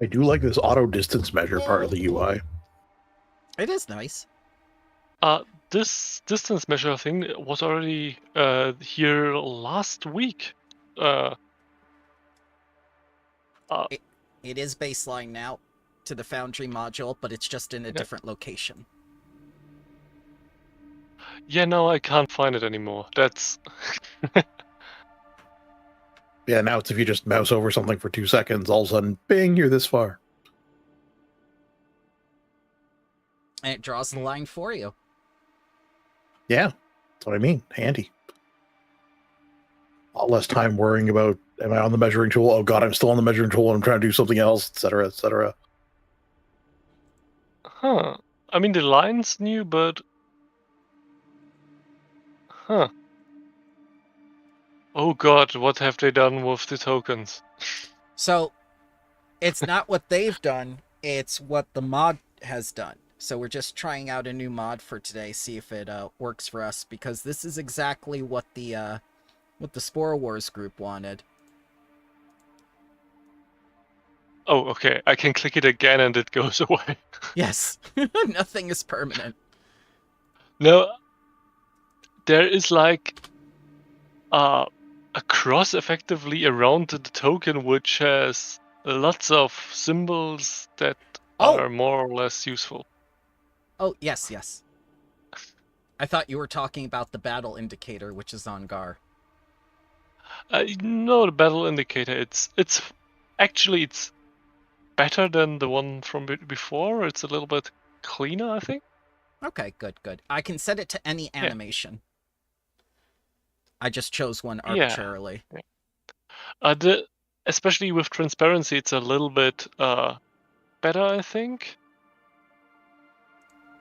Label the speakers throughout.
Speaker 1: I do like this auto distance measure part of the UI.
Speaker 2: It is nice.
Speaker 3: This distance measure thing was already here last week.
Speaker 2: It is baseline now to the Foundry module, but it's just in a different location.
Speaker 3: Yeah, no, I can't find it anymore. That's...
Speaker 1: Yeah, now it's if you just mouse over something for 2 seconds, all of a sudden, bing, you're this far.
Speaker 2: And it draws the line for you.
Speaker 1: Yeah, that's what I mean. Handy. A lot less time worrying about, am I on the measuring tool? Oh god, I'm still on the measuring tool and I'm trying to do something else, etc., etc.
Speaker 3: Huh. I mean, the line's new, but... Huh. Oh god, what have they done with the tokens?
Speaker 2: So, it's not what they've done, it's what the mod has done. So we're just trying out a new mod for today, see if it works for us, because this is exactly what the Spore Wars group wanted.
Speaker 3: Oh, okay. I can click it again and it goes away.
Speaker 2: Yes. Nothing is permanent.
Speaker 3: No. There is like a cross effectively around the token which has lots of symbols that are more or less useful.
Speaker 2: Oh, yes, yes. I thought you were talking about the battle indicator, which is on Garr.
Speaker 3: No, the battle indicator, it's actually better than the one from before. It's a little bit cleaner, I think.
Speaker 2: Okay, good, good. I can set it to any animation. Yeah. I just chose one arbitrarily.
Speaker 3: Yeah. Especially with transparency, it's a little bit better, I think.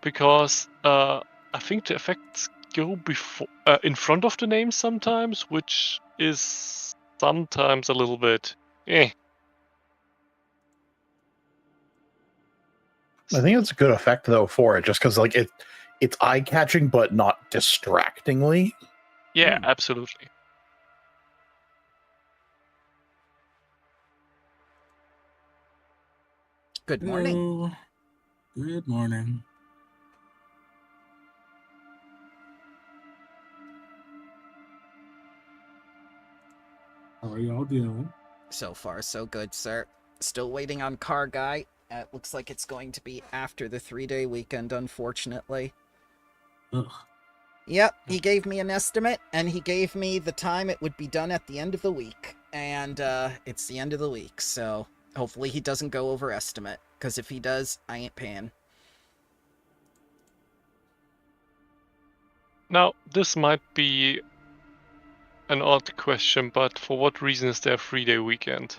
Speaker 3: Because I think the effects go before in front of the name sometimes, which is sometimes a little bit eh.
Speaker 1: I think it's a good effect though for it, just because like it's eye-catching but not distractingly.
Speaker 3: Yeah, absolutely.
Speaker 2: Good morning.
Speaker 4: Hello. Good morning. How are y'all doing?
Speaker 2: So far, so good, sir. Still waiting on Car Guy. It looks like it's going to be after the 3-day weekend, unfortunately.
Speaker 4: Ugh.
Speaker 2: Yep, he gave me an estimate, and he gave me the time it would be done at the end of the week. And it's the end of the week, so hopefully he doesn't go over estimate. Because if he does, I ain't paying.
Speaker 3: Now, this might be an odd question, but for what reason is there a 3-day weekend?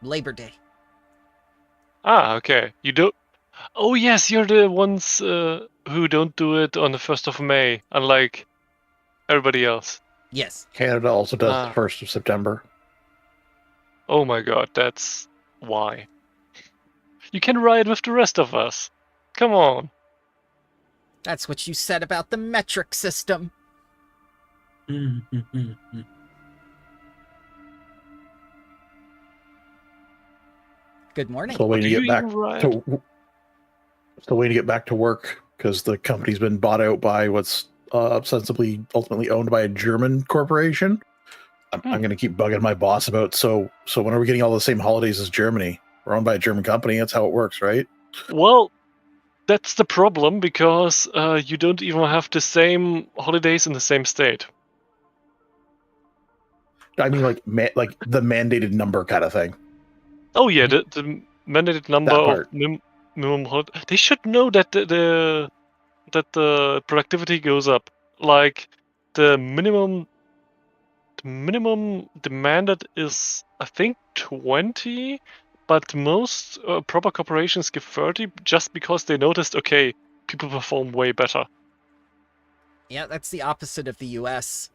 Speaker 2: Labor Day.
Speaker 3: Ah, okay. You don't... Oh yes, you're the ones who don't do it on the 1st of May, unlike everybody else.
Speaker 2: Yes.
Speaker 1: Canada also does the 1st of September.
Speaker 3: Oh my god, that's why. You can ride with the rest of us. Come on.
Speaker 2: That's what you said about the metric system. Good morning.
Speaker 1: Still waiting to get back to work because the company's been bought out by what's ostensibly ultimately owned by a German corporation. I'm going to keep bugging my boss about so when are we getting all the same holidays as Germany? We're owned by a German company. That's how it works, right?
Speaker 3: Well, that's the problem because you don't even have the same holidays in the same state.
Speaker 1: I mean, like the mandated number kind of thing.
Speaker 3: Oh yeah, the mandated number of minimum holiday. They should know that the productivity goes up. Like the minimum demanded is I think 20, but most proper corporations give 30 just because they noticed, okay, people perform way better.
Speaker 2: Yeah, that's the opposite of the US.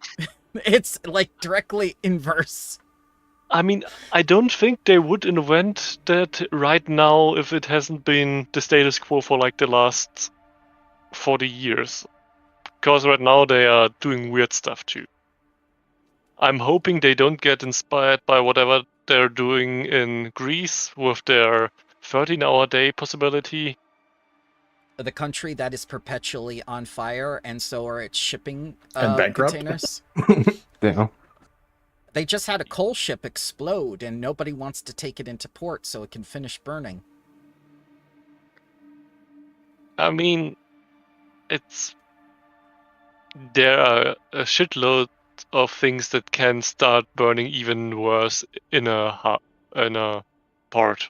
Speaker 2: It's like directly inverse.
Speaker 3: I mean, I don't think they would invent that right now if it hasn't been the status quo for like the last 40 years. Because right now they are doing weird stuff too. I'm hoping they don't get inspired by whatever they're doing in Greece with their 13-hour day possibility.
Speaker 2: The country that is perpetually on fire, and so are its shipping
Speaker 1: And bankrupt.
Speaker 2: containers.
Speaker 5: Damn.
Speaker 2: They just had a coal ship explode, and nobody wants to take it into port so it can finish burning.
Speaker 3: I mean, there are a shitload of things that can start burning even worse in a port.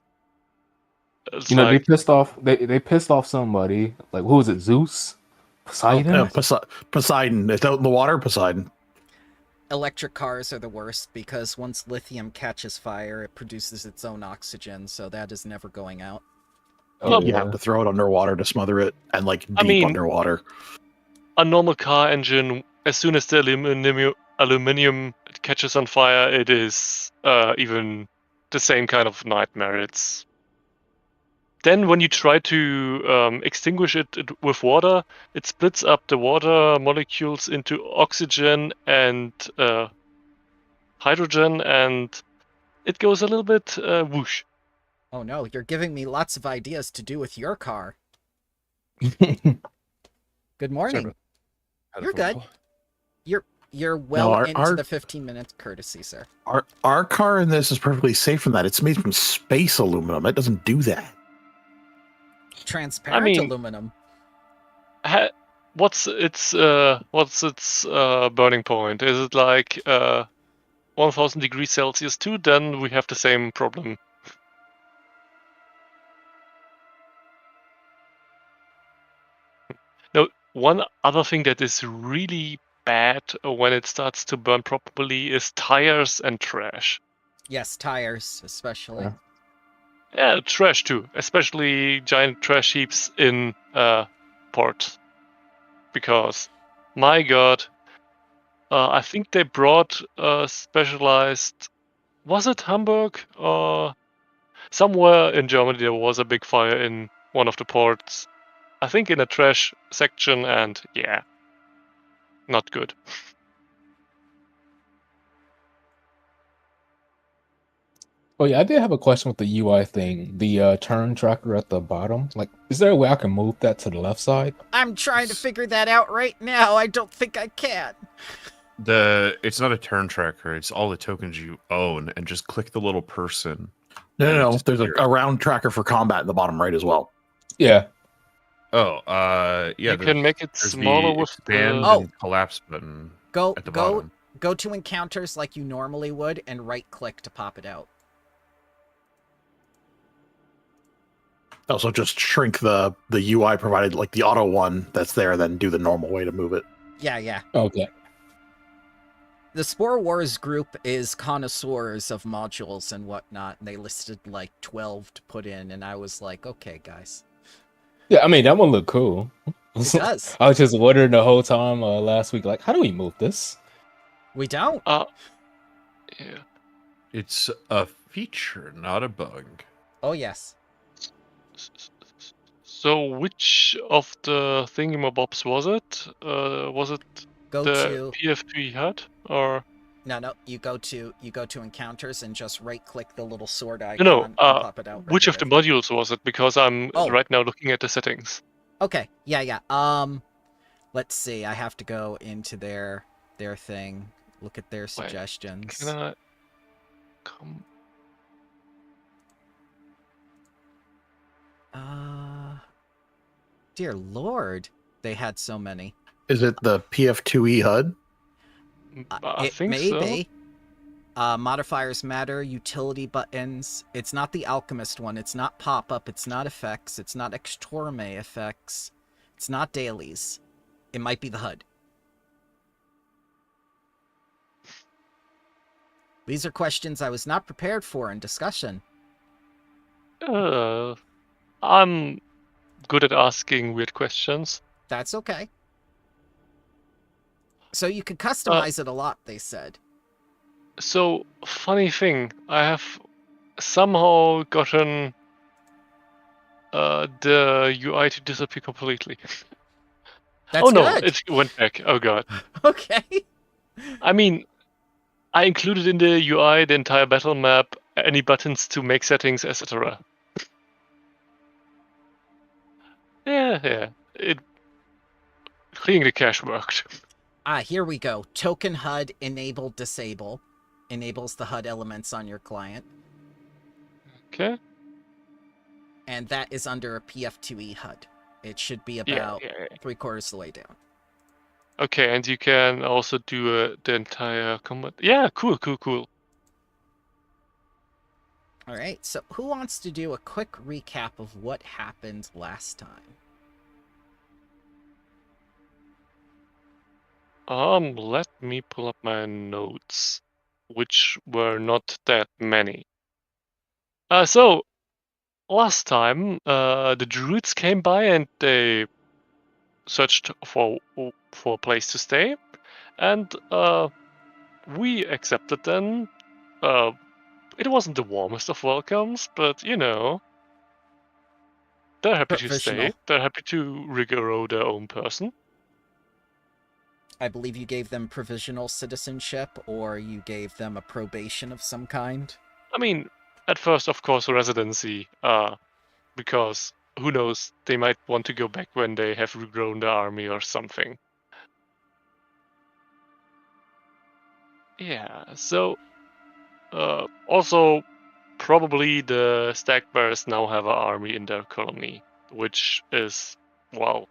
Speaker 3: It's
Speaker 5: You know,
Speaker 3: like,
Speaker 5: they pissed off. They pissed off somebody. Like, who was it? Zeus, Poseidon.
Speaker 1: Poseidon. It's out in the water, Poseidon.
Speaker 2: Electric cars are the worst because once lithium catches fire, it produces its own oxygen, so that is never going out.
Speaker 5: Oh,
Speaker 1: You have to throw it underwater to smother it, and like deep underwater.
Speaker 3: a normal car engine, as soon as the aluminium catches on fire, it is even the same kind of nightmare. Then when you try to extinguish it with water, it splits up the water molecules into oxygen and hydrogen, and it goes a little bit whoosh.
Speaker 2: Oh no, you're giving me lots of ideas to do with your car. Good morning. You're good. You're well into the 15-minute courtesy, sir.
Speaker 1: Our car in this is perfectly safe from that. It's made from space aluminum. It doesn't do that.
Speaker 2: Transparent aluminum.
Speaker 3: What's its burning point? Is it like 1000 degrees Celsius too? Then we have the same problem. Now, one other thing that is really bad when it starts to burn properly is tires and trash.
Speaker 2: Yes, tires especially.
Speaker 3: Yeah, trash too, especially giant trash heaps in ports. Because, my god, I think they brought specialized... Was it Hamburg? Or somewhere in Germany there was a big fire in one of the ports. I think in a trash section, and yeah, not good.
Speaker 5: Oh yeah, I did have a question with the UI thing. The turn tracker at the bottom. Like, is there a way I can move that to the left side?
Speaker 2: I'm trying to figure that out right now. I don't think I can.
Speaker 6: It's not a turn tracker. It's all the tokens you own, and just click the little person.
Speaker 1: No. There's a round tracker for combat in the bottom right as well.
Speaker 5: Yeah.
Speaker 6: Oh, yeah.
Speaker 3: You can make it smaller with
Speaker 6: expand
Speaker 3: the...
Speaker 6: and collapse button at the bottom.
Speaker 2: Go to encounters like you normally would, and right-click to pop it out.
Speaker 1: Also, just shrink the UI provided, like the auto one that's there, then do the normal way to move it.
Speaker 2: Yeah.
Speaker 5: Okay.
Speaker 2: The Spore Wars group is connoisseurs of modules and whatnot, and they listed like 12 to put in, and I was like, okay, guys.
Speaker 5: Yeah, I mean, that one looked cool.
Speaker 2: It does.
Speaker 5: I was just wondering the whole time last week, like, how do we move this?
Speaker 2: We don't.
Speaker 3: Yeah.
Speaker 6: It's a feature, not a bug.
Speaker 2: Oh, yes.
Speaker 3: So which of the thingamabobs was it? Was it
Speaker 2: Go
Speaker 3: the
Speaker 2: to
Speaker 3: PF2 you had? Or...
Speaker 2: No, you go to encounters and just right-click the little sword icon
Speaker 3: No,
Speaker 2: and pop it out.
Speaker 3: which of the modules was it? Because I'm right now looking at the settings.
Speaker 2: Okay, yeah. Let's see. I have to go into their thing, look at their suggestions.
Speaker 3: Can I come?
Speaker 2: Dear Lord, they had so many.
Speaker 1: Is it the PF2E HUD?
Speaker 3: I think
Speaker 2: may
Speaker 3: so.
Speaker 2: be. Modifiers matter, utility buttons. It's not the Alchemist one. It's not pop-up. It's not effects. It's not Extorme effects. It's not dailies. It might be the HUD. These are questions I was not prepared for in discussion.
Speaker 3: I'm good at asking weird questions.
Speaker 2: That's okay. So you can customize it a lot, they said.
Speaker 3: So, funny thing, I have somehow gotten the UI to disappear completely.
Speaker 2: That's
Speaker 3: oh no,
Speaker 2: good.
Speaker 3: it went back. Oh god.
Speaker 2: Okay.
Speaker 3: I mean, I included in the UI the entire battle map, any buttons to make settings, etc. Yeah. Cleaning the cache worked.
Speaker 2: Here we go. Token HUD enable disable. Enables the HUD elements on your client.
Speaker 3: Okay.
Speaker 2: And that is under a PF2E HUD. It should be
Speaker 3: Yeah.
Speaker 2: about 3/4 of the way down.
Speaker 3: Okay, and you can also do the entire combat. Yeah, cool.
Speaker 2: All right, so who wants to do a quick recap of what happened last time?
Speaker 3: Let me pull up my notes, which were not that many. So last time, the druids came by and they searched for a place to stay, and we accepted them. It wasn't the warmest of welcomes, but you know, they're happy to stay.
Speaker 2: Professional.
Speaker 3: They're happy to rigoro their own person.
Speaker 2: I believe you gave them provisional citizenship, or you gave them a probation of some kind.
Speaker 3: I mean, at first, of course, residency, because who knows, they might want to go back when they have regrown the army or something. Yeah, so also probably the Stag-Bears now have an army in their colony, which is, well,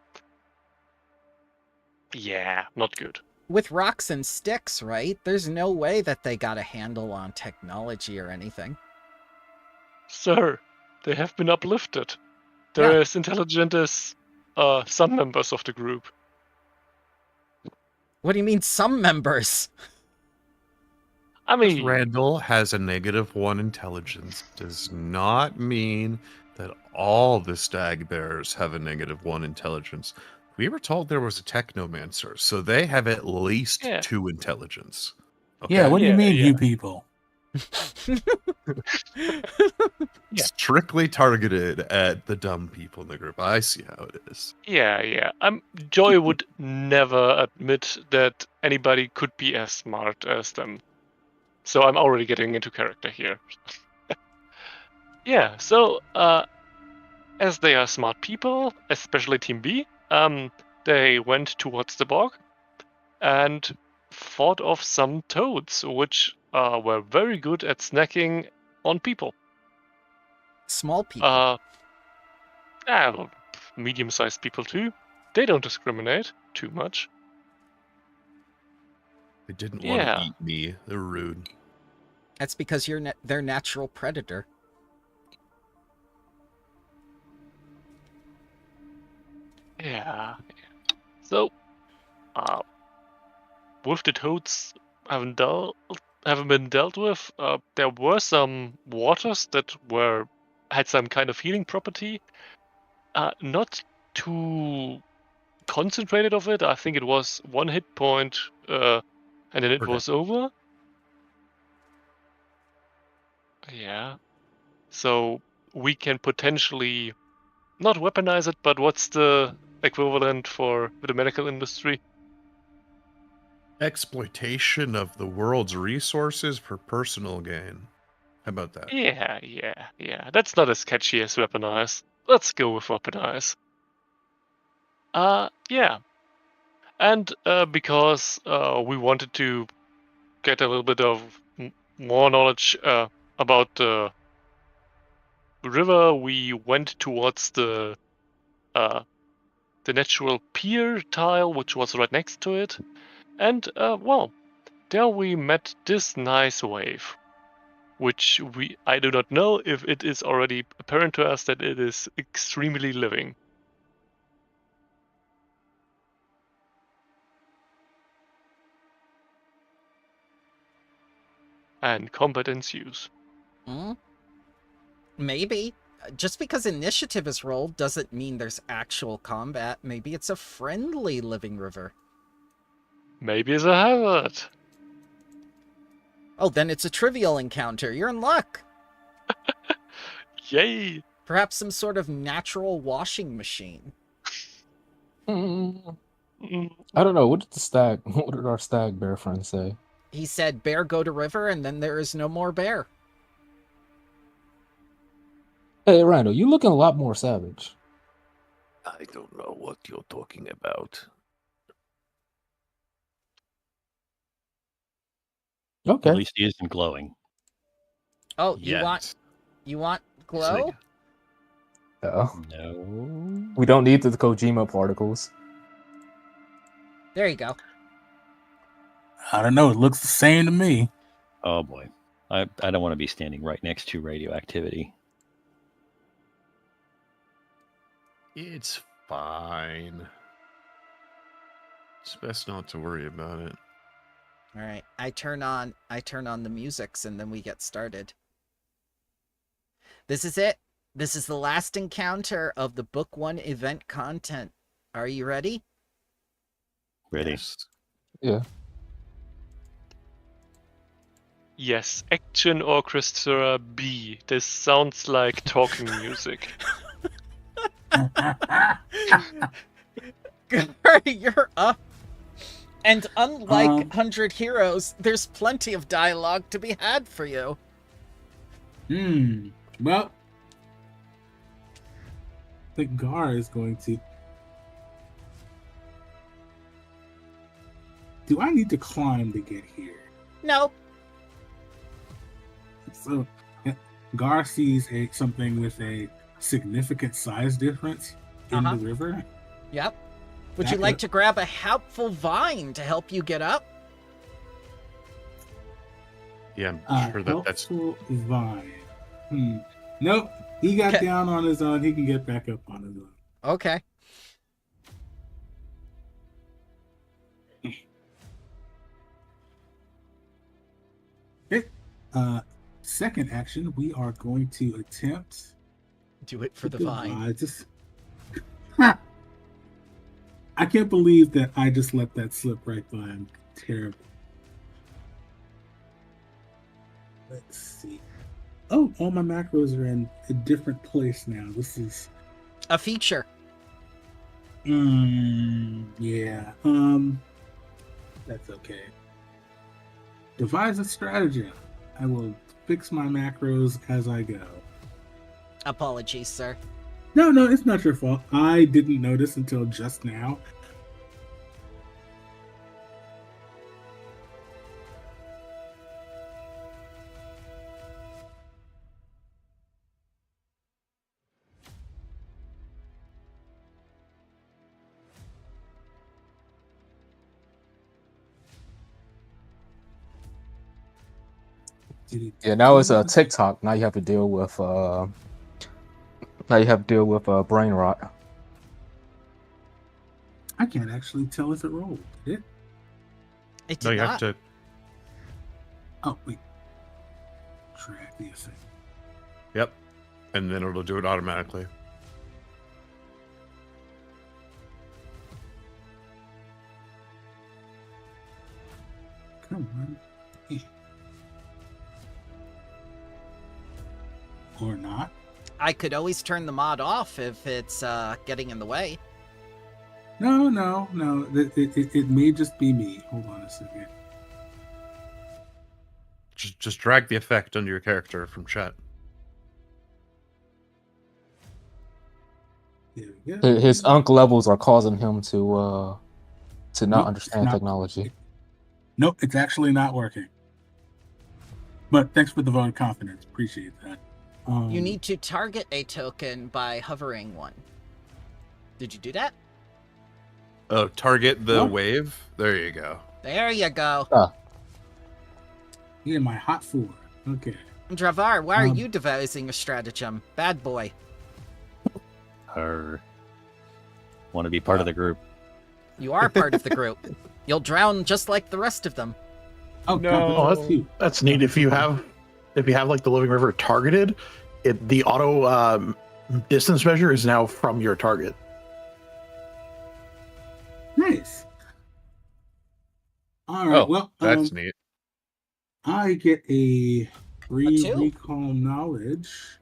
Speaker 3: yeah, not good.
Speaker 2: With rocks and sticks, right? There's no way that they got a handle on technology or anything.
Speaker 3: Sir, they have been uplifted. They're as intelligent as some members of the group.
Speaker 2: What do you mean, some members?
Speaker 3: I mean,
Speaker 6: Randal has a -1 intelligence does not mean that all the Stag-Bears have a -1 intelligence. We were told there was a Technomancer, so they have at least 2 intelligence. Okay?
Speaker 4: Yeah, what do you mean,
Speaker 3: yeah.
Speaker 4: you people?
Speaker 6: Strictly targeted at the dumb people in the group. I see how it is.
Speaker 3: Yeah. Joy would never admit that anybody could be as smart as them. So I'm already getting into character here. Yeah, so as they are smart people, especially Team B, they went towards the bog and fought off some toads, which were very good at snacking on people.
Speaker 2: Small people.
Speaker 3: Medium-sized people too. They don't discriminate too much.
Speaker 6: They didn't want to eat me. They're rude.
Speaker 2: That's because you're their natural predator.
Speaker 3: Yeah. So, with the toads haven't been dealt with. There were some waters that had some kind of healing property. Not too concentrated of it. I think it was 1 hit point, and then it was over. Yeah. So we can potentially not weaponize it, but what's the equivalent for the medical industry?
Speaker 6: Exploitation of the world's resources for personal gain. How about that?
Speaker 3: Yeah. That's not as catchy as weaponize. Let's go with weaponize. Yeah. And because we wanted to get a little bit of more knowledge about the river, we went towards the natural pier tile, which was right next to it. And, well, there we met this nice wave, which I do not know if it is already apparent to us that it is extremely living. And combat ensues.
Speaker 2: Maybe. Just because initiative is rolled doesn't mean there's actual combat. Maybe it's a friendly living river.
Speaker 3: Maybe it's a hazard.
Speaker 2: Oh, then it's a trivial encounter. You're in luck.
Speaker 3: Yay.
Speaker 2: Perhaps some sort of natural washing machine.
Speaker 5: I don't know. What did our Stag-Bear friend say?
Speaker 2: He said, bear go to river, and then there is no more bear.
Speaker 5: Hey, Randall, you looking a lot more savage.
Speaker 6: I don't know what you're talking about.
Speaker 5: Okay.
Speaker 7: At least he isn't glowing.
Speaker 2: Oh,
Speaker 6: Yes.
Speaker 2: you want glow?
Speaker 7: No.
Speaker 5: We don't need the Kojima particles.
Speaker 2: There you go.
Speaker 4: I don't know. It looks the same to me.
Speaker 7: Oh boy. I don't want to be standing right next to radioactivity.
Speaker 6: It's fine. It's best not to worry about it.
Speaker 2: All right, I turn on the musics, and then we get started. This is it. This is the last encounter of the Book 1 event content. Are you ready?
Speaker 7: Ready?
Speaker 6: Yes.
Speaker 5: Yeah.
Speaker 3: Yes, Action Orchestra B. This sounds like talking music.
Speaker 2: You're up. And unlike 100 Heroes, there's plenty of dialogue to be had for you.
Speaker 4: Well, I think Garr is going to... Do I need to climb to get here?
Speaker 2: No.
Speaker 4: So, Garr sees something with a significant size difference in the river.
Speaker 2: Yep. Would you like to grab a helpful vine to help you get up?
Speaker 6: Yeah, I'm sure that's...
Speaker 4: Helpful vine. Nope. He got down on his own. He can get back up on his own.
Speaker 2: Okay.
Speaker 4: Okay. Second action, we are going to attempt...
Speaker 2: Do it for the vine.
Speaker 4: I can't believe that I just let that slip right by. I'm terrible. Let's see. Oh, all my macros are in a different place now. This is
Speaker 2: a feature.
Speaker 4: Yeah. That's okay. Devise a strategy. I will fix my macros as I go.
Speaker 2: Apologies, sir.
Speaker 4: No, it's not your fault. I didn't notice until just now.
Speaker 5: Yeah, now it's a TikTok. Now you have to deal with brain rot.
Speaker 4: I can't actually tell if it rolled. Did it?
Speaker 2: It did
Speaker 6: No, you
Speaker 2: not.
Speaker 6: have to...
Speaker 4: Oh, wait. Track the effect.
Speaker 6: Yep. And then it'll do it automatically.
Speaker 4: Come on. Or not.
Speaker 2: I could always turn the mod off if it's getting in the way.
Speaker 4: No. It may just be me. Hold on a second.
Speaker 6: Just drag the effect under your character from chat.
Speaker 4: There we go.
Speaker 5: His unk levels are causing him to not
Speaker 4: Nope,
Speaker 5: understand
Speaker 4: not-
Speaker 5: technology.
Speaker 4: Nope, it's actually not working. But thanks for the vote of confidence. Appreciate that.
Speaker 2: You need to target a token by hovering one. Did you do that?
Speaker 6: Oh, target the
Speaker 4: Huh?
Speaker 6: wave? There you go.
Speaker 2: There you go.
Speaker 4: Yeah, my hot 4. Okay.
Speaker 2: Dravir, why are you devising a stratagem? Bad boy.
Speaker 7: Want to be part of the group.
Speaker 2: You are part of the group. You'll drown just like the rest of them.
Speaker 4: Oh,
Speaker 1: No,
Speaker 4: God,
Speaker 1: that's,
Speaker 4: cute.
Speaker 1: that's neat. If you have like the Living River targeted, the auto distance measure is now from your target.
Speaker 4: Nice. All right. Well,
Speaker 6: That's neat.
Speaker 4: I get a free
Speaker 2: two?
Speaker 4: recall knowledge,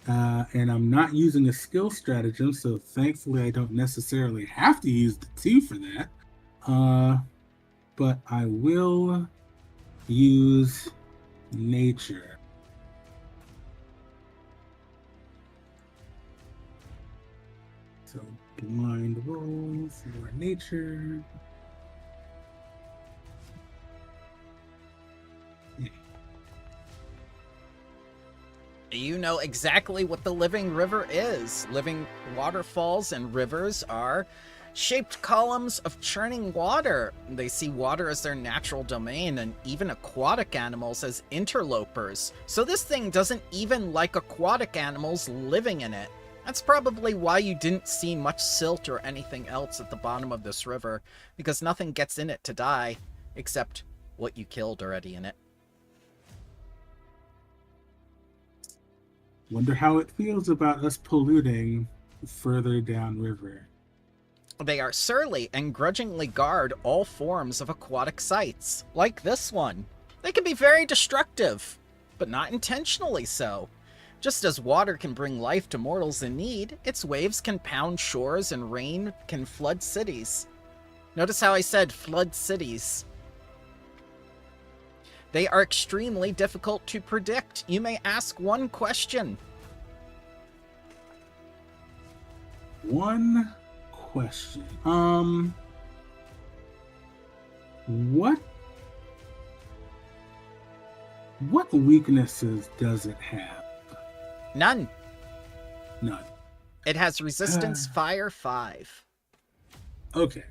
Speaker 4: and I'm not using a skill stratagem, so thankfully I don't necessarily have to use the 2 for that. But I will use nature. So blind rolls for nature.
Speaker 2: You know exactly what the living river is. Living waterfalls and rivers are shaped columns of churning water. They see water as their natural domain and even aquatic animals as interlopers. So this thing doesn't even like aquatic animals living in it. That's probably why you didn't see much silt or anything else at the bottom of this river, because nothing gets in it to die, except what you killed already in it.
Speaker 4: Wonder how it feels about us polluting further downriver.
Speaker 2: They are surly and grudgingly guard all forms of aquatic sites, like this one. They can be very destructive, but not intentionally so. Just as water can bring life to mortals in need, its waves can pound shores and rain can flood cities. Notice how I said flood cities. They are extremely difficult to predict. You may ask one question.
Speaker 4: One question. What weaknesses does it have?
Speaker 2: None.
Speaker 4: None.
Speaker 2: It has resistance fire 5.
Speaker 4: Okay.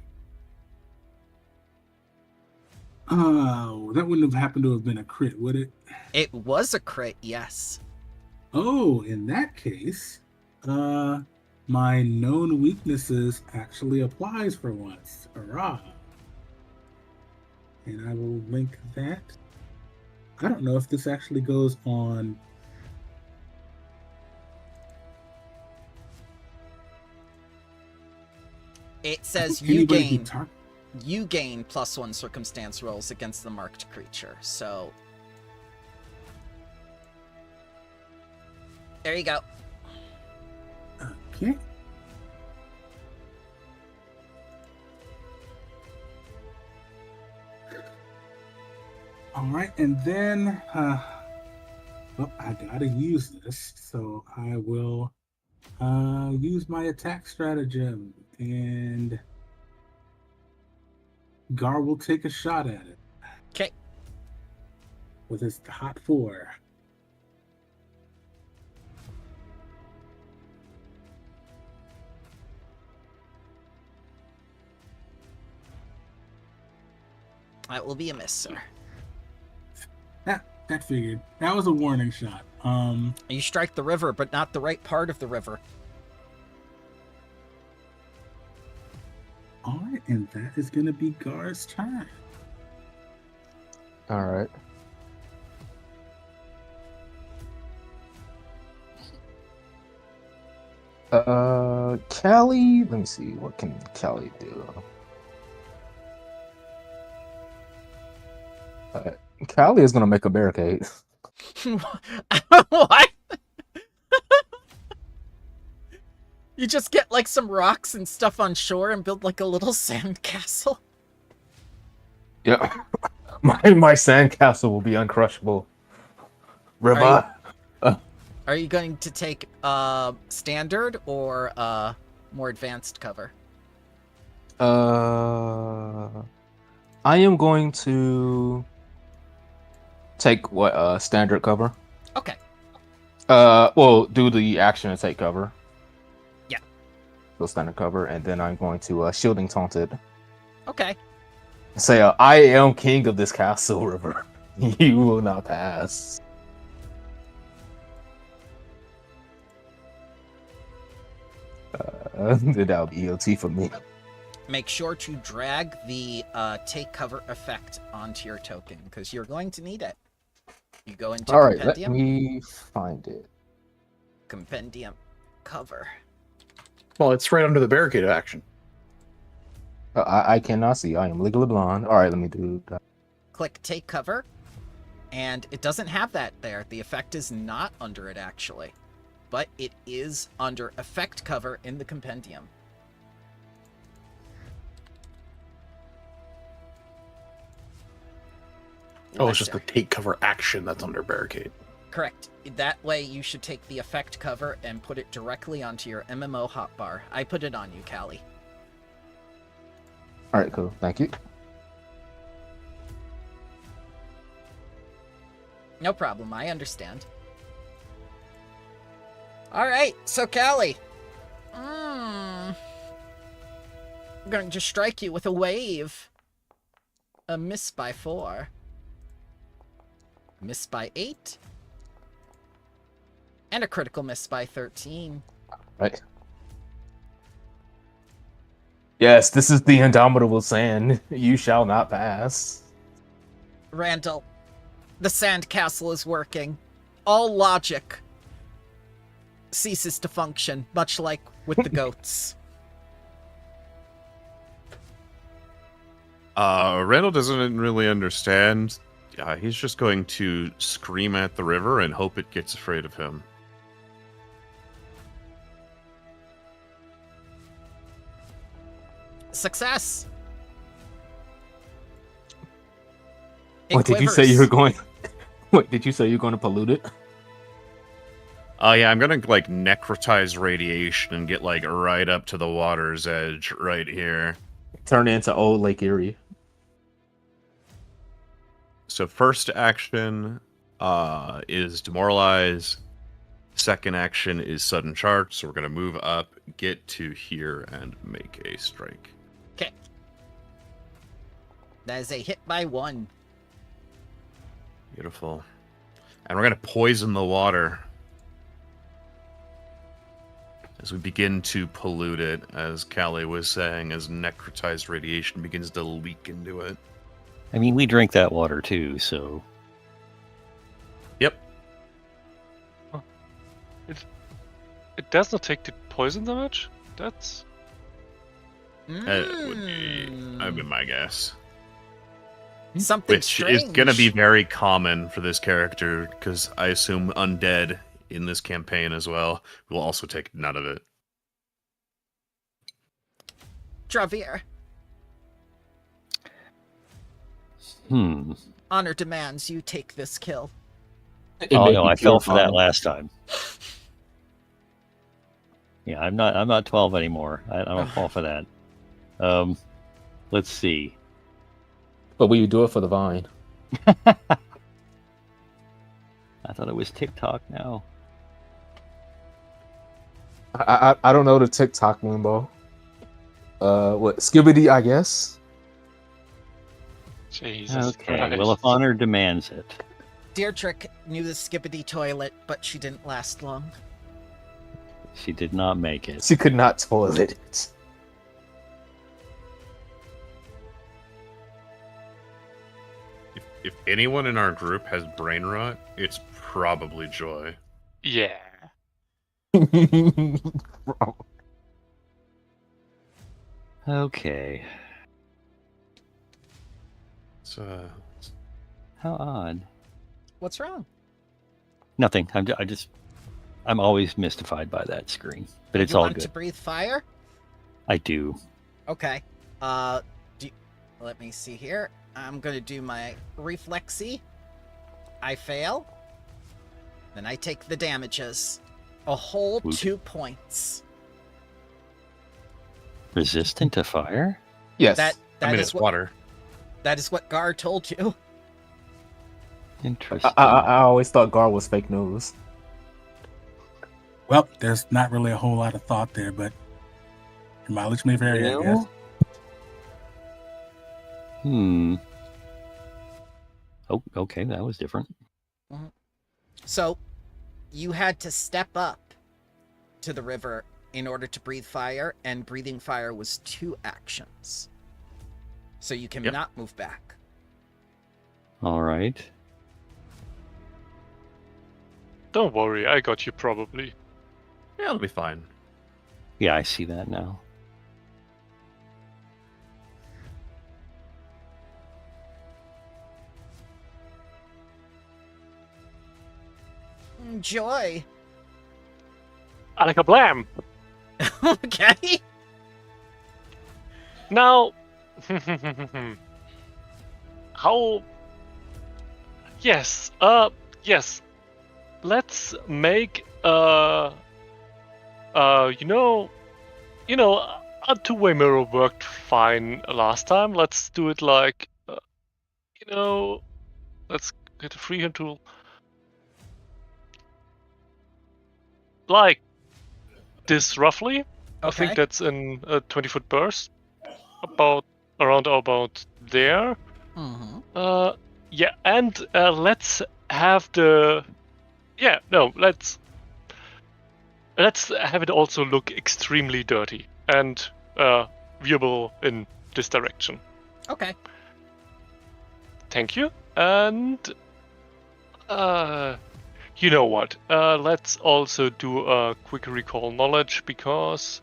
Speaker 4: Oh, that wouldn't have happened to have been a crit, would it?
Speaker 2: It was a crit, yes.
Speaker 4: Oh, in that case, my known weaknesses actually applies for once. Hurrah. And I will link that. I don't know if this actually goes on.
Speaker 2: It says
Speaker 4: Anybody
Speaker 2: you
Speaker 4: who
Speaker 2: gain +1 circumstance rolls against the marked creature. So there you go.
Speaker 4: Okay. All right, and then well, I gotta use this, so I will use my attack stratagem, and Garr will take a shot at it.
Speaker 2: Okay.
Speaker 4: With his hot 4.
Speaker 2: That will be a miss, sir.
Speaker 4: That figured. That was a warning shot.
Speaker 2: You strike the river, but not the right part of the river.
Speaker 4: All right, and that is going to be Gar's turn.
Speaker 5: All right. Cali. Let me see. What can Cali do? Cali is gonna make a barricade.
Speaker 2: What? You just get like some rocks and stuff on shore and build like a little sand castle.
Speaker 5: Yeah, my sandcastle will be uncrushable. River.
Speaker 2: Are you going to take standard or more advanced cover?
Speaker 5: I am going to take what standard cover.
Speaker 2: Okay.
Speaker 5: Well, do the action and take cover.
Speaker 2: Yeah.
Speaker 5: So standard cover, and then I'm going to shielding taunted.
Speaker 2: Okay.
Speaker 5: Say, I am king of this castle, River. You will not pass. That'll be EOT for me.
Speaker 2: Make sure to drag the take cover effect onto your token, because you're going to need it. You go into
Speaker 5: All right,
Speaker 2: Compendium.
Speaker 5: let me find it.
Speaker 2: Compendium cover.
Speaker 1: Well, it's right under the barricade action.
Speaker 5: I cannot see. I am legally blind. All right, let me do that.
Speaker 2: Click take cover, and it doesn't have that there. The effect is not under it, actually. But it is under effect cover in the Compendium.
Speaker 1: Oh, it's just the
Speaker 2: lesser.
Speaker 1: take cover action that's under barricade.
Speaker 2: Correct. That way you should take the effect cover and put it directly onto your MMO hotbar. I put it on you, Cali.
Speaker 5: All right, cool. Thank you.
Speaker 2: No problem, I understand. Alright, so Cali. I'm going to strike you with a wave. A miss by 4. Miss by 8. And a critical miss by 13.
Speaker 5: Right. Yes, this is the indomitable sand. You shall not pass.
Speaker 2: Randal, the sand castle is working. All logic ceases to function, much like with the goats.
Speaker 6: Randall doesn't really understand. He's just going to scream at the river and hope it gets afraid of him.
Speaker 2: Success.
Speaker 5: Wait, did you say you were going? Wait, did you say you're going to pollute it?
Speaker 6: Oh yeah, I'm gonna like necrotize radiation and get like right up to the water's edge right here.
Speaker 5: Turn it into old Lake Erie.
Speaker 6: So first action is demoralize. Second action is sudden charge. So we're gonna move up, get to here, and make a strike.
Speaker 2: Okay. That is a hit by 1.
Speaker 6: Beautiful. And we're gonna poison the water as we begin to pollute it, as Cali was saying, as necrotized radiation begins to leak into it.
Speaker 7: I mean, we drink that water too, so
Speaker 6: Yep.
Speaker 3: It does not take the poison damage? That's...
Speaker 6: That would be my guess.
Speaker 2: Something
Speaker 6: Which
Speaker 2: strange.
Speaker 6: is going to be very common for this character, because I assume undead in this campaign as well will also take none of it.
Speaker 2: Dravir. Honor demands you take this kill.
Speaker 7: Oh no, I fell for that last time. Yeah, I'm not 12 anymore. I don't fall for that. Let's see.
Speaker 5: But will you do it for the vine?
Speaker 7: I thought it was TikTok now.
Speaker 5: I don't know the TikTok limbo. What Skibbity? I guess.
Speaker 3: Jesus
Speaker 7: Okay,
Speaker 3: Christ.
Speaker 7: well, if honor demands it.
Speaker 2: Deirdrick knew the skibbity toilet, but she didn't last long.
Speaker 7: She did not make it.
Speaker 5: She could not toilet it.
Speaker 6: If anyone in our group has brain rot, it's probably Joy.
Speaker 3: Yeah.
Speaker 7: Okay.
Speaker 6: So,
Speaker 7: How odd.
Speaker 2: What's wrong?
Speaker 7: Nothing. I'm always mystified by that screen, but it's
Speaker 2: You
Speaker 7: all
Speaker 2: want
Speaker 7: good.
Speaker 2: to breathe fire?
Speaker 7: I do.
Speaker 2: Okay. Let me see here. I'm gonna do my reflexy. I fail. Then I take the damages. A whole
Speaker 7: Woot.
Speaker 2: 2 points.
Speaker 7: Resistant to fire?
Speaker 5: Yes.
Speaker 2: That
Speaker 6: I mean,
Speaker 2: is
Speaker 6: it's
Speaker 2: what
Speaker 6: water.
Speaker 2: that is what Garr told you.
Speaker 7: Interesting.
Speaker 5: I always thought Garr was fake news.
Speaker 4: Well, there's not really a whole lot of thought there, but your mileage may vary, I guess.
Speaker 7: Oh, okay, that was different.
Speaker 2: So, you had to step up to the river in order to breathe fire, and breathing fire was 2 actions. So you cannot move back.
Speaker 7: All right.
Speaker 3: Don't worry, I got you probably.
Speaker 6: Yeah, it'll be fine.
Speaker 7: Yeah, I see that now.
Speaker 2: Joy.
Speaker 3: Alaka blam!
Speaker 2: Okay.
Speaker 3: Now, how Yes. Yes. Let's make a two-way mirror worked fine last time. Let's do it like let's get a freehand tool. Like this roughly. I think
Speaker 2: Okay.
Speaker 3: that's in a 20-foot burst. Around about there.
Speaker 2: Mm-hmm.
Speaker 3: Yeah, and let's have the let's have it also look extremely dirty and viewable in this direction.
Speaker 2: Okay.
Speaker 3: Thank you. And you know what? Let's also do a quick recall knowledge because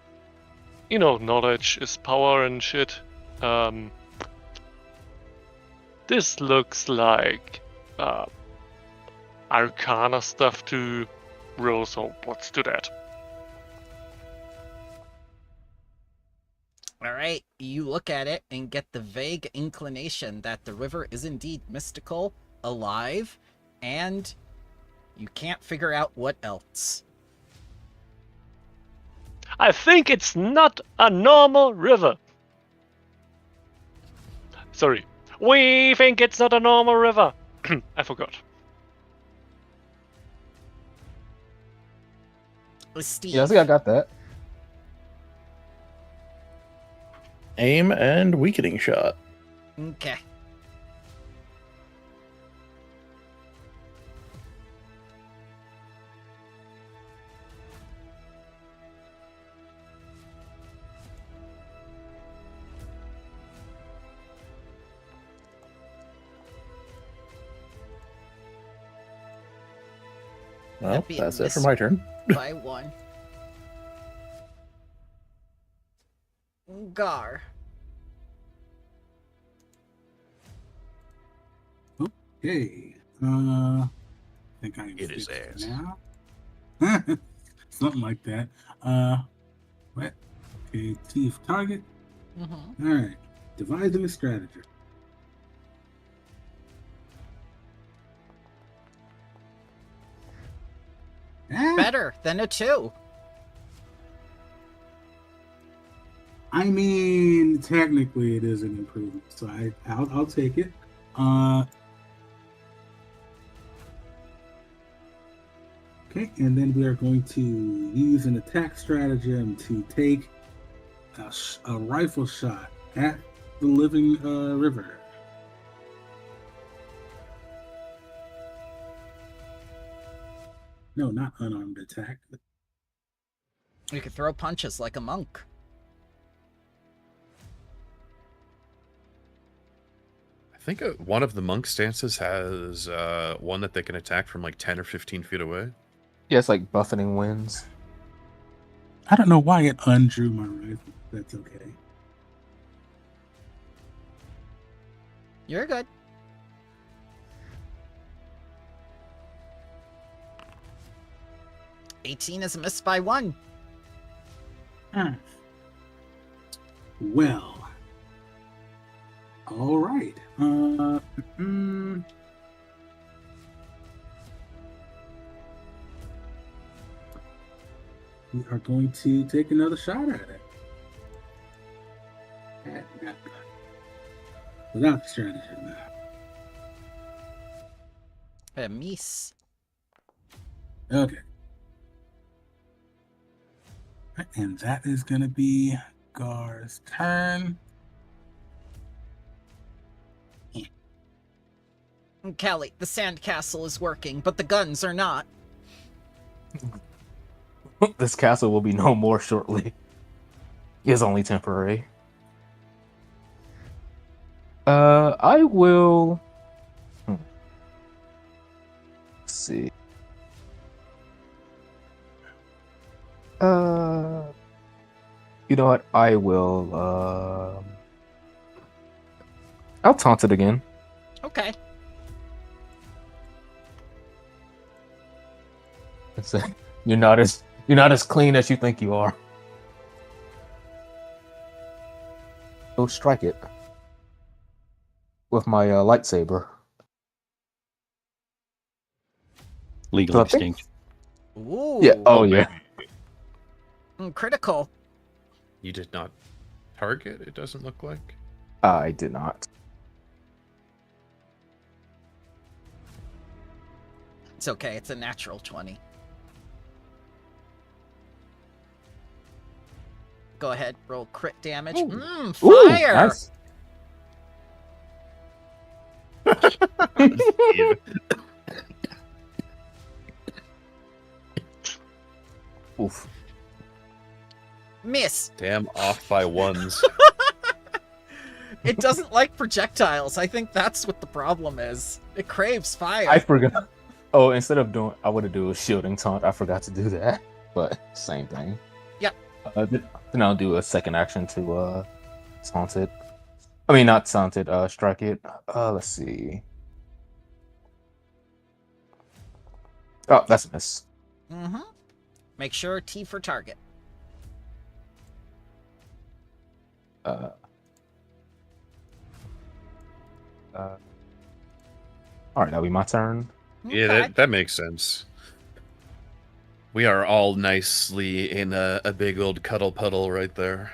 Speaker 3: knowledge is power and shit. This looks like Arcana stuff to roll, so let's do that.
Speaker 2: All right. You look at it and get the vague inclination that the river is indeed mystical, alive, and you can't figure out what else.
Speaker 3: I think it's not a normal river. Sorry. We think it's not a normal river. I forgot.
Speaker 2: Steve.
Speaker 5: Yeah, I think I got that.
Speaker 1: Aim and weakening shot.
Speaker 2: Okay.
Speaker 1: Well,
Speaker 2: That'd be a
Speaker 1: that's it for
Speaker 2: miss.
Speaker 1: my turn.
Speaker 2: By one. Garr.
Speaker 4: Okay. I think I am
Speaker 6: It is
Speaker 4: fixed
Speaker 6: ass.
Speaker 4: now. Something like that. What? Okay, chief target.
Speaker 2: Mm-hmm.
Speaker 4: All right. Devising a strategy.
Speaker 2: Better than a 2.
Speaker 4: I mean, technically, it is an improvement, so I'll take it. Okay, and then we are going to use an attack stratagem to take a rifle shot at the living river. No, not unarmed attack.
Speaker 2: You could throw punches like a monk.
Speaker 6: I think one of the monk stances has one that they can attack from like 10 or 15 feet away.
Speaker 5: Yeah, it's like buffeting winds.
Speaker 4: I don't know why it undrew my rifle. That's okay.
Speaker 2: You're good. $18 is a miss by 1.
Speaker 4: Well. All right. We are going to take another shot at it. Without the stratagem now.
Speaker 2: A miss.
Speaker 4: Okay. And that is going to be Gar's turn.
Speaker 2: Cali, the sandcastle is working, but the guns are not.
Speaker 5: This castle will be no more shortly. It's only temporary. I will. Let's see. You know what? I will. I'll taunt it again.
Speaker 2: Okay.
Speaker 5: You're not as clean as you think you are. Go strike it with my lightsaber.
Speaker 7: Legal
Speaker 5: So I think-
Speaker 7: extinct.
Speaker 2: Ooh.
Speaker 5: Yeah. Oh yeah.
Speaker 2: Critical.
Speaker 6: You did not target, it doesn't look like.
Speaker 5: I did not.
Speaker 2: It's okay. It's a natural 20. Go ahead. Roll crit damage.
Speaker 5: Ooh.
Speaker 2: Mmm,
Speaker 5: Ooh,
Speaker 2: fire!
Speaker 5: nice.
Speaker 6: Steve.
Speaker 5: Oof.
Speaker 2: Miss.
Speaker 6: Damn, off by ones.
Speaker 2: It doesn't like projectiles. I think that's what the problem is. It craves fire.
Speaker 5: I forgot. Oh, instead of doing, I would have do a shielding taunt. I forgot to do that, but same thing.
Speaker 2: Yep.
Speaker 5: Then I'll do a second action to taunt it. I mean, not taunt it. Strike it. Let's see. Oh, that's a miss.
Speaker 2: Mm-hmm. Make sure T for target.
Speaker 5: All right, that'll be my turn.
Speaker 6: Yeah,
Speaker 2: Okay.
Speaker 6: that makes sense. We are all nicely in a big old cuddle puddle right there.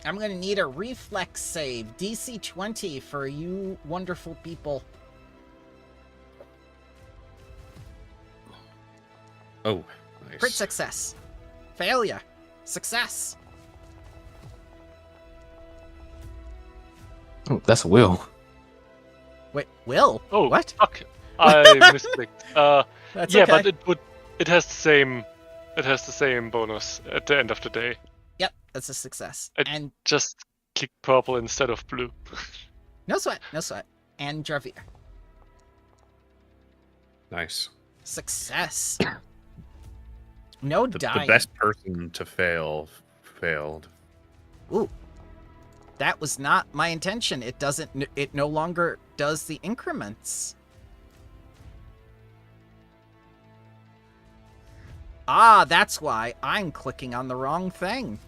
Speaker 2: I'm gonna need a reflex save. DC 20 for you wonderful people.
Speaker 6: Oh,
Speaker 2: Crit
Speaker 6: nice.
Speaker 2: success. Failure. Success.
Speaker 5: Oh, that's a will.
Speaker 2: Wait, Will?
Speaker 3: Oh,
Speaker 2: What?
Speaker 3: fuck. I misclicked.
Speaker 2: That's
Speaker 3: Yeah,
Speaker 2: okay.
Speaker 3: but it has the same bonus at the end of the day.
Speaker 2: Yep, that's a success.
Speaker 3: It-
Speaker 2: And
Speaker 3: Just click purple instead of blue.
Speaker 2: no sweat, no sweat. And Dravir.
Speaker 6: Nice.
Speaker 2: Success. No
Speaker 6: The
Speaker 2: dying.
Speaker 6: best person to fail failed.
Speaker 2: Ooh. That was not my intention. It doesn't. It no longer does the increments. Ah, that's why I'm clicking on the wrong thing.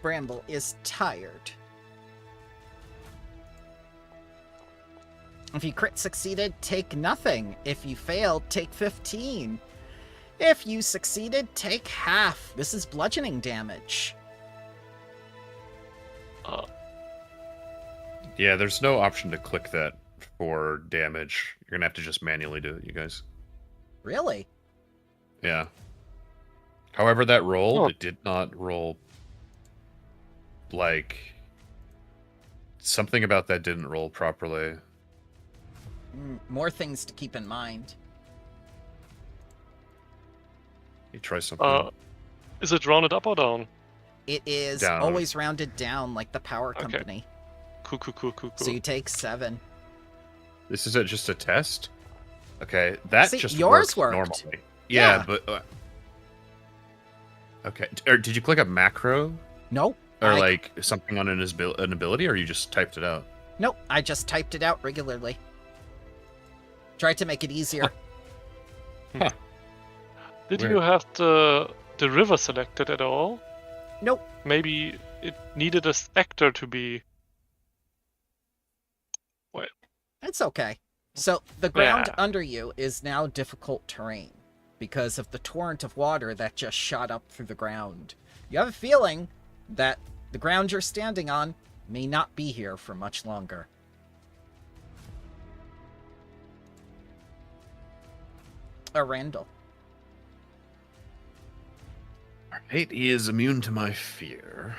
Speaker 2: Bramble is tired. If you crit succeeded, take nothing. If you failed, take 15. If you succeeded, take half. This is bludgeoning damage.
Speaker 6: Yeah, there's no option to click that for damage. You're gonna have to just manually do it, you guys.
Speaker 2: Really?
Speaker 6: Yeah. However that rolled,
Speaker 3: Oh.
Speaker 6: it did not roll like something about that didn't roll properly.
Speaker 2: More things to keep in mind.
Speaker 6: You try something.
Speaker 3: Is it rounded up or down?
Speaker 2: It is
Speaker 6: Down.
Speaker 2: always rounded down like the power
Speaker 3: Okay.
Speaker 2: company.
Speaker 3: Cool.
Speaker 2: So you take 7.
Speaker 6: This is just a test? Okay, that
Speaker 2: See,
Speaker 6: just
Speaker 2: yours
Speaker 6: worked
Speaker 2: worked.
Speaker 6: normally. Yeah,
Speaker 2: Yeah.
Speaker 6: but okay. Or did you click a macro
Speaker 2: Nope.
Speaker 6: or
Speaker 2: I-
Speaker 6: like something on an ability, or you just typed it out?
Speaker 2: Nope. I just typed it out regularly. Tried to make it easier.
Speaker 3: Did
Speaker 6: Where?
Speaker 3: you have the river selected at all?
Speaker 2: Nope.
Speaker 3: Maybe it needed a actor to be.
Speaker 2: It's okay. So the ground
Speaker 3: Yeah.
Speaker 2: under you is now difficult terrain because of the torrent of water that just shot up through the ground. You have a feeling that the ground you're standing on may not be here for much longer. Randal.
Speaker 6: Alright, he is immune to my fear.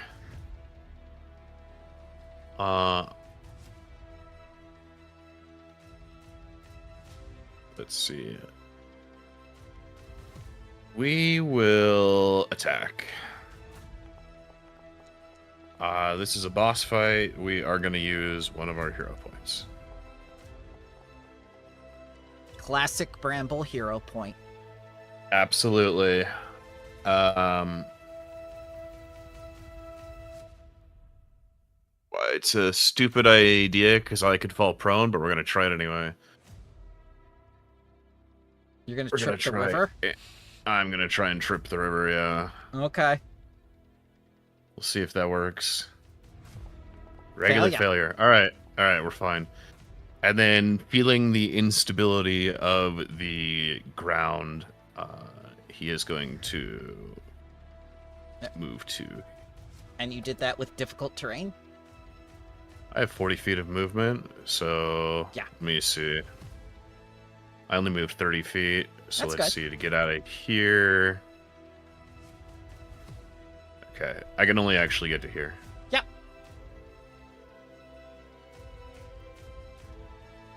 Speaker 6: Let's see. We will attack. This is a boss fight. We are going to use one of our hero points.
Speaker 2: Classic Bramble hero point.
Speaker 6: Absolutely. It's a stupid idea because I could fall prone, but we're going to try it anyway.
Speaker 2: You're gonna
Speaker 6: We're
Speaker 2: trip the
Speaker 6: gonna try.
Speaker 2: river?
Speaker 6: I'm going to try and trip the river, yeah.
Speaker 2: Okay.
Speaker 6: We'll see if that works. Regular failure. All right, we're fine. And then feeling the instability of the ground, he is going to move to.
Speaker 2: And you did that with difficult terrain?
Speaker 6: I have 40 feet of movement, so
Speaker 2: yeah.
Speaker 6: Let me see. I only moved 30 feet, so
Speaker 2: That's
Speaker 6: let's
Speaker 2: good.
Speaker 6: see to get out of here. Okay, I can only actually get to here.
Speaker 2: Yeah.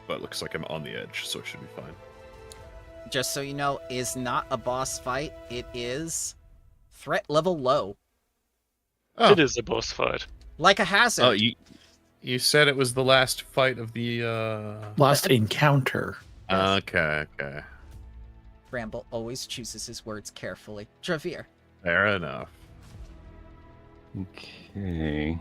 Speaker 6: But it looks like I'm on the edge, so it should be fine.
Speaker 2: Just so you know, is not a boss fight. It is threat level low.
Speaker 6: Oh.
Speaker 3: It is a boss fight.
Speaker 2: Like a hazard.
Speaker 6: Oh, you said it was the last fight of the
Speaker 1: last encounter.
Speaker 2: Yes.
Speaker 6: Okay.
Speaker 2: Bramble always chooses his words carefully. Dravir.
Speaker 6: Fair enough.
Speaker 7: Okay.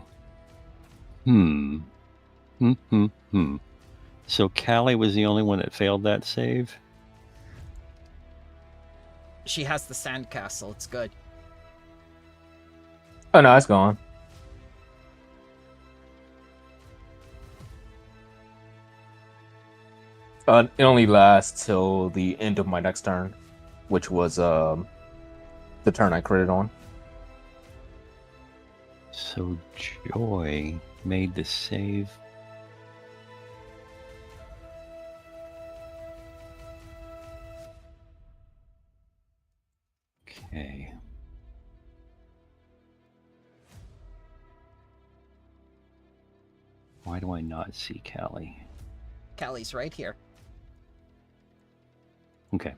Speaker 7: So Cali was the only one that failed that save?
Speaker 2: She has the sandcastle. It's good.
Speaker 5: Oh no, it's gone. It only lasts till the end of my next turn, which was the turn I critted on.
Speaker 7: So Joy made the save. Okay. Why do I not see Cali?
Speaker 2: Cali's right here.
Speaker 7: Okay.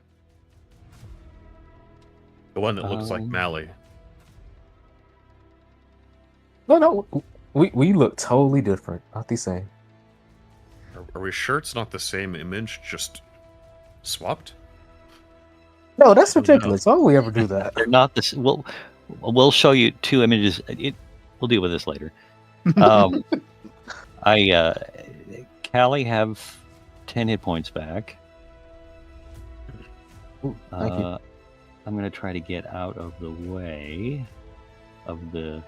Speaker 6: The one that looks like Mally.
Speaker 5: No, we look totally different. Not the same.
Speaker 6: Are we sure it's not the same image, just swapped?
Speaker 5: No, that's ridiculous. Why would we ever do that?
Speaker 7: They're not this. We'll show you two images. We'll deal with this later. Cali have 10 hit points back.
Speaker 5: Ooh, thank you.
Speaker 7: I'm going to try to get out of the way of the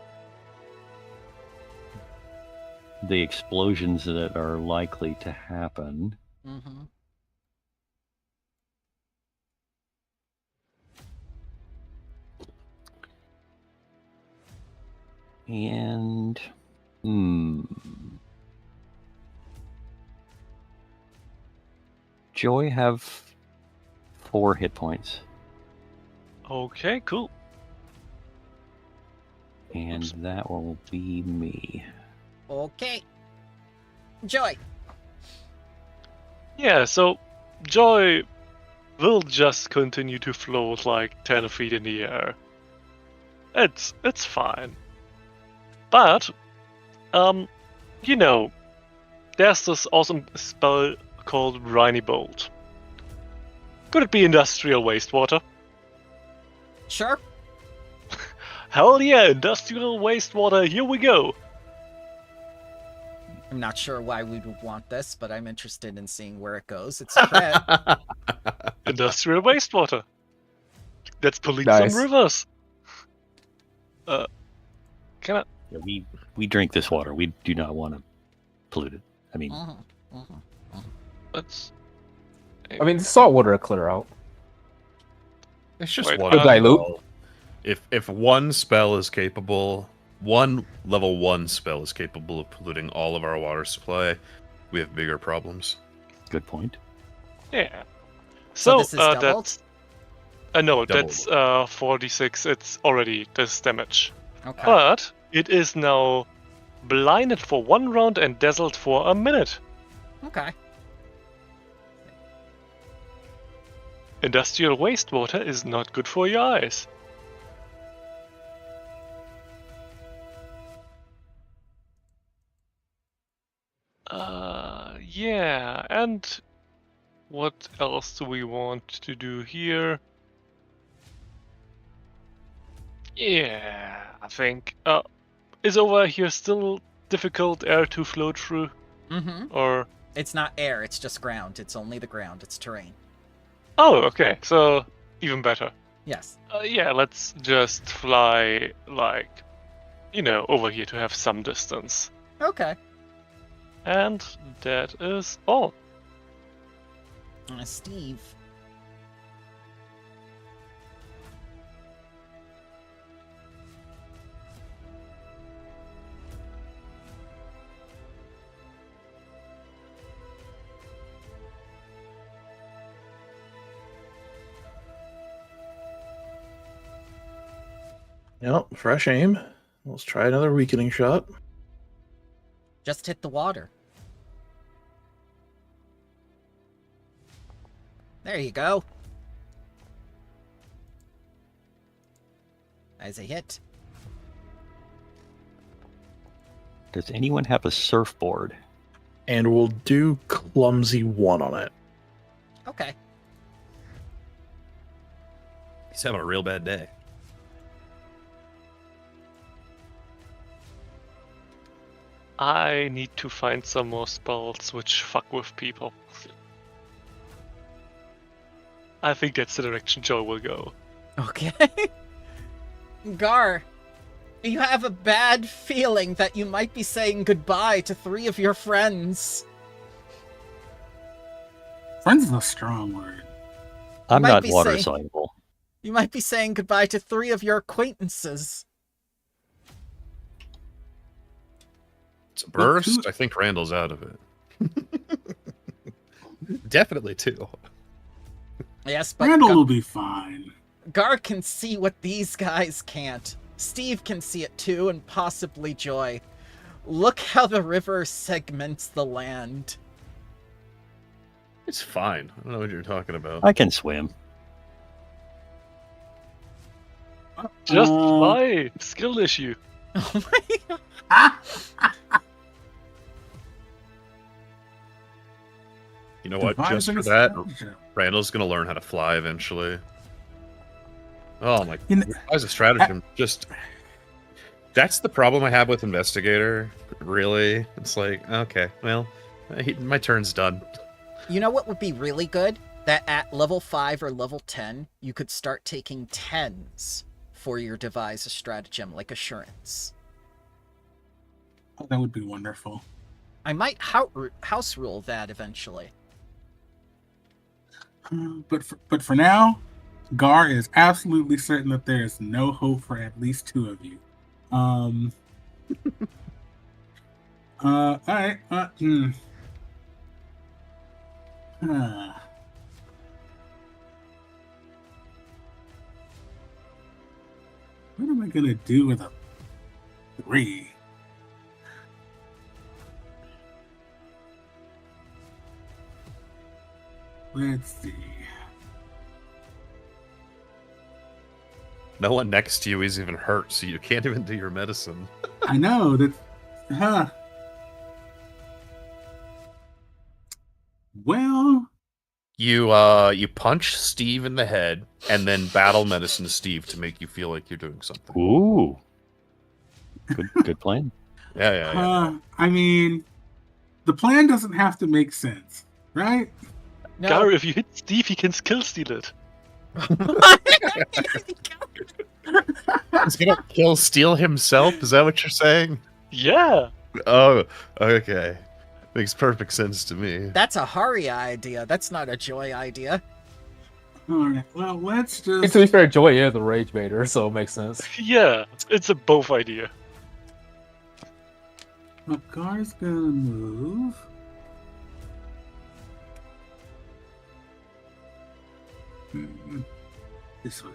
Speaker 7: explosions that are likely to happen.
Speaker 2: Mm-hmm.
Speaker 7: And Joy have 4 hit points.
Speaker 3: Okay, cool.
Speaker 7: And that will be me.
Speaker 2: Okay. Joy.
Speaker 3: Yeah, so Joy will just continue to float like 10 feet in the air. It's fine. But, you know, there's this awesome spell called Briny Bolt. Could it be industrial wastewater?
Speaker 2: Sure.
Speaker 3: Hell yeah, industrial wastewater, here we go!
Speaker 2: I'm not sure why we would want this, but I'm interested in seeing where it goes. It's a threat.
Speaker 3: Industrial wastewater. Let's pollute
Speaker 5: Nice.
Speaker 3: some rivers. Can I?
Speaker 7: Yeah, we drink this water. We do not want to pollute it. I mean,
Speaker 3: Let's.
Speaker 5: I mean, the salt water will clear out.
Speaker 6: It's just
Speaker 3: Wait,
Speaker 6: one
Speaker 5: It'll dilute.
Speaker 6: spell. If one spell is capable, one level 1 spell is capable of polluting all of our water supply, we have bigger problems.
Speaker 7: good point.
Speaker 3: Yeah.
Speaker 2: So this is doubled?
Speaker 3: That's. No,
Speaker 6: Double.
Speaker 3: that's 4d6. It's already this damage.
Speaker 2: Okay.
Speaker 3: But it is now blinded for 1 round and dazzled for a minute.
Speaker 2: Okay.
Speaker 3: Industrial wastewater is not good for your eyes. Yeah, and what else do we want to do here? Yeah, I think. Is over here still difficult air to flow through?
Speaker 2: Mm-hmm.
Speaker 3: Or.
Speaker 2: It's not air, it's just ground. It's only the ground. It's terrain.
Speaker 3: Oh, okay, so even better.
Speaker 2: Yes.
Speaker 3: Yeah, let's just fly, like, over here to have some distance.
Speaker 2: Okay.
Speaker 3: And that is all.
Speaker 2: Steve.
Speaker 1: Yep, fresh aim. Let's try another weakening shot.
Speaker 2: Just hit the water. There you go. As a hit.
Speaker 7: Does anyone have a surfboard?
Speaker 1: And we'll do clumsy 1 on it.
Speaker 2: Okay.
Speaker 6: He's having a real bad day.
Speaker 3: I need to find some more spells which fuck with people. I think that's the direction Joe will go.
Speaker 2: Okay. Garr, you have a bad feeling that you might be saying goodbye to 3 of your friends.
Speaker 4: Friends is a strong word.
Speaker 7: I'm
Speaker 2: might
Speaker 7: not
Speaker 2: be
Speaker 7: water
Speaker 2: saying-
Speaker 7: soluble.
Speaker 2: You might be saying goodbye to 3 of your acquaintances.
Speaker 6: It's a burst. I think Randall's out of it. Definitely 2.
Speaker 2: Yes, but
Speaker 4: Randall will be fine.
Speaker 2: Garr can see what these guys can't. Steve can see it too, and possibly Joy. Look how the river segments the land.
Speaker 6: It's fine. I don't know what you're talking about.
Speaker 7: I can swim.
Speaker 3: Just fly! Skill issue.
Speaker 2: Oh my god.
Speaker 6: You know what? Just
Speaker 4: Devising
Speaker 6: for
Speaker 4: a
Speaker 6: that,
Speaker 4: stratagem.
Speaker 6: Randall's gonna learn how to fly eventually. Oh my!
Speaker 4: You know-
Speaker 6: As a stratagem, just that's the problem I have with Investigator. Really, it's like okay, well, my turn's done.
Speaker 2: You know what would be really good? That at level 5 or level 10, you could start taking 10s for your devise a stratagem, like Assurance.
Speaker 4: Oh, that would be wonderful.
Speaker 2: I might house rule that eventually.
Speaker 4: But for now, Garr is absolutely certain that there is no hope for at least 2 of you. All right. What am I gonna do with a 3? Let's see.
Speaker 6: No one next to you is even hurt, so you can't even do your medicine.
Speaker 4: I know that. Huh. Well,
Speaker 6: You punch Steve in the head, and then battle medicine Steve to make you feel like you're doing something.
Speaker 7: Ooh. Good plan.
Speaker 6: Yeah.
Speaker 4: I mean, the plan doesn't have to make sense, right?
Speaker 2: No.
Speaker 3: Garr, if you hit Steve, he can skill steal it.
Speaker 6: He's gonna kill Steel himself. Is that what you're saying?
Speaker 3: Yeah!
Speaker 6: Oh, okay. Makes perfect sense to me.
Speaker 2: That's a Haria idea. That's not a Joy idea.
Speaker 4: All right. Well, let's
Speaker 5: And
Speaker 4: just.
Speaker 5: to be fair, Joy is the rage baiter, so it makes sense.
Speaker 3: Yeah, it's a both idea.
Speaker 4: Well, Gar's gonna move. This one.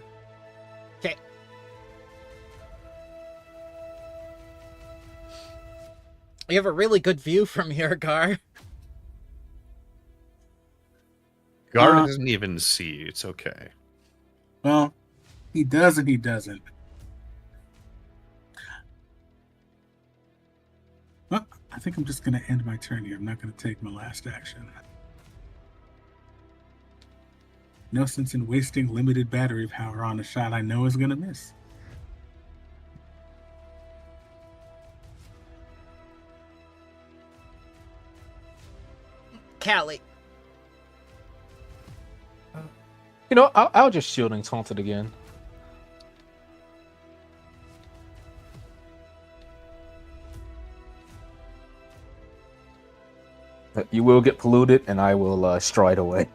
Speaker 2: Okay. You have a really good view from here, Garr.
Speaker 6: Garr
Speaker 4: Uh,
Speaker 6: doesn't even see. It's okay.
Speaker 4: Well, he does and he doesn't. Well, I think I'm just gonna end my turn here. I'm not gonna take my last action. No sense in wasting limited battery power on a shot I know is gonna miss.
Speaker 2: Cali.
Speaker 5: You know, I'll just shielding taunt it again. You will get polluted, and I will stride away.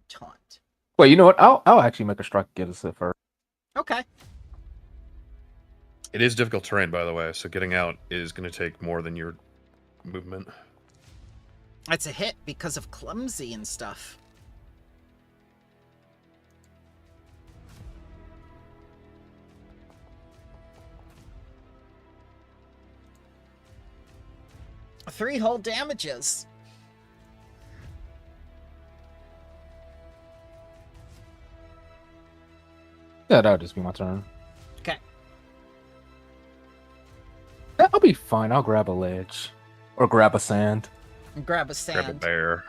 Speaker 2: Taunt.
Speaker 5: Wait, you know what? I'll actually make a strike against it first.
Speaker 2: Okay.
Speaker 6: It is difficult terrain, by the way, so getting out is going to take more than your movement.
Speaker 2: That's a hit because of clumsy and stuff. Three whole damages.
Speaker 5: Yeah, that'll just be my turn.
Speaker 2: Okay.
Speaker 5: Yeah, I'll be fine. I'll grab a ledge. Or grab a sand.
Speaker 2: Grab a sand.
Speaker 6: Grab a bear.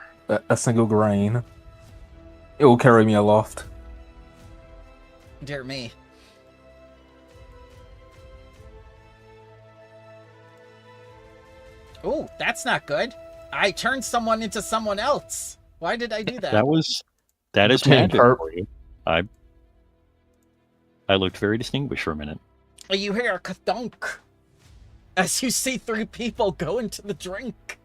Speaker 5: A single grain. It will carry me aloft.
Speaker 2: Dear me. Oh, that's not good. I turned someone into someone else. Why did I do that?
Speaker 7: That is
Speaker 5: Pretend
Speaker 7: magic
Speaker 5: perp.
Speaker 7: for you. I looked very distinguished for a minute.
Speaker 2: You hear a ka-thunk as you see three people go into the drink.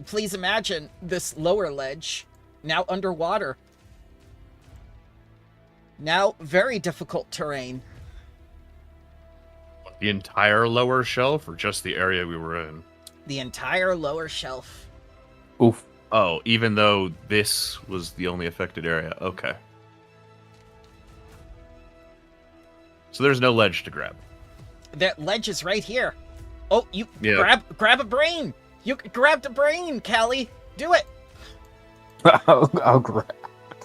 Speaker 2: Please imagine this lower ledge, now underwater. Now very difficult terrain.
Speaker 6: The entire lower shelf, or just the area we were in?
Speaker 2: The entire lower shelf.
Speaker 5: Oof.
Speaker 6: Oh, even though this was the only affected area. Okay. So there's no ledge to grab.
Speaker 2: That ledge is right here. Oh, you
Speaker 6: Yeah.
Speaker 2: grab a brain. You grabbed a brain, Cali. Do it.
Speaker 5: I'll grab.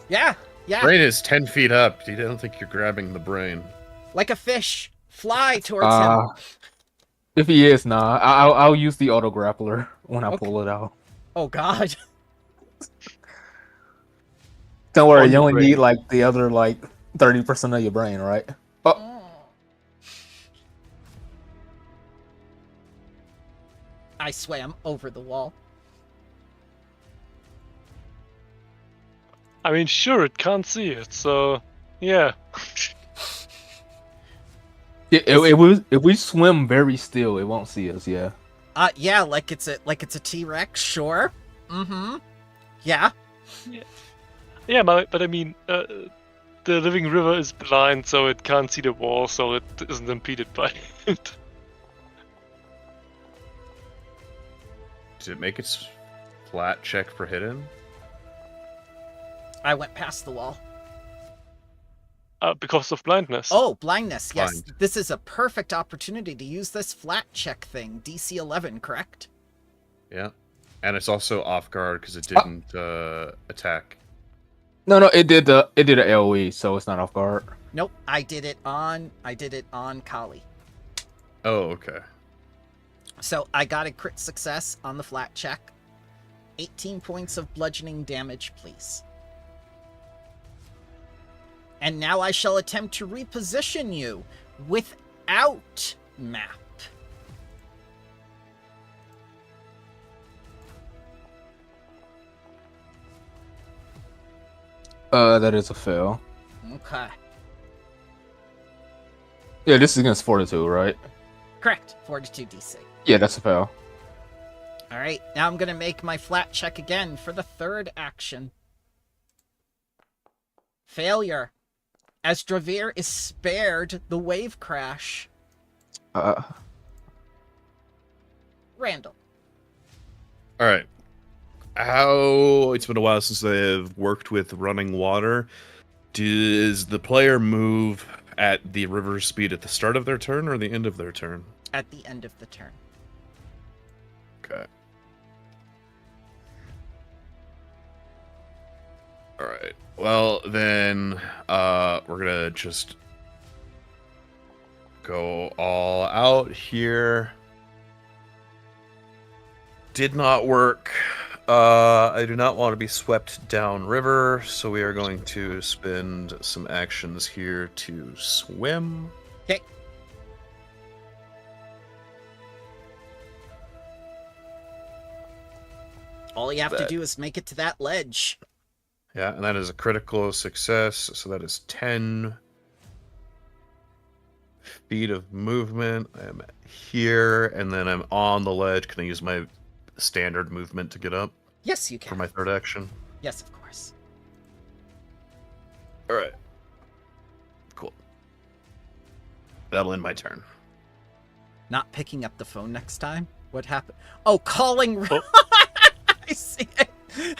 Speaker 2: Yeah.
Speaker 6: Brain is 10 feet up. I don't think you're grabbing the brain.
Speaker 2: Like a fish. Fly towards him.
Speaker 5: If he is, nah. I'll use the auto grappler when I
Speaker 2: Okay.
Speaker 5: pull it out.
Speaker 2: Oh God.
Speaker 5: Don't worry,
Speaker 6: On
Speaker 5: you
Speaker 6: the
Speaker 5: only
Speaker 6: brain.
Speaker 5: need like the other 30% of your brain, right? Oh,
Speaker 2: I swam over the wall.
Speaker 3: I mean, sure, it can't see it, so yeah.
Speaker 5: if we swim very still, it won't see us. Yeah.
Speaker 2: Yeah, like it's a T-Rex. Sure. Mm-hmm. Yeah.
Speaker 3: Yeah, but I mean, the living river is blind, so it can't see the wall, so it isn't impeded by it.
Speaker 6: Does it make its flat check for hidden?
Speaker 2: I went past the wall.
Speaker 3: Because of blindness.
Speaker 2: Oh, blindness. Yes.
Speaker 6: Blind.
Speaker 2: This is a perfect opportunity to use this flat check thing. DC 11, correct?
Speaker 6: Yeah. And it's also off guard because it didn't attack.
Speaker 5: No, it did a AOE, so it's not off guard.
Speaker 2: Nope. I did it on Cali.
Speaker 6: Oh, okay.
Speaker 2: So I got a crit success on the flat check. 18 points of bludgeoning damage, please. And now I shall attempt to reposition you without map.
Speaker 5: That is a fail.
Speaker 2: Okay.
Speaker 5: Yeah, this is against Fortitude, right?
Speaker 2: Correct. 42 DC.
Speaker 5: Yeah, that's a fail.
Speaker 2: All right. Now I'm going to make my flat check again for the third action. Failure. As Dravir is spared the wave crash. Randal.
Speaker 6: All right. It's been a while since I've worked with running water. Does the player move at the river speed at the start of their turn or the end of their turn?
Speaker 2: At the end of the turn.
Speaker 6: Okay. All right. Well, then we're gonna just go all out here. Did not work. I do not want to be swept down river, so we are going to spend some actions here to swim.
Speaker 2: Okay. All you have to do is make it to that ledge.
Speaker 6: Yeah, and that is a critical success. So that is 10 feet of movement. I'm here, and then I'm on the ledge. Can I use my standard movement to get up
Speaker 2: Yes, you
Speaker 6: for
Speaker 2: can.
Speaker 6: my third action?
Speaker 2: Yes, of course.
Speaker 6: All right. Cool. That'll end my turn.
Speaker 2: Not picking up the phone next time? What happened? Oh, calling.
Speaker 3: Oh.
Speaker 2: I see it.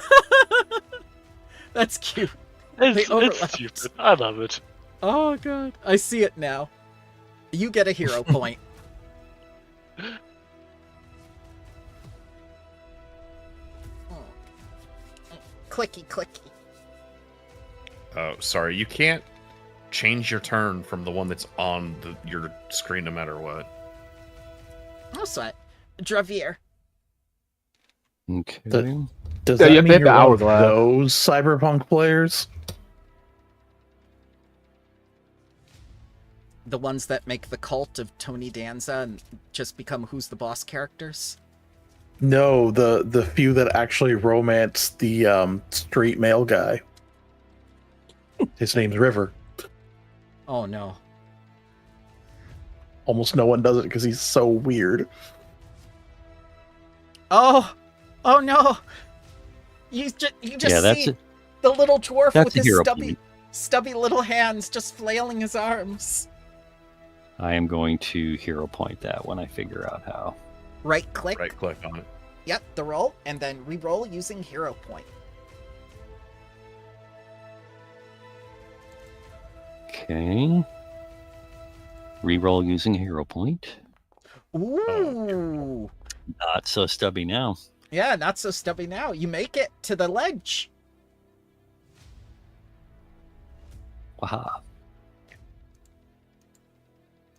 Speaker 2: That's cute.
Speaker 3: It's
Speaker 2: overlapped.
Speaker 3: stupid. I love it.
Speaker 2: Oh, God. I see it now. You get a hero point. Clicky, clicky.
Speaker 6: Oh, sorry. You can't change your turn from the one that's on your screen no matter what.
Speaker 2: No sweat. Dravir.
Speaker 7: Okay.
Speaker 1: Does
Speaker 5: Yeah,
Speaker 1: that
Speaker 5: you have to
Speaker 1: mean
Speaker 5: hit
Speaker 1: you're
Speaker 5: the
Speaker 1: one of
Speaker 5: hourglass.
Speaker 1: those cyberpunk players?
Speaker 2: The ones that make the cult of Tony Danza and just become Who's the Boss characters?
Speaker 1: No, the few that actually romance the straight male guy. His name's River.
Speaker 2: Oh, no.
Speaker 1: Almost no one does it because he's so weird.
Speaker 2: Oh! Oh, no! You just
Speaker 7: Yeah, that's
Speaker 2: see
Speaker 7: it.
Speaker 2: the little dwarf
Speaker 7: That's
Speaker 2: with
Speaker 7: a
Speaker 2: his
Speaker 7: hero
Speaker 2: stubby,
Speaker 7: point.
Speaker 2: stubby little hands just flailing his arms.
Speaker 7: I am going to hero point that when I figure out how.
Speaker 2: Right click.
Speaker 6: Right click on it.
Speaker 2: Yep, the roll, and then re-roll using hero point.
Speaker 7: Okay. Reroll using hero point.
Speaker 2: Ooh!
Speaker 7: Not so stubby now.
Speaker 2: Yeah, not so stubby now. You make it to the ledge.
Speaker 7: Wow.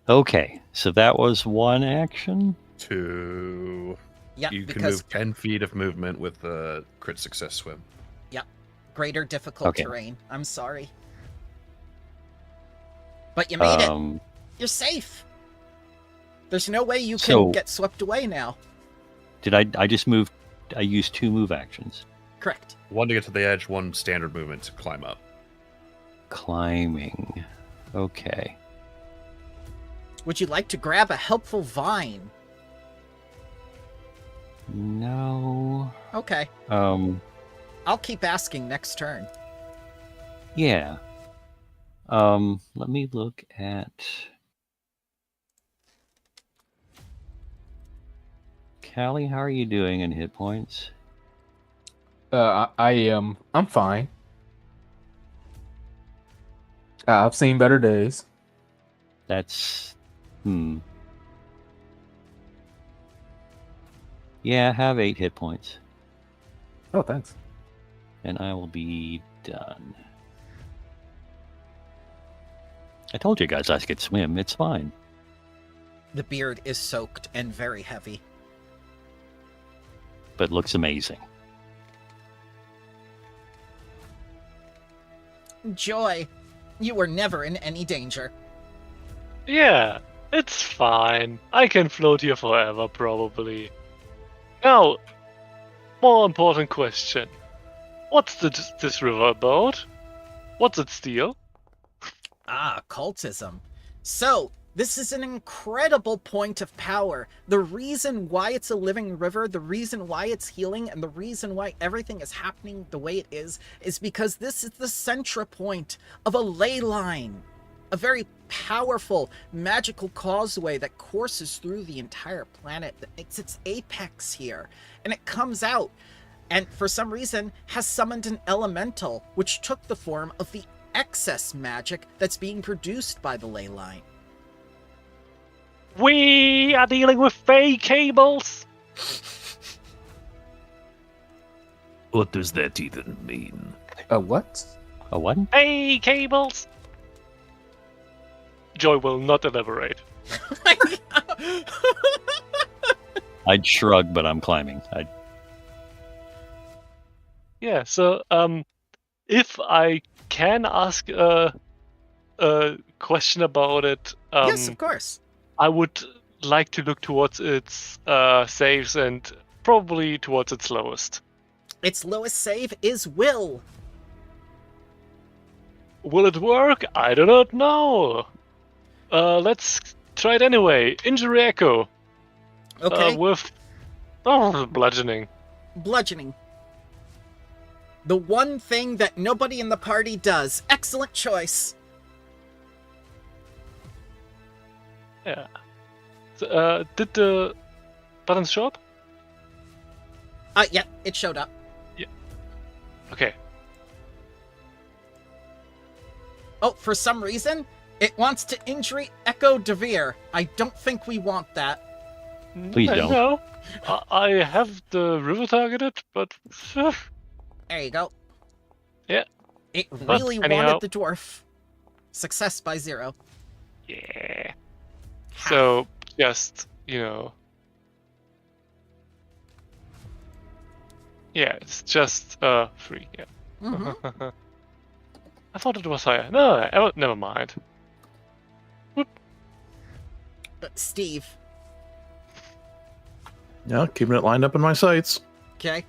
Speaker 7: Okay, so that was one action.
Speaker 6: 2.
Speaker 2: Yep,
Speaker 6: You can
Speaker 2: because
Speaker 6: move 10 feet of movement with a crit success swim.
Speaker 2: greater difficult
Speaker 7: Okay.
Speaker 2: terrain. I'm sorry. But you made it. You're safe. There's no way you can
Speaker 7: So-
Speaker 2: get swept away now.
Speaker 7: Did I just moved? I used 2 move actions.
Speaker 2: Correct.
Speaker 6: 1 to get to the edge, 1 standard movement to climb up.
Speaker 7: Climbing. Okay.
Speaker 2: Would you like to grab a helpful vine?
Speaker 7: No.
Speaker 2: Okay. I'll keep asking next turn.
Speaker 7: Yeah. Let me look at Cali. How are you doing in hit points?
Speaker 5: I'm fine. I've seen better days.
Speaker 7: That's Yeah, I have 8 hit points,
Speaker 5: Oh, thanks.
Speaker 7: and I will be done. I told you guys I could swim. It's fine.
Speaker 2: The beard is soaked and very heavy.
Speaker 7: But looks amazing.
Speaker 2: Joy, you were never in any danger.
Speaker 3: Yeah, it's fine. I can float here forever, probably. Now, more important question. What's this river about? What's it steal?
Speaker 2: Ah, cultism. So, this is an incredible point of power. The reason why it's a living river, the reason why it's healing, and the reason why everything is happening the way it is because this is the central point of a ley line. A very powerful, magical causeway that courses through the entire planet, that makes its apex here. And it comes out, and for some reason, has summoned an elemental, which took the form of the excess magic that's being produced by the ley line.
Speaker 3: We are dealing with fey cables!
Speaker 8: What does that even mean?
Speaker 5: What?
Speaker 7: A what?
Speaker 3: Fey cables! Joy will not elaborate.
Speaker 7: I'd shrug, but I'm climbing.
Speaker 3: Yeah, so if I can ask a question about it,
Speaker 2: Yes, of course.
Speaker 3: I would like to look towards its saves and probably towards its lowest.
Speaker 2: Its lowest save is will.
Speaker 3: Will it work? I do not know. Let's try it anyway. Injury echo.
Speaker 2: Okay.
Speaker 3: With bludgeoning.
Speaker 2: Bludgeoning. The one thing that nobody in the party does. Excellent choice.
Speaker 3: Yeah. So, did the buttons show up?
Speaker 2: Yeah, it showed up.
Speaker 3: Okay.
Speaker 2: Oh, for some reason, it wants to injury echo Dravir. I don't think we want that.
Speaker 7: Please don't.
Speaker 3: No. I have the river targeted, but
Speaker 2: There you go.
Speaker 3: Yeah.
Speaker 2: It
Speaker 3: But
Speaker 2: really
Speaker 3: anyhow-
Speaker 2: wanted the dwarf. Success by 0.
Speaker 3: yeah. So just yeah, it's just 3. Yeah.
Speaker 2: Mm-hmm.
Speaker 3: I thought it was higher. No, never mind.
Speaker 2: Steve.
Speaker 1: Yeah, keeping it lined up in my sights.
Speaker 2: Okay.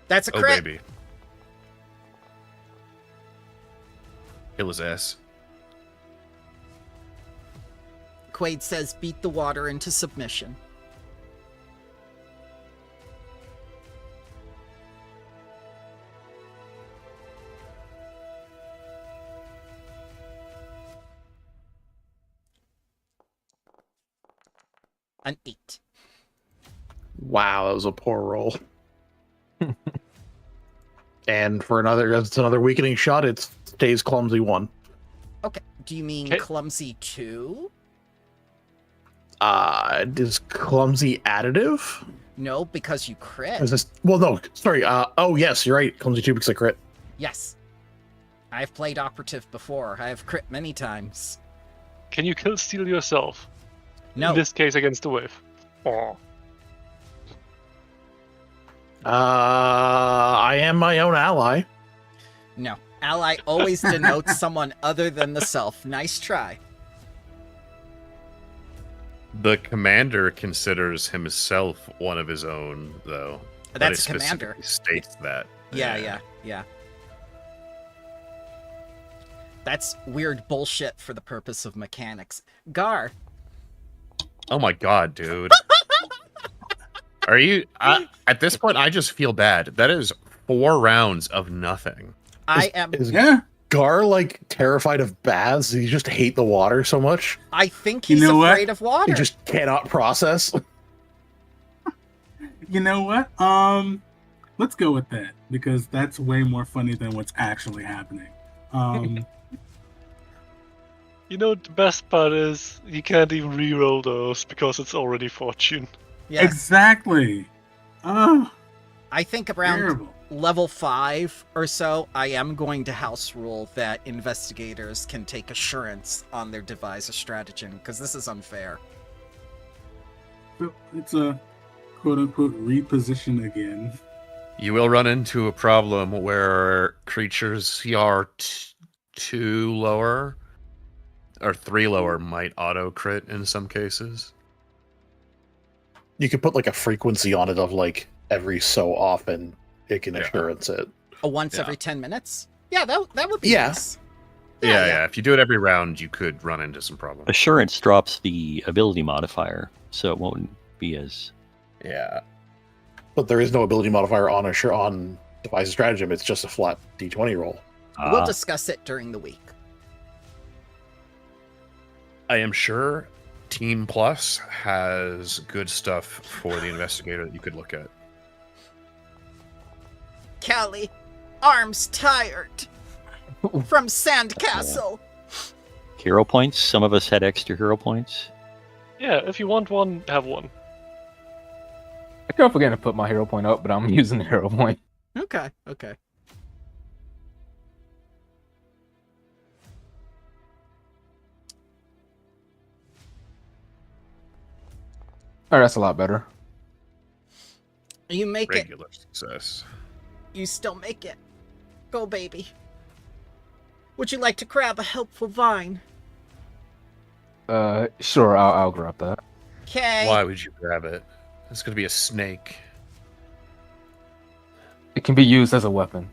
Speaker 2: That's a
Speaker 6: Oh,
Speaker 2: crit.
Speaker 6: baby. Kill his ass.
Speaker 2: Quaid says beat the water into submission. An 8.
Speaker 1: Wow, that was a poor roll. And for it's another weakening shot, it stays clumsy 1.
Speaker 2: Okay. Do you mean
Speaker 3: Okay.
Speaker 2: clumsy 2?
Speaker 1: Is clumsy additive?
Speaker 2: No, because you crit.
Speaker 1: Is this? Well, no. Sorry. Oh, yes, you're right. Clumsy 2 because I crit.
Speaker 2: Yes. I've played Operative before. I have crit many times.
Speaker 3: Can you kill steal yourself?
Speaker 2: No.
Speaker 3: In this case, against the wave. Oh.
Speaker 1: I am my own ally.
Speaker 2: No. Ally always denotes someone other than the self. Nice try.
Speaker 6: The commander considers himself one of his own, though. But
Speaker 2: That's
Speaker 6: it
Speaker 2: a commander.
Speaker 6: specifically states that.
Speaker 2: Yeah. That's weird bullshit for the purpose of mechanics. Garr.
Speaker 6: Oh my god, dude. Are you... at this point, I just feel bad. That is 4 rounds of nothing.
Speaker 2: I am.
Speaker 1: Is
Speaker 4: Yeah.
Speaker 1: Garr like terrified of baths? Does he just hate the water so much?
Speaker 2: I think
Speaker 4: You
Speaker 2: he's
Speaker 4: know what?
Speaker 2: afraid of water.
Speaker 1: He just cannot process.
Speaker 4: You know what? Let's go with that because that's way more funny than what's actually happening.
Speaker 3: You know, the best part is you can't even reroll those because it's already fortune.
Speaker 2: Yes.
Speaker 4: Exactly. Oh,
Speaker 2: I think around
Speaker 4: terrible.
Speaker 2: level 5 or so, I am going to house rule that investigators can take assurance on their devise a stratagem, because this is unfair.
Speaker 4: So it's a quote-unquote reposition again.
Speaker 6: You will run into a problem where creatures CR 2 lower or 3 lower might auto crit in some cases.
Speaker 1: You could put like a frequency on it of like every so often it can
Speaker 6: Yeah.
Speaker 1: assurance it.
Speaker 2: A once
Speaker 6: Yeah.
Speaker 2: every 10 minutes? Yeah, that would be
Speaker 1: Yeah.
Speaker 2: nice.
Speaker 6: Yeah. If you do it every round, you could run into some problems.
Speaker 7: Assurance drops the ability modifier, so it won't be as.
Speaker 6: Yeah.
Speaker 1: But there is no ability modifier on on devise a stratagem. It's just a flat d20 roll.
Speaker 2: We'll discuss it during the week.
Speaker 6: I am sure Team Plus has good stuff for the investigator that you could look at.
Speaker 2: Cali, arms tired. From Sandcastle.
Speaker 7: Hero points. Some of us had extra hero points.
Speaker 3: Yeah, if you want one, have one.
Speaker 5: I keep forgetting to put my hero point up, but I'm using the hero point.
Speaker 2: Okay.
Speaker 5: Oh, that's a lot better.
Speaker 2: You make it.
Speaker 6: Regular success.
Speaker 2: You still make it. Go, baby. Would you like to grab a helpful vine?
Speaker 5: Sure, I'll grab that.
Speaker 2: Okay.
Speaker 6: Why would you grab it? It's going to be a snake.
Speaker 5: It can be used as a weapon.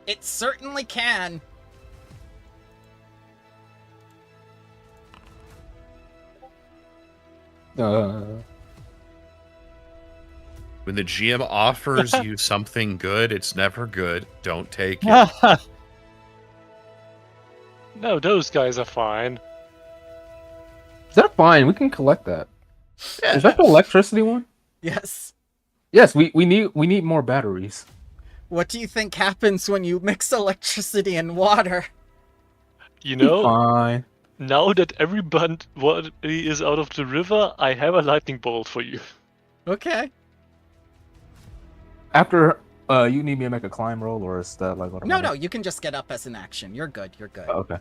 Speaker 2: It certainly can.
Speaker 5: Uh,
Speaker 6: When the GM offers you something good, it's never good. Don't take it.
Speaker 3: No, those guys are fine.
Speaker 5: they're fine. We can collect that. Is that the electricity one?
Speaker 2: Yes.
Speaker 5: Yes, we need more batteries.
Speaker 2: What do you think happens when you mix electricity and water?
Speaker 3: You know,
Speaker 5: Fine.
Speaker 3: now that everybody is out of the river, I have a lightning bolt for you.
Speaker 2: Okay.
Speaker 5: After you need me to make a climb roll, or is that like what?
Speaker 2: No, you can just get up as an action. You're good.
Speaker 5: Oh, okay.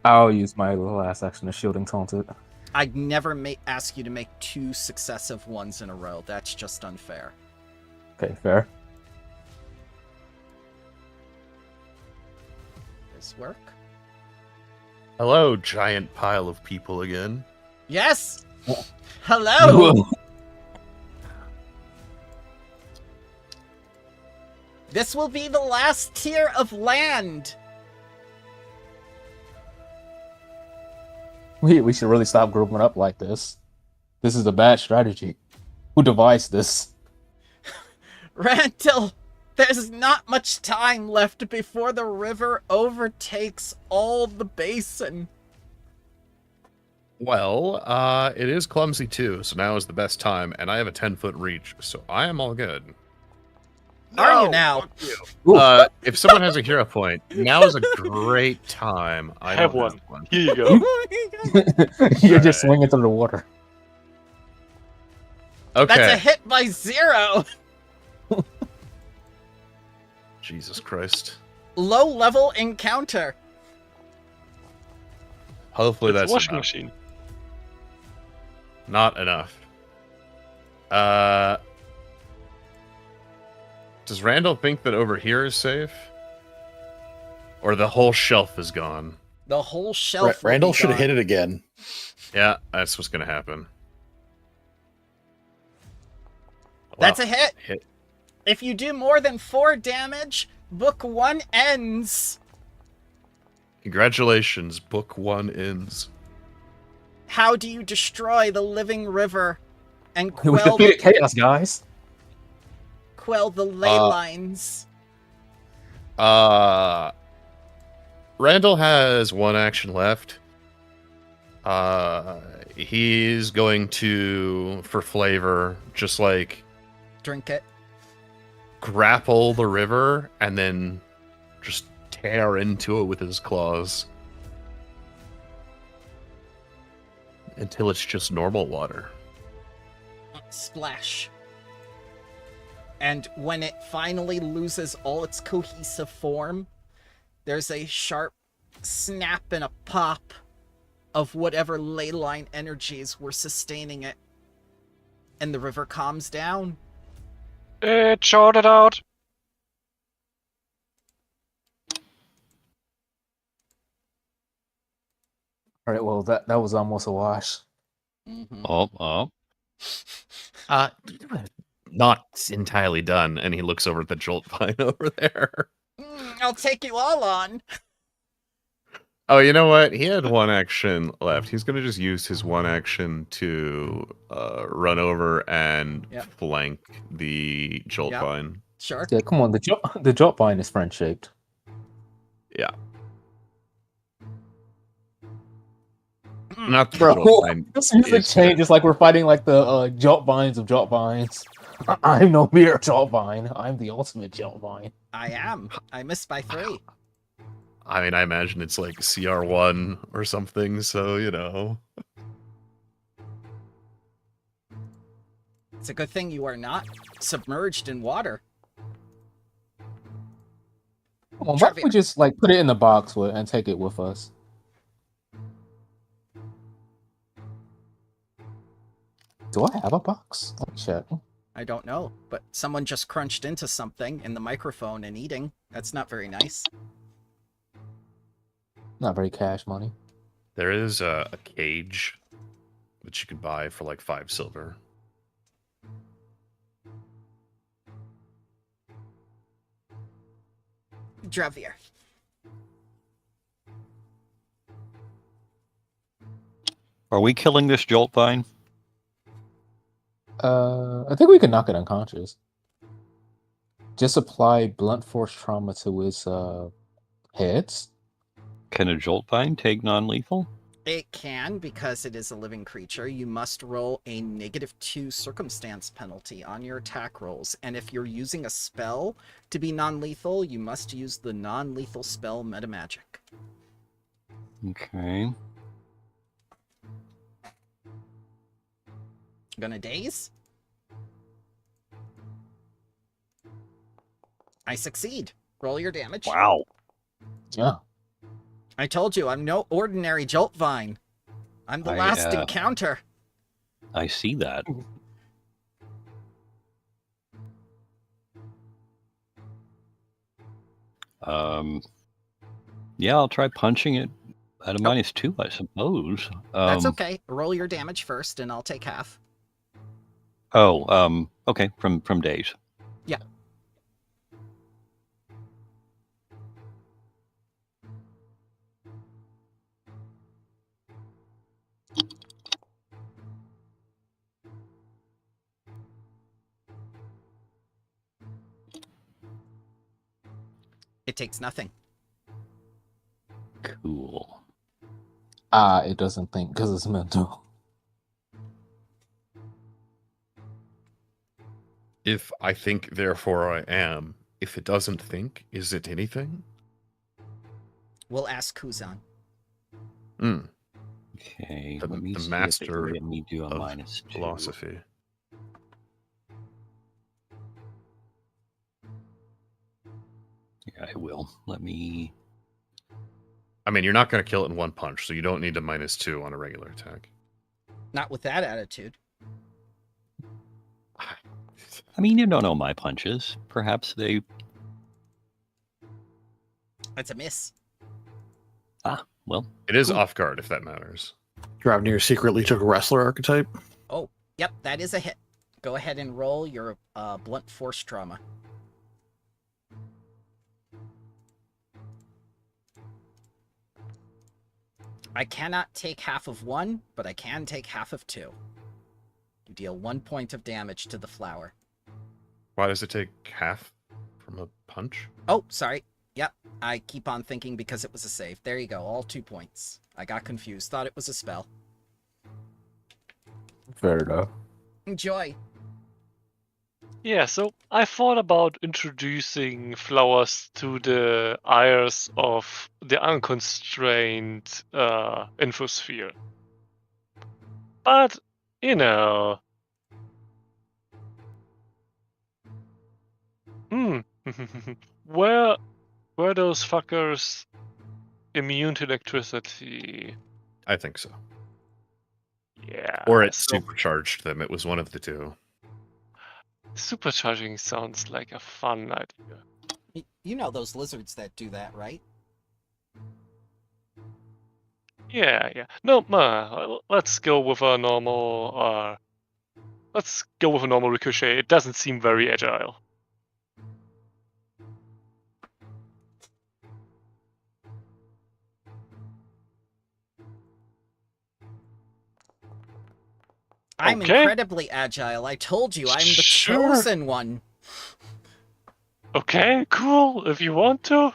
Speaker 5: I'll use my last action to shielding taunted.
Speaker 2: I'd never ask you to make 2 successive ones in a row. That's just unfair.
Speaker 5: Okay, fair.
Speaker 2: This work?
Speaker 6: Hello, giant pile of people again.
Speaker 2: Yes! Hello! This will be the last tier of land!
Speaker 5: We should really stop grouping up like this. This is a bad strategy. Who devised this?
Speaker 2: Randal, there's not much time left before the river overtakes all the basin.
Speaker 6: Well, it is clumsy too, so now is the best time, and I have a 10-foot reach, so I am all good.
Speaker 2: Are you now?
Speaker 6: If someone has a hero point, now is a great time. I
Speaker 3: have
Speaker 6: don't
Speaker 3: one. Here you go.
Speaker 5: You're just swinging through the water.
Speaker 6: Okay.
Speaker 2: That's a hit by 0!
Speaker 6: Jesus Christ.
Speaker 2: Low level encounter.
Speaker 6: Hopefully
Speaker 3: It's
Speaker 6: that's
Speaker 3: a washing
Speaker 6: enough.
Speaker 3: machine.
Speaker 6: Not enough. Does Randall think that over here is safe? Or the whole shelf is gone?
Speaker 2: The whole shelf. will
Speaker 1: Randall
Speaker 2: be
Speaker 1: should have
Speaker 2: gone.
Speaker 1: hit it again.
Speaker 6: Yeah, that's what's gonna happen.
Speaker 2: That's
Speaker 6: Wow.
Speaker 2: a hit.
Speaker 6: Hit.
Speaker 2: If you do more than 4 damage, book 1 ends.
Speaker 6: Congratulations, book 1 ends.
Speaker 2: How do you destroy the living river and
Speaker 5: We
Speaker 2: quell
Speaker 5: defeated
Speaker 2: the,
Speaker 5: chaos, guys.
Speaker 2: ley lines?
Speaker 6: Randall has 1 action left. He's going to, for flavor, just like
Speaker 2: Drink it.
Speaker 6: grapple the river and then just tear into it with his claws until it's just normal water.
Speaker 2: Splash. And when it finally loses all its cohesive form, there's a sharp snap and a pop of whatever ley line energies were sustaining it. And the river calms down.
Speaker 3: It shorted out.
Speaker 5: All right, well that was almost a wash.
Speaker 7: Oh.
Speaker 6: Not entirely done. And he looks over at the jolt vine over there.
Speaker 2: I'll take you all on.
Speaker 6: Oh, you know what? He had 1 action left. He's going to just use his 1 action to run over and
Speaker 2: Yep.
Speaker 6: flank the jolt
Speaker 2: Yep.
Speaker 6: vine.
Speaker 2: Sure.
Speaker 5: Yeah, come on. The jolt vine is friend shaped.
Speaker 6: Yeah. Not the
Speaker 5: Bro,
Speaker 6: jolt vine.
Speaker 5: this music
Speaker 6: is-
Speaker 5: changes like we're fighting like the jolt vines of jolt vines. I'm no mere jolt vine. I'm the ultimate jolt vine.
Speaker 2: I am. I missed by 3.
Speaker 6: I mean, I imagine it's like CR1 or something, so, you know.
Speaker 2: It's a good thing you are not submerged in water.
Speaker 5: Come on, why don't we
Speaker 2: Dravir.
Speaker 5: just like put it in the box and take it with us? Do I have a box? Let me check.
Speaker 2: I don't know, but someone just crunched into something in the microphone and eating. That's not very nice.
Speaker 5: Not very cash money.
Speaker 6: There is a cage which you could buy for like 5 silver.
Speaker 2: Dravir.
Speaker 7: Are we killing this Jolt Vine?
Speaker 5: I think we can knock it unconscious. Just apply blunt force trauma to his heads.
Speaker 7: Can a Jolt Vine take non-lethal?
Speaker 2: It can, because it is a living creature. You must roll a -2 circumstance penalty on your attack rolls. And if you're using a spell to be non-lethal, you must use the non-lethal spell metamagic.
Speaker 7: Okay.
Speaker 2: Gonna daze? I succeed. Roll your damage.
Speaker 7: Wow.
Speaker 5: Yeah.
Speaker 2: I told you, I'm no ordinary Jolt Vine. I'm the last encounter.
Speaker 7: I see that. Yeah, I'll try punching it at a -2, I suppose.
Speaker 2: That's okay. Roll your damage first, and I'll take half.
Speaker 7: Oh, okay, from days.
Speaker 2: Yeah. It takes nothing.
Speaker 7: Cool.
Speaker 5: It doesn't think because it's mental.
Speaker 6: If I think, therefore I am. If it doesn't think, is it anything?
Speaker 2: We'll ask Kuzan.
Speaker 6: Hmm.
Speaker 7: Okay,
Speaker 6: The-
Speaker 7: let me
Speaker 6: the
Speaker 7: see
Speaker 6: master
Speaker 7: if they let me do a
Speaker 6: of
Speaker 7: -2.
Speaker 6: Philosophy.
Speaker 7: Yeah, I will. Let me...
Speaker 6: I mean, you're not going to kill it in one punch, so you don't need a -2 on a regular attack.
Speaker 2: Not with that attitude.
Speaker 7: I mean, you don't know my punches. Perhaps they...
Speaker 2: That's a miss.
Speaker 7: Ah, well.
Speaker 6: It is
Speaker 7: Cool.
Speaker 6: off guard, if that matters.
Speaker 1: Dravir secretly took a wrestler archetype.
Speaker 2: Oh, yep, that is a hit. Go ahead and roll your blunt force trauma. I cannot take half of 1, but I can take half of 2. You deal 1 point of damage to the flower.
Speaker 6: Why does it take half from a punch?
Speaker 2: Oh, sorry. Yep, I keep on thinking because it was a save. There you go, all 2 points. I got confused, thought it was a spell.
Speaker 5: Fair enough.
Speaker 2: Enjoy.
Speaker 3: Yeah, so I thought about introducing flowers to the eyes of the unconstrained infosphere. But, you know... Were those fuckers immune to electricity?
Speaker 6: I think so.
Speaker 3: Yeah.
Speaker 6: Or it
Speaker 3: so
Speaker 6: supercharged them. It was one of the two.
Speaker 3: supercharging sounds like a fun idea.
Speaker 2: You know those lizards that do that, right?
Speaker 3: Yeah. No, let's go with a normal. Let's go with a normal ricochet. It doesn't seem very agile.
Speaker 2: I'm
Speaker 3: Okay.
Speaker 2: incredibly agile. I told you, I'm the
Speaker 3: Sure.
Speaker 2: chosen one.
Speaker 3: Okay, cool. If you want to.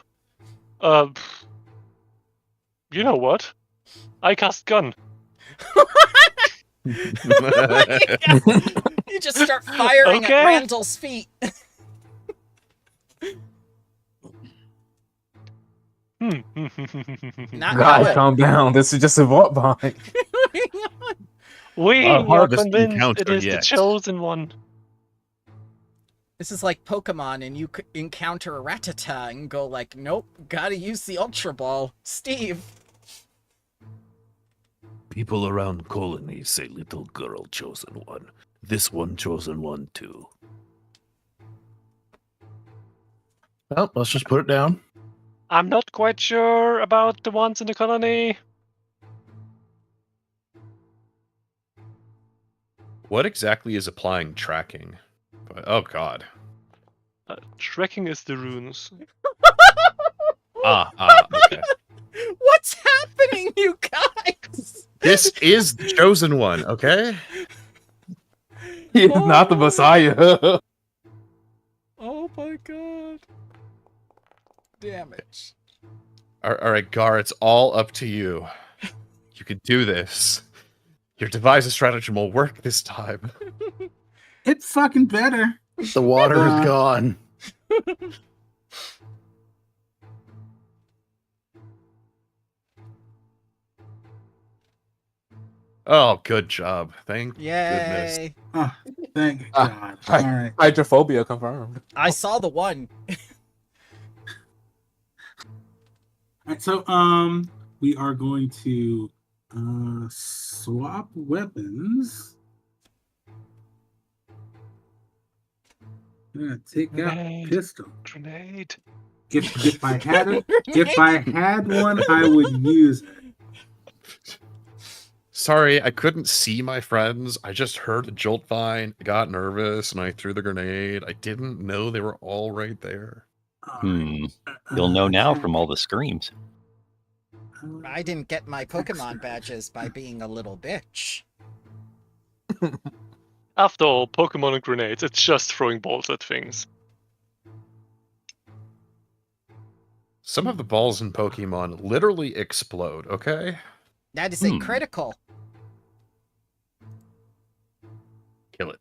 Speaker 3: You know what? I cast gun.
Speaker 2: You just start firing
Speaker 3: Okay.
Speaker 2: at Randal's feet. Not
Speaker 5: Guys,
Speaker 2: good.
Speaker 5: calm down. This is just a vault behind.
Speaker 3: We
Speaker 6: Our
Speaker 3: are
Speaker 6: harvest
Speaker 3: convinced
Speaker 6: encounter
Speaker 3: it is
Speaker 6: yet.
Speaker 3: the chosen one.
Speaker 2: This is like Pokemon, and you encounter a Rattata and go like, nope, gotta use the Ultra Ball. Steve.
Speaker 8: People around colony say little girl chosen one. This one chosen one too.
Speaker 1: Well, let's just put it down.
Speaker 3: I'm not quite sure about the ones in the colony.
Speaker 6: What exactly is applying tracking? But, oh god.
Speaker 3: Tracking is the runes.
Speaker 6: Okay.
Speaker 2: What's happening, you guys?
Speaker 6: This is the chosen one, okay?
Speaker 5: He is not the Messiah.
Speaker 2: Oh my god. Damage.
Speaker 6: All right, Garr, it's all up to you. You can do this. Your devised stratagem will work this time.
Speaker 4: It's fucking better.
Speaker 1: The water is gone.
Speaker 6: Oh, good job. Thank goodness.
Speaker 2: Yay.
Speaker 4: Oh, thank God. All right.
Speaker 5: Hydrophobia confirmed.
Speaker 2: I saw the one.
Speaker 4: All right, so we are going to swap weapons. I'm gonna take out
Speaker 3: Grenade.
Speaker 4: pistol.
Speaker 3: Grenade.
Speaker 4: If I had one, I would use it.
Speaker 6: Sorry, I couldn't see my friends. I just heard a jolt vine, got nervous, and I threw the grenade. I didn't know they were all right there.
Speaker 7: You'll know now from all the screams.
Speaker 2: I didn't get my Pokemon badges by being a little bitch.
Speaker 3: After all, Pokemon and grenades, it's just throwing balls at things.
Speaker 6: Some of the balls in Pokemon literally explode, okay?
Speaker 2: That is a critical.
Speaker 6: Kill it.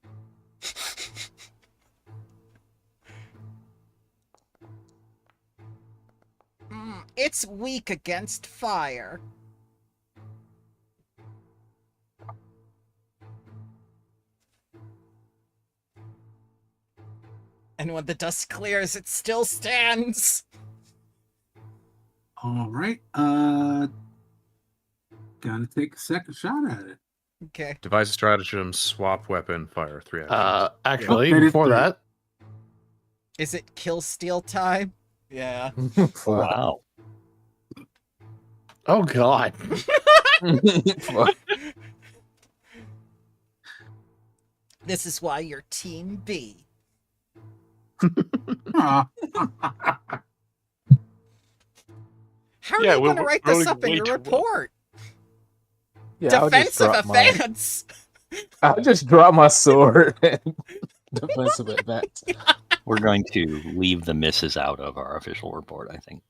Speaker 2: It's weak against fire. And when the dust clears, it still stands.
Speaker 4: All right. Gotta take a second shot at it.
Speaker 2: Okay.
Speaker 6: Devise a stratagem, swap weapon, fire 3 actions.
Speaker 1: Actually,
Speaker 4: That is
Speaker 1: before
Speaker 4: three.
Speaker 1: that,
Speaker 2: Is it kill steal time? Yeah.
Speaker 7: Wow.
Speaker 1: oh god,
Speaker 2: This is why you're Team B.
Speaker 4: Aw.
Speaker 2: How are
Speaker 3: Yeah,
Speaker 2: you
Speaker 3: we're
Speaker 2: going to write this
Speaker 3: rolling
Speaker 2: up in
Speaker 3: way
Speaker 2: your
Speaker 3: too well.
Speaker 2: report?
Speaker 5: Yeah, I'll just
Speaker 2: Defensive
Speaker 5: drop my-
Speaker 2: offense.
Speaker 5: I'll just drop my sword and defensive advance.
Speaker 7: We're going to leave the misses out of our official report, I think.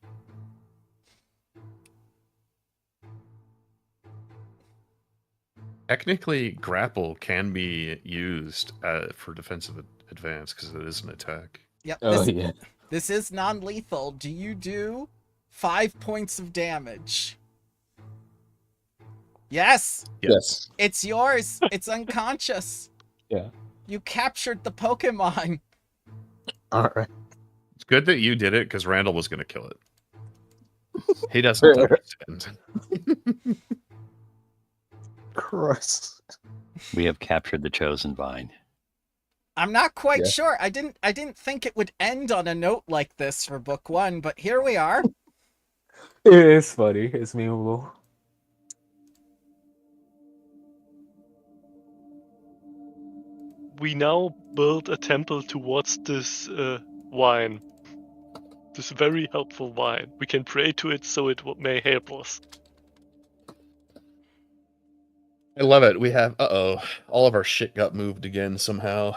Speaker 6: Technically, grapple can be used for defensive advance because it is an attack.
Speaker 2: Yep.
Speaker 5: Oh
Speaker 2: This,
Speaker 5: yeah.
Speaker 2: this is non-lethal. Do you do 5 points of damage? Yes.
Speaker 5: Yes.
Speaker 2: It's yours. It's unconscious.
Speaker 5: Yeah.
Speaker 2: You captured the Pokemon.
Speaker 5: All right.
Speaker 6: It's good that you did it because Randal was going to kill it. He doesn't understand.
Speaker 5: Christ.
Speaker 7: We have captured the chosen vine.
Speaker 2: I'm not quite
Speaker 5: Yeah.
Speaker 2: sure. I didn't think it would end on a note like this for book 1, but here we are.
Speaker 5: It is funny. It's memeable.
Speaker 3: We now build a temple towards this wine. This very helpful wine. We can pray to it so it may help us.
Speaker 6: I love it. We have, all of our shit got moved again somehow.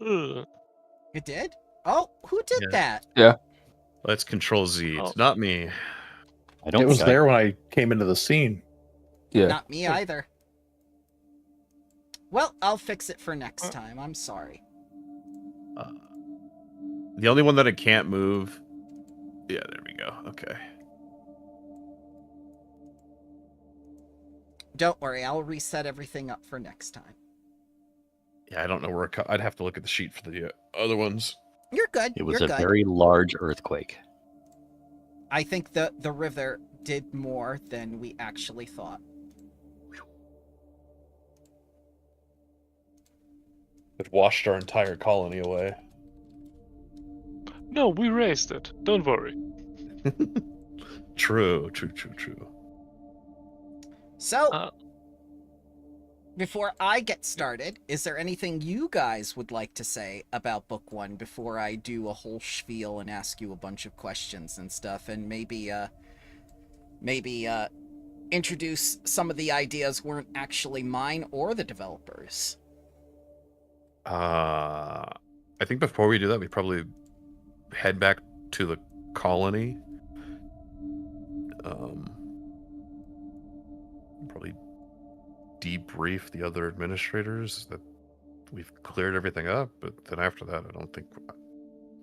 Speaker 3: Ugh.
Speaker 2: It did? Oh, who did
Speaker 6: Yeah.
Speaker 2: that?
Speaker 6: Let's control Z.
Speaker 3: Oh.
Speaker 6: It's not me.
Speaker 7: I don't
Speaker 1: it was
Speaker 7: think
Speaker 1: there when I came into the scene.
Speaker 5: Yeah.
Speaker 2: Not me either. Well, I'll fix it for next time. I'm sorry.
Speaker 6: The only one that I can't move. Yeah, there we go. Okay.
Speaker 2: Don't worry, I'll reset everything up for next time.
Speaker 6: Yeah, I don't know where I'd have to look at the sheet for the other ones.
Speaker 2: You're good.
Speaker 7: it was
Speaker 2: You're
Speaker 7: a
Speaker 2: good.
Speaker 7: very large earthquake.
Speaker 2: I think the river did more than we actually thought.
Speaker 6: It washed our entire colony away.
Speaker 3: No, we raised it. Don't worry.
Speaker 6: True.
Speaker 2: So, before I get started, is there anything you guys would like to say about Book 1 before I do a whole spiel and ask you a bunch of questions and stuff, and maybe introduce some of the ideas weren't actually mine or the developers?
Speaker 6: I think before we do that, we probably head back to the colony. Probably debrief the other administrators that we've cleared everything up, but then after that, I don't think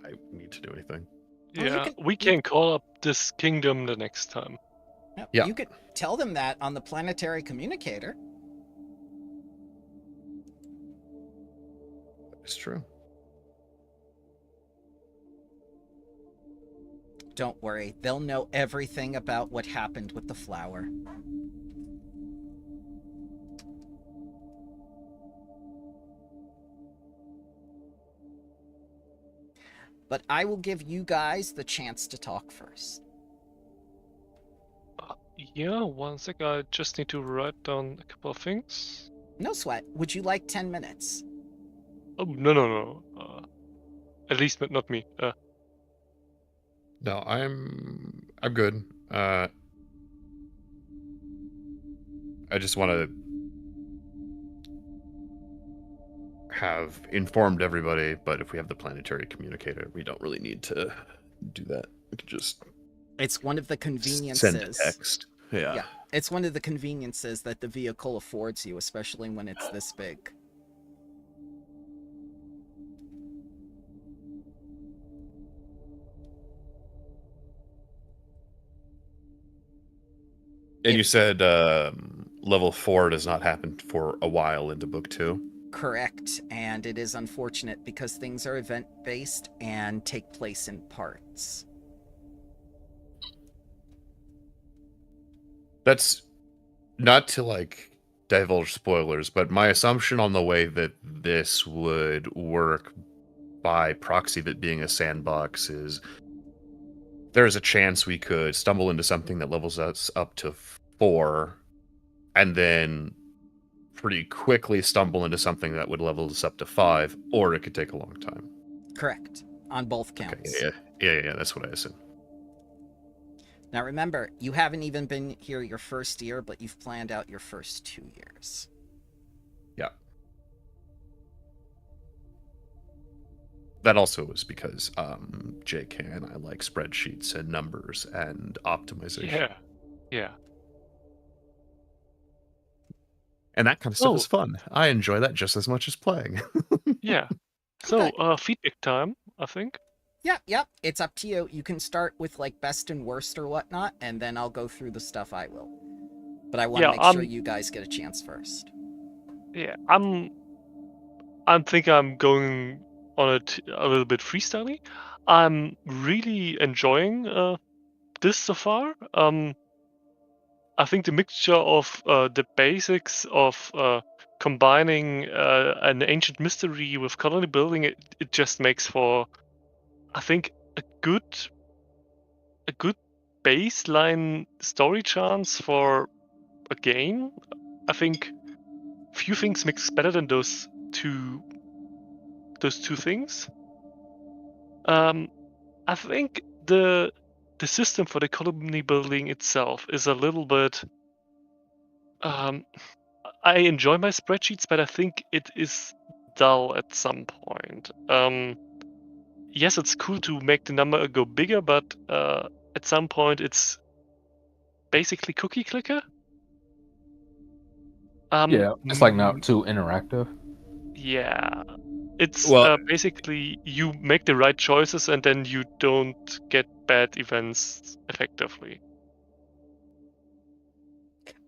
Speaker 6: I need to do anything.
Speaker 2: Well,
Speaker 3: Yeah, we can call up this kingdom the next time.
Speaker 6: Yeah.
Speaker 2: You could tell them that on the planetary communicator.
Speaker 6: It's true.
Speaker 2: Don't worry, they'll know everything about what happened with the flower. But I will give you guys the chance to talk first.
Speaker 3: Yeah, one sec. I just need to write down a couple of things.
Speaker 2: No sweat. Would you like 10 minutes?
Speaker 3: Oh, no. At least not me.
Speaker 6: No, I'm good. I just want to have informed everybody, but if we have the planetary communicator, we don't really need to do that. We could just
Speaker 2: It's one of the conveniences.
Speaker 6: send a text. Yeah.
Speaker 2: It's one of the conveniences that the vehicle affords you, especially when it's this big.
Speaker 6: And you said level 4 does not happen for a while into book 2.
Speaker 2: Correct, and it is unfortunate because things are event-based and take place in parts.
Speaker 6: That's not to like divulge spoilers, but my assumption on the way that this would work by proxy of it being a sandbox is there's a chance we could stumble into something that levels us up to 4 and then pretty quickly stumble into something that would level us up to 5, or it could take a long time.
Speaker 2: Correct, on both counts.
Speaker 6: Okay, yeah, that's what I assume.
Speaker 2: Now remember, you haven't even been here your first year, but you've planned out your first 2 years.
Speaker 6: Yeah. That also was because JK and I like spreadsheets and numbers and optimization.
Speaker 3: Yeah.
Speaker 6: And that kind of stuff is fun. I enjoy that just as much as playing.
Speaker 3: Yeah. So,
Speaker 2: Okay.
Speaker 3: feedback time, I think.
Speaker 2: Yep, it's up to you. You can start with, like, best and worst or whatnot, and then I'll go through the stuff I will. But I want to make sure you guys get a chance first.
Speaker 3: Yeah, I think I'm going on it a little bit freestyly. I'm really enjoying this so far. I think the mixture of the basics of combining an ancient mystery with colony building, it just makes for, I think, a good baseline story chance for a game. I think few things mix better than those two things. I think the system for the colony building itself is a little bit. I enjoy my spreadsheets, but I think it is dull at some point. Yes, it's cool to make the number go bigger, but at some point it's basically cookie clicker.
Speaker 5: Yeah, it's like not too interactive.
Speaker 3: Yeah. It's
Speaker 6: Well-
Speaker 3: basically you make the right choices and then you don't get bad events effectively.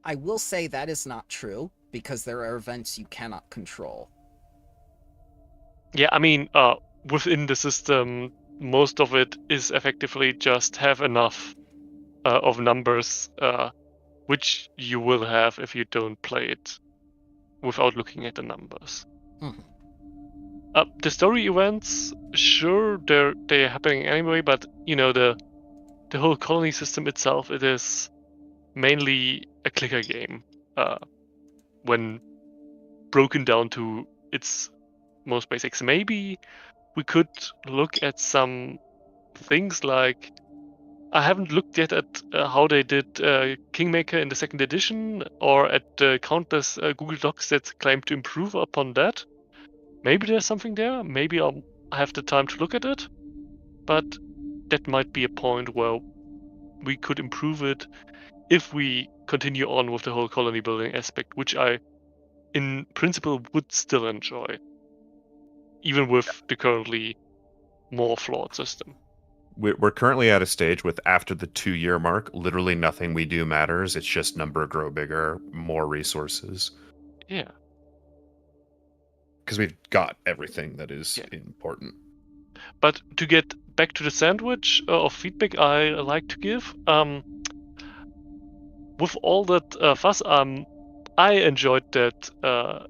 Speaker 2: I will say that is not true, because there are events you cannot control.
Speaker 3: Yeah, I mean, within the system, most of it is effectively just have enough of numbers, which you will have if you don't play it without looking at the numbers.
Speaker 2: Mhm.
Speaker 3: The story events, sure, they're happening anyway, but you know the whole colony system itself, it is mainly a clicker game. When broken down to its most basics. Maybe we could look at some things like, I haven't looked yet at how they did Kingmaker in the 2nd edition, or at countless Google Docs that claim to improve upon that. Maybe there's something there. Maybe I'll have the time to look at it. But that might be a point where we could improve it if we continue on with the whole colony building aspect, which I, in principle, would still enjoy, even with the currently more flawed system.
Speaker 6: We're currently at a stage with, after the 2-year mark, literally nothing we do matters. It's just number grow bigger, more resources.
Speaker 3: Yeah.
Speaker 6: Because we've got everything that is important.
Speaker 3: But to get back to the sandwich of feedback I like to give, with all that fuss, I enjoyed that the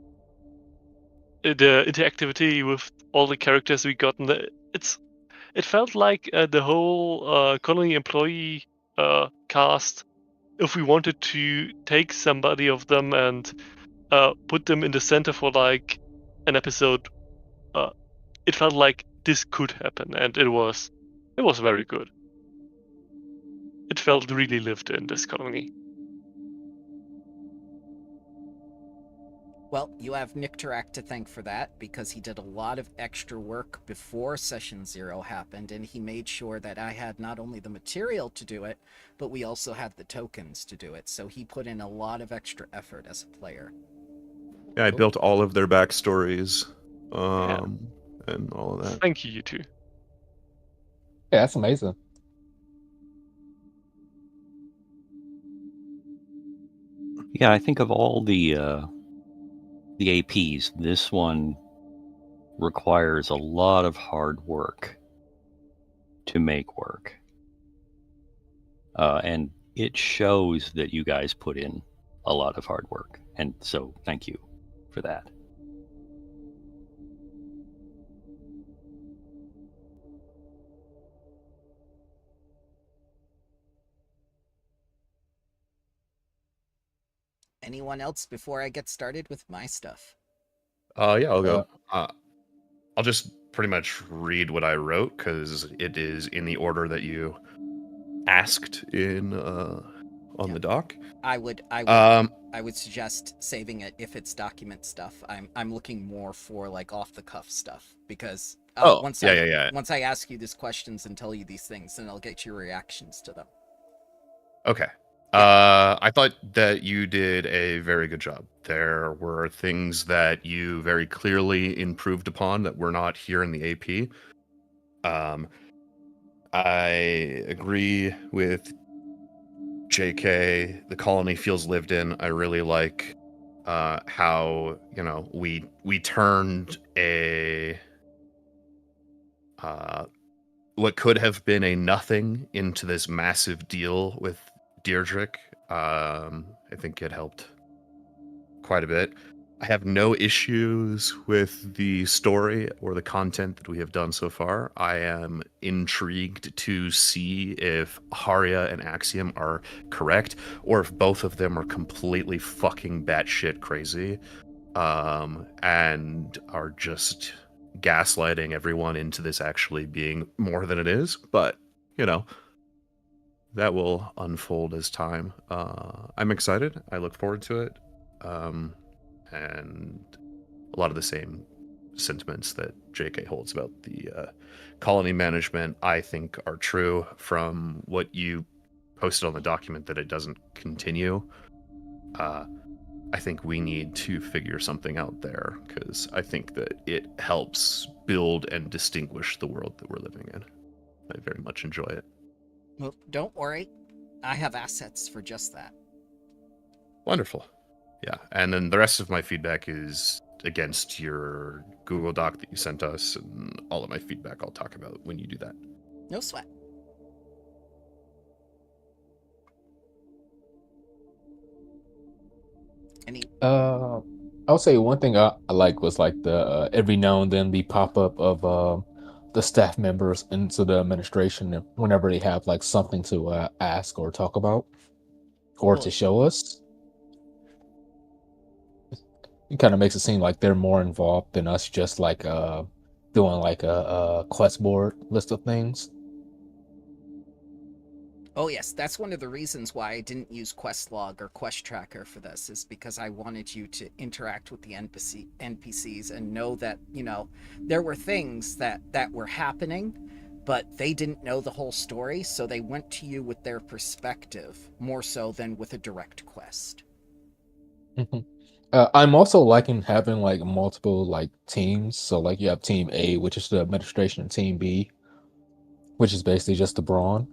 Speaker 3: interactivity with all the characters we got. It felt like the whole colony employee cast, if we wanted to take somebody of them and put them in the center for like an episode, it felt like this could happen, and it was very good. It felt really lived in, this colony.
Speaker 2: Well, you have Nictorak to thank for that, because he did a lot of extra work before Session 0 happened, and he made sure that I had not only the material to do it, but we also had the tokens to do it, so he put in a lot of extra effort as a player.
Speaker 6: Yeah, I built all of their backstories, and all of that.
Speaker 3: Thank you, you two.
Speaker 5: Yeah, that's amazing.
Speaker 7: Yeah, I think of all the APs, this one requires a lot of hard work to make work. And it shows that you guys put in a lot of hard work. And so thank you for that.
Speaker 2: Anyone else before I get started with my stuff?
Speaker 6: Yeah, I'll go. I'll just pretty much read what I wrote, because it is in the order that you asked in on the doc.
Speaker 2: I would suggest saving it if it's document stuff. I'm looking more for like off the cuff stuff, because once I ask you these questions and tell you these things, then I'll get your reactions to them.
Speaker 6: Okay. I thought that you did a very good job. There were things that you very clearly improved upon that were not here in the AP. I agree with JK. The colony feels lived in. I really like how, we turned a what could have been a nothing into this massive deal with Deirdre. I think it helped quite a bit. I have no issues with the story or the content that we have done so far. I am intrigued to see if Haria and Axiom are correct, or if both of them are completely fucking batshit crazy, and are just gaslighting everyone into this actually being more than it is. But, that will unfold as time. I'm excited. I look forward to it. And a lot of the same sentiments that JK holds about the colony management, I think, are true from what you posted on the document, that it doesn't continue. I think we need to figure something out there, because I think that it helps build and distinguish the world that we're living in. I very much enjoy it.
Speaker 2: Well, don't worry. I have assets for just that.
Speaker 6: Wonderful. Yeah, and then the rest of my feedback is against your Google Doc that you sent us, and all of my feedback I'll talk about when you do that.
Speaker 2: No sweat.
Speaker 5: I'll say one thing I like was like the every now and then the pop-up of the staff members into the administration whenever they have like something to ask or talk about or to show us. It kind of makes it seem like they're more involved than us just like doing like a quest board list of things.
Speaker 2: Oh yes, that's one of the reasons why I didn't use quest log or quest tracker for this, is because I wanted you to interact with the NPCs and know that, you know, there were things that were happening, but they didn't know the whole story, so they went to you with their perspective more so than with a direct quest.
Speaker 5: I'm also liking having like multiple like teams. So like you have Team A, which is the administration, and Team B, which is basically just the brawn,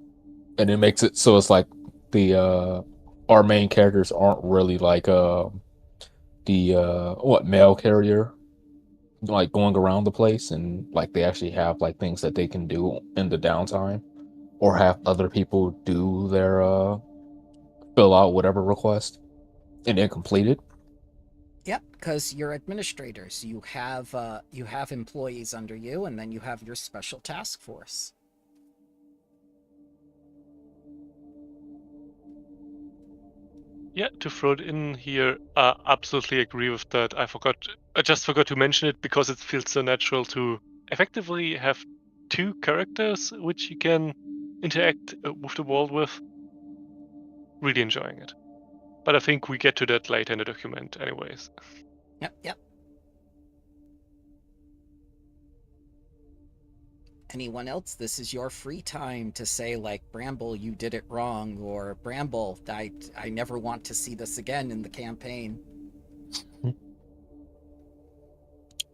Speaker 5: and it makes it so it's like the our main characters aren't really like the mail carrier, like going around the place, and like they actually have like things that they can do in the downtime, or have other people do their fill out whatever request and then complete it.
Speaker 2: Yep, because you're administrators. You have employees under you, and then you have your special task force.
Speaker 3: Yeah, to throw it in here, absolutely agree with that. I just forgot to mention it because it feels so natural to effectively have two characters which you can interact with the world with. Really enjoying it. But I think we get to that later in the document anyways.
Speaker 2: Yep. Anyone else? This is your free time to say, like, Bramble, you did it wrong, or Bramble, I never want to see this again in the campaign.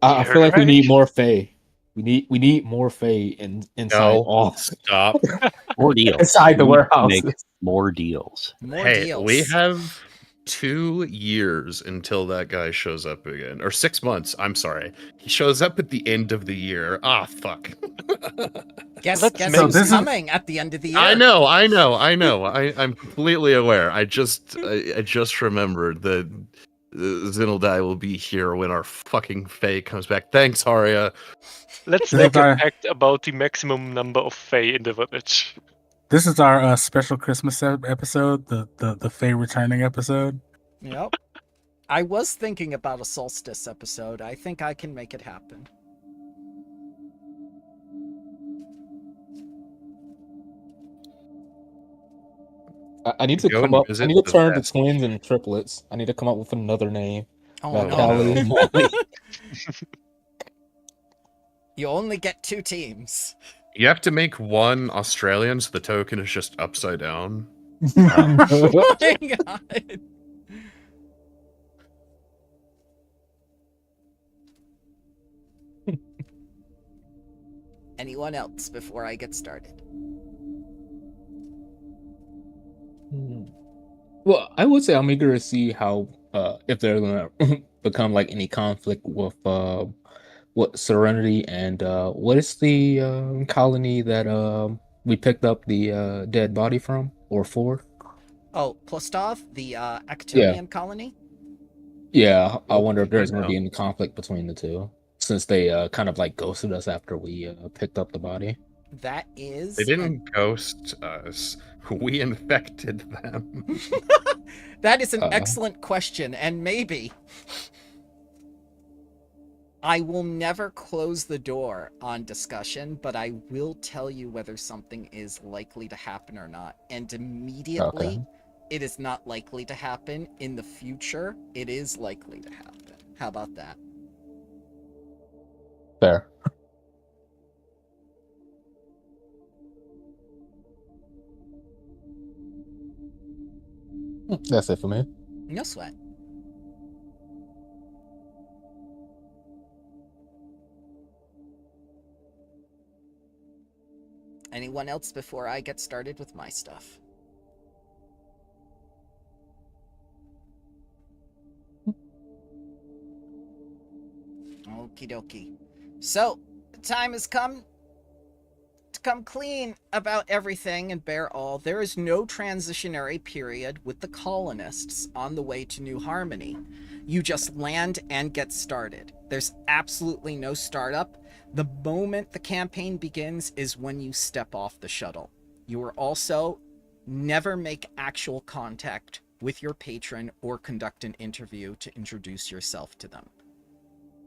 Speaker 5: I feel like we need more Fae. We need more Fae inside all.
Speaker 6: Stop.
Speaker 7: More deals.
Speaker 5: Inside the
Speaker 7: We need to
Speaker 5: warehouse.
Speaker 7: make more deals.
Speaker 2: More
Speaker 6: Hey,
Speaker 2: deals.
Speaker 6: we have 2 years until that guy shows up again, or 6 months. I'm sorry, he shows up at the end of the year. Ah, fuck.
Speaker 2: Guess
Speaker 3: Let's
Speaker 2: who's
Speaker 3: make-
Speaker 4: this is-
Speaker 2: coming at the end of the year?
Speaker 6: I know. I'm completely aware. I just remembered that Zinaldai will be here when our fucking Fae comes back. Thanks, Haria.
Speaker 3: Let's
Speaker 4: This
Speaker 3: make
Speaker 4: is our-
Speaker 3: a pact about the maximum number of Fae in the village.
Speaker 4: This is our special Christmas episode, the Fae returning episode.
Speaker 2: Yep. I was thinking about a solstice episode. I think I can make it happen.
Speaker 5: I need to
Speaker 6: Go
Speaker 5: come
Speaker 6: and
Speaker 5: up. I
Speaker 6: visit
Speaker 5: need to
Speaker 6: the
Speaker 5: turn the
Speaker 6: Vesk.
Speaker 5: twins and triplets. I need to come up with another name.
Speaker 2: Oh,
Speaker 5: Like
Speaker 2: no.
Speaker 5: Cali and Molly.
Speaker 2: You only get 2 teams.
Speaker 6: You have to make one Australian, so the token is just upside down.
Speaker 2: Oh my god. Anyone else before I get started?
Speaker 5: Well, I would say I'm eager to see how if they're gonna become like any conflict with what Serenity and what is the colony that we picked up the dead body from or for?
Speaker 2: Oh, Plostov, the Actonian colony?
Speaker 5: Yeah, I
Speaker 6: Well,
Speaker 5: wonder if there's
Speaker 6: I
Speaker 5: gonna be
Speaker 6: know.
Speaker 5: any conflict between the two, since they kind of like ghosted us after we picked up the body.
Speaker 2: That is...
Speaker 6: They didn't ghost us. We infected them.
Speaker 2: That is an
Speaker 5: Uh-oh.
Speaker 2: excellent question, and maybe... I will never close the door on discussion, but I will tell you whether something is likely to happen or not. And immediately,
Speaker 5: Okay.
Speaker 2: it is not likely to happen. In the future, it is likely to happen. How about that?
Speaker 5: Fair. That's it for me.
Speaker 2: No sweat. Anyone else before I get started with my stuff? Okie dokie. So, the time has come to come clean about everything and bear all. There is no transitionary period with the colonists on the way to New Harmony. You just land and get started. There's absolutely no startup. The moment the campaign begins is when you step off the shuttle. You are also never make actual contact with your patron or conduct an interview to introduce yourself to them.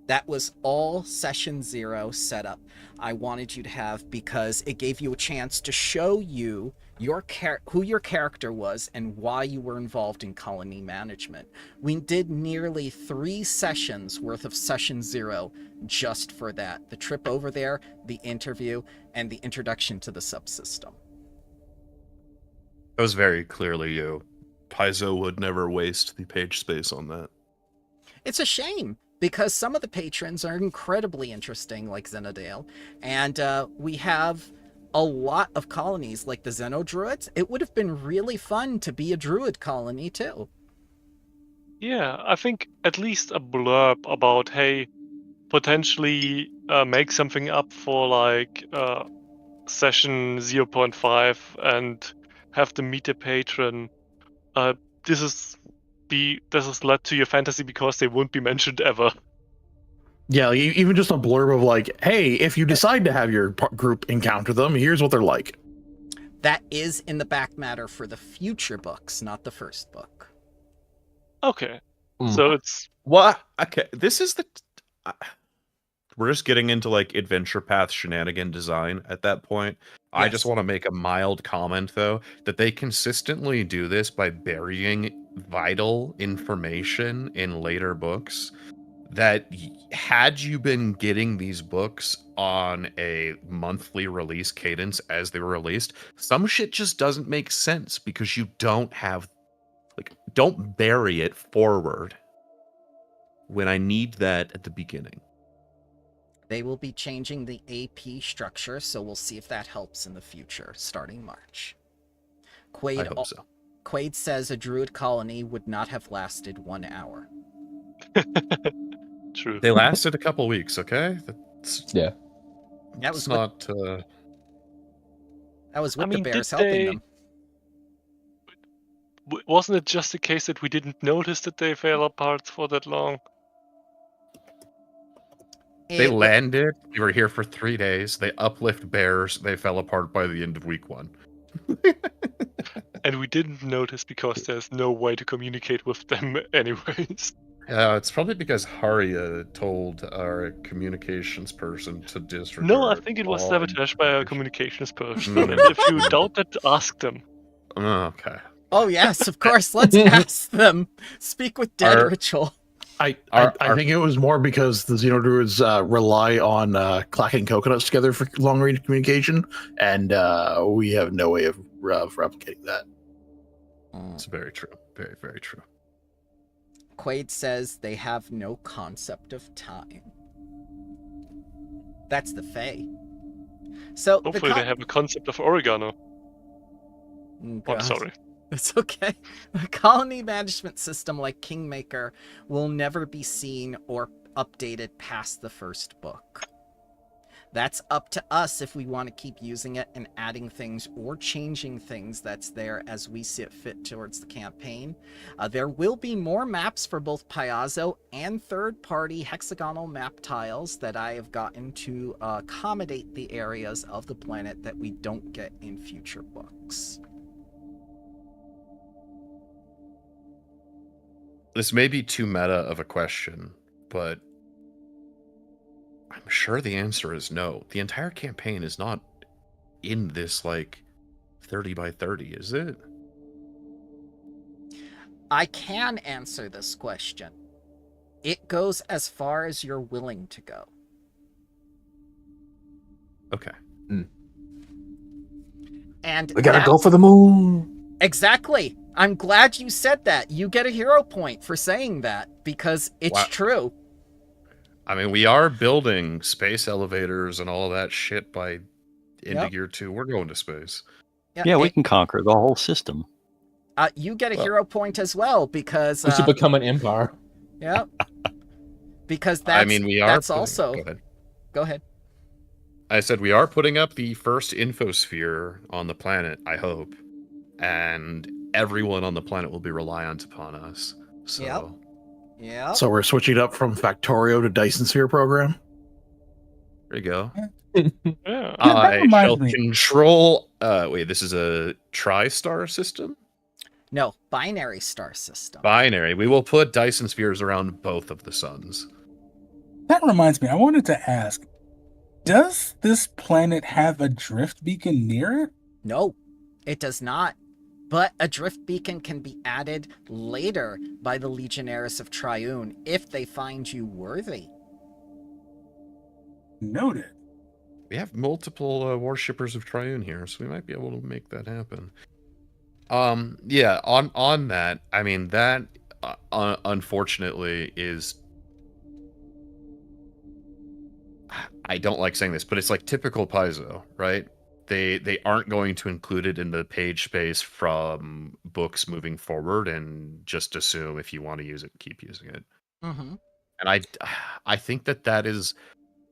Speaker 2: That was all session 0 set up. I wanted you to have, because it gave you a chance to show you who your character was and why you were involved in colony management. We did nearly 3 sessions worth of session 0 just for that. The trip over there, the interview, and the introduction to the subsystem.
Speaker 6: That was very clearly you. Paizo would never waste the page space on that.
Speaker 2: It's a shame, because some of the patrons are incredibly interesting, like Xenodale, and we have a lot of colonies, like the Xenodruids. It would have been really fun to be a druid colony, too.
Speaker 3: Yeah, I think at least a blurb about, hey, potentially make something up for like session 0.5 and have them meet a patron. This is led to your fantasy because they won't be mentioned ever.
Speaker 1: Yeah, even just a blurb of like, hey, if you decide to have your group encounter them, here's what they're like.
Speaker 2: That is in the back matter for the future books, not the first book.
Speaker 3: Okay. So it's...
Speaker 6: What? Okay, this is the... We're just getting into like adventure path shenanigan design at that point. Yes. I just want to make a mild comment, though, that they consistently do this by burying vital information in later books. That had you been getting these books on a monthly release cadence as they were released, some shit just doesn't make sense because you don't have, like, don't bury it forward when I need that at the beginning.
Speaker 2: They will be changing the AP structure, so we'll see if that helps in the future, starting March.
Speaker 6: I hope so.
Speaker 2: Quaid says a druid colony would not have lasted 1 hour.
Speaker 3: True.
Speaker 6: They lasted a couple weeks, okay?
Speaker 2: That was
Speaker 6: not.
Speaker 2: That was with the bears helping them.
Speaker 3: Wasn't it just the case that we didn't notice that they fell apart for that long?
Speaker 6: They landed. We were here for 3 days. They uplift bears. They fell apart by the end of week 1.
Speaker 3: And we didn't notice because there's no way to communicate with them anyways.
Speaker 6: It's probably because Haria told our communications person to disregard.
Speaker 3: No, I think it was sabotaged by our communications person. And if you doubt it, ask them.
Speaker 6: Okay.
Speaker 2: Oh yes, of course. Let's ask them. Speak with dead ritual.
Speaker 1: I think it was more because the Xenodruids rely on clacking coconuts together for long-range communication, and we have no way of replicating that.
Speaker 6: It's very true. Very, very true.
Speaker 2: Quaid says they have no concept of time. That's the Fae. So
Speaker 3: hopefully they have a concept of oregano. I'm sorry.
Speaker 2: It's okay. A colony management system like Kingmaker will never be seen or updated past the first book. That's up to us if we want to keep using it and adding things or changing things that's there as we see it fit towards the campaign. There will be more maps for both Paizo and third-party hexagonal map tiles that I have gotten to accommodate the areas of the planet that we don't get in future books.
Speaker 6: This may be too meta of a question, but I'm sure the answer is no. The entire campaign is not in this, like, 30 by 30, is it?
Speaker 2: I can answer this question. It goes as far as you're willing to go.
Speaker 6: Okay.
Speaker 2: And
Speaker 5: we gotta go for the moon.
Speaker 2: Exactly. I'm glad you said that. You get a hero point for saying that, because it's true.
Speaker 6: I mean, we are building space elevators and all that shit by end of year 2. We're going to space.
Speaker 7: Yeah, we can conquer the whole system.
Speaker 2: You get a hero point as well, because...
Speaker 5: we should become an empire.
Speaker 2: Yeah. Because that's,
Speaker 6: I mean, we are...
Speaker 2: That's also... Go ahead.
Speaker 6: I said we are putting up the first infosphere on the planet, I hope. And everyone on the planet will be reliant upon us. So...
Speaker 2: Yeah.
Speaker 1: So we're switching up from Factorio to Dyson Sphere program?
Speaker 6: There you go.
Speaker 3: Yeah.
Speaker 6: I shall control... wait, this is a TriStar system?
Speaker 2: No, binary star system.
Speaker 6: Binary. We will put Dyson spheres around both of the suns.
Speaker 4: That reminds me, I wanted to ask, does this planet have a drift beacon near it?
Speaker 2: No, it does not. But a drift beacon can be added later by the Legionnaires of Triune if they find you worthy.
Speaker 4: Noted.
Speaker 6: We have multiple worshippers of Triune here, so we might be able to make that happen. Yeah, on that, I mean, that unfortunately is, I don't like saying this, but it's like typical Paizo, right? They aren't going to include it in the page space from books moving forward and just assume if you want to use it, keep using it.
Speaker 2: Mm-hmm.
Speaker 6: And I think that is,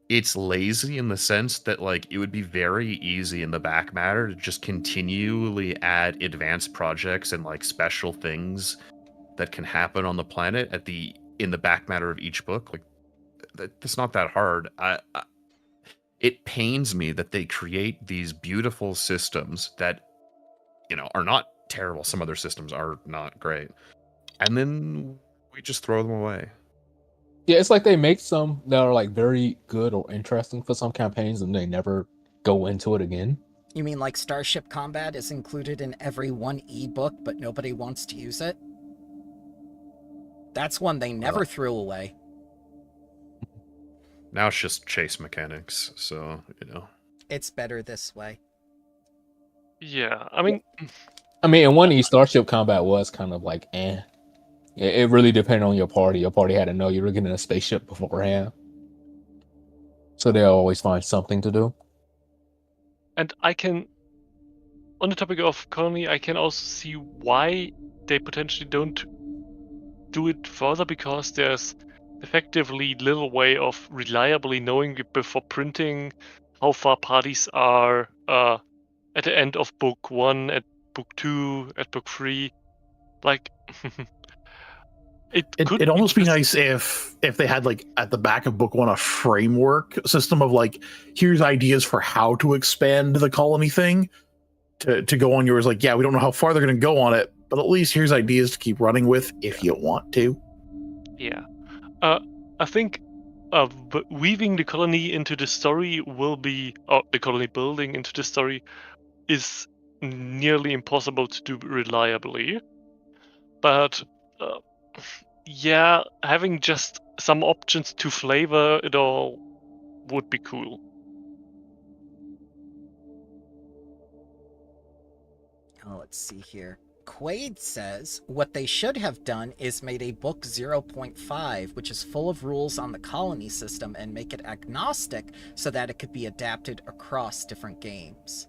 Speaker 6: it's lazy in the sense that like it would be very easy in the back matter to just continually add advanced projects and like special things that can happen on the planet in the back matter of each book. Like that's not that hard. It pains me that they create these beautiful systems that, you know, are not terrible. Some other systems are not great. And then we just throw them away.
Speaker 5: Yeah, it's like they make some that are like very good or interesting for some campaigns and they never go into it again.
Speaker 2: You mean like Starship Combat is included in every 1E book, but nobody wants to use it? That's one they never threw away.
Speaker 6: Now it's just chase mechanics, so, you know.
Speaker 2: It's better this way.
Speaker 3: Yeah, I mean,
Speaker 5: in 1E, Starship Combat was kind of like, eh. It really depended on your party. Your party had to know you were getting a spaceship beforehand. So they'll always find something to do.
Speaker 3: and I can, on the topic of colony, I can also see why they potentially don't do it further, because there's effectively little way of reliably knowing before printing how far parties are at the end of book 1, at book 2, at book 3. Like,
Speaker 1: It'd almost be nice if they had like at the back of book 1 a framework system of like, here's ideas for how to expand the colony thing to go on yours. Like, yeah, we don't know how far they're going to go on it, but at least here's ideas to keep running with if you want to.
Speaker 3: Yeah. I think weaving the colony into the story will be, the colony building into the story is nearly impossible to do reliably. But yeah, having just some options to flavor it all would be cool.
Speaker 2: Oh, let's see here. Quaid says what they should have done is made a book 0.5, which is full of rules on the colony system, and make it agnostic so that it could be adapted across different games.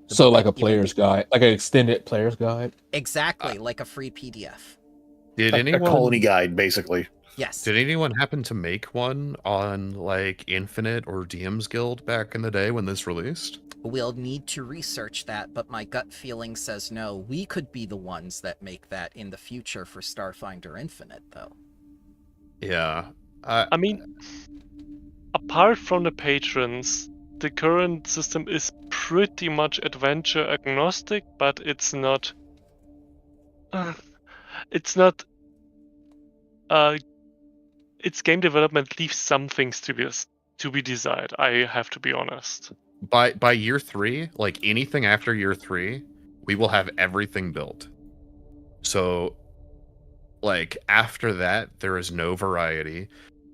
Speaker 5: So like a player's guide, like an extended player's guide?
Speaker 2: Exactly, like a free PDF.
Speaker 6: Did
Speaker 1: A colony guide, basically.
Speaker 2: Yes.
Speaker 6: Did anyone happen to make one on like Infinite or DM's Guild back in the day when this released?
Speaker 2: We'll need to research that, but my gut feeling says no. We could be the ones that make that in the future for Starfinder Infinite, though.
Speaker 6: Yeah.
Speaker 3: I mean, apart from the patrons, the current system is pretty much adventure agnostic, but it's not. It's not. Its game development leaves some things to be desired. I have to be honest.
Speaker 6: By year 3, like anything after year 3, we will have everything built. So, like after that, there is no variety.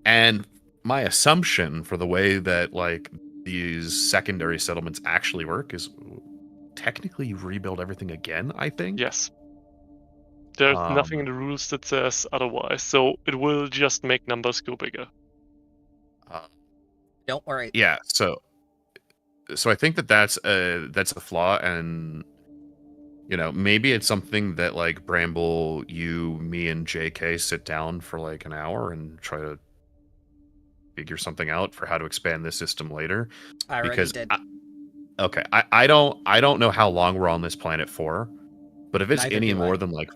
Speaker 6: And my assumption for the way that like these secondary settlements actually work is technically you rebuild everything again, I think.
Speaker 3: Yes. There's nothing in the rules that says otherwise, so it will just make numbers go bigger.
Speaker 2: Don't worry.
Speaker 6: Yeah, so I think that's a flaw, and you know, maybe it's something that like Bramble, you, me, and JK sit down for like an hour and try to figure something out for how to expand this system later.
Speaker 2: I already did.
Speaker 6: I don't know how long we're on this planet for, but if it's
Speaker 2: Neither
Speaker 6: any
Speaker 2: do
Speaker 6: more
Speaker 2: I.
Speaker 6: than like,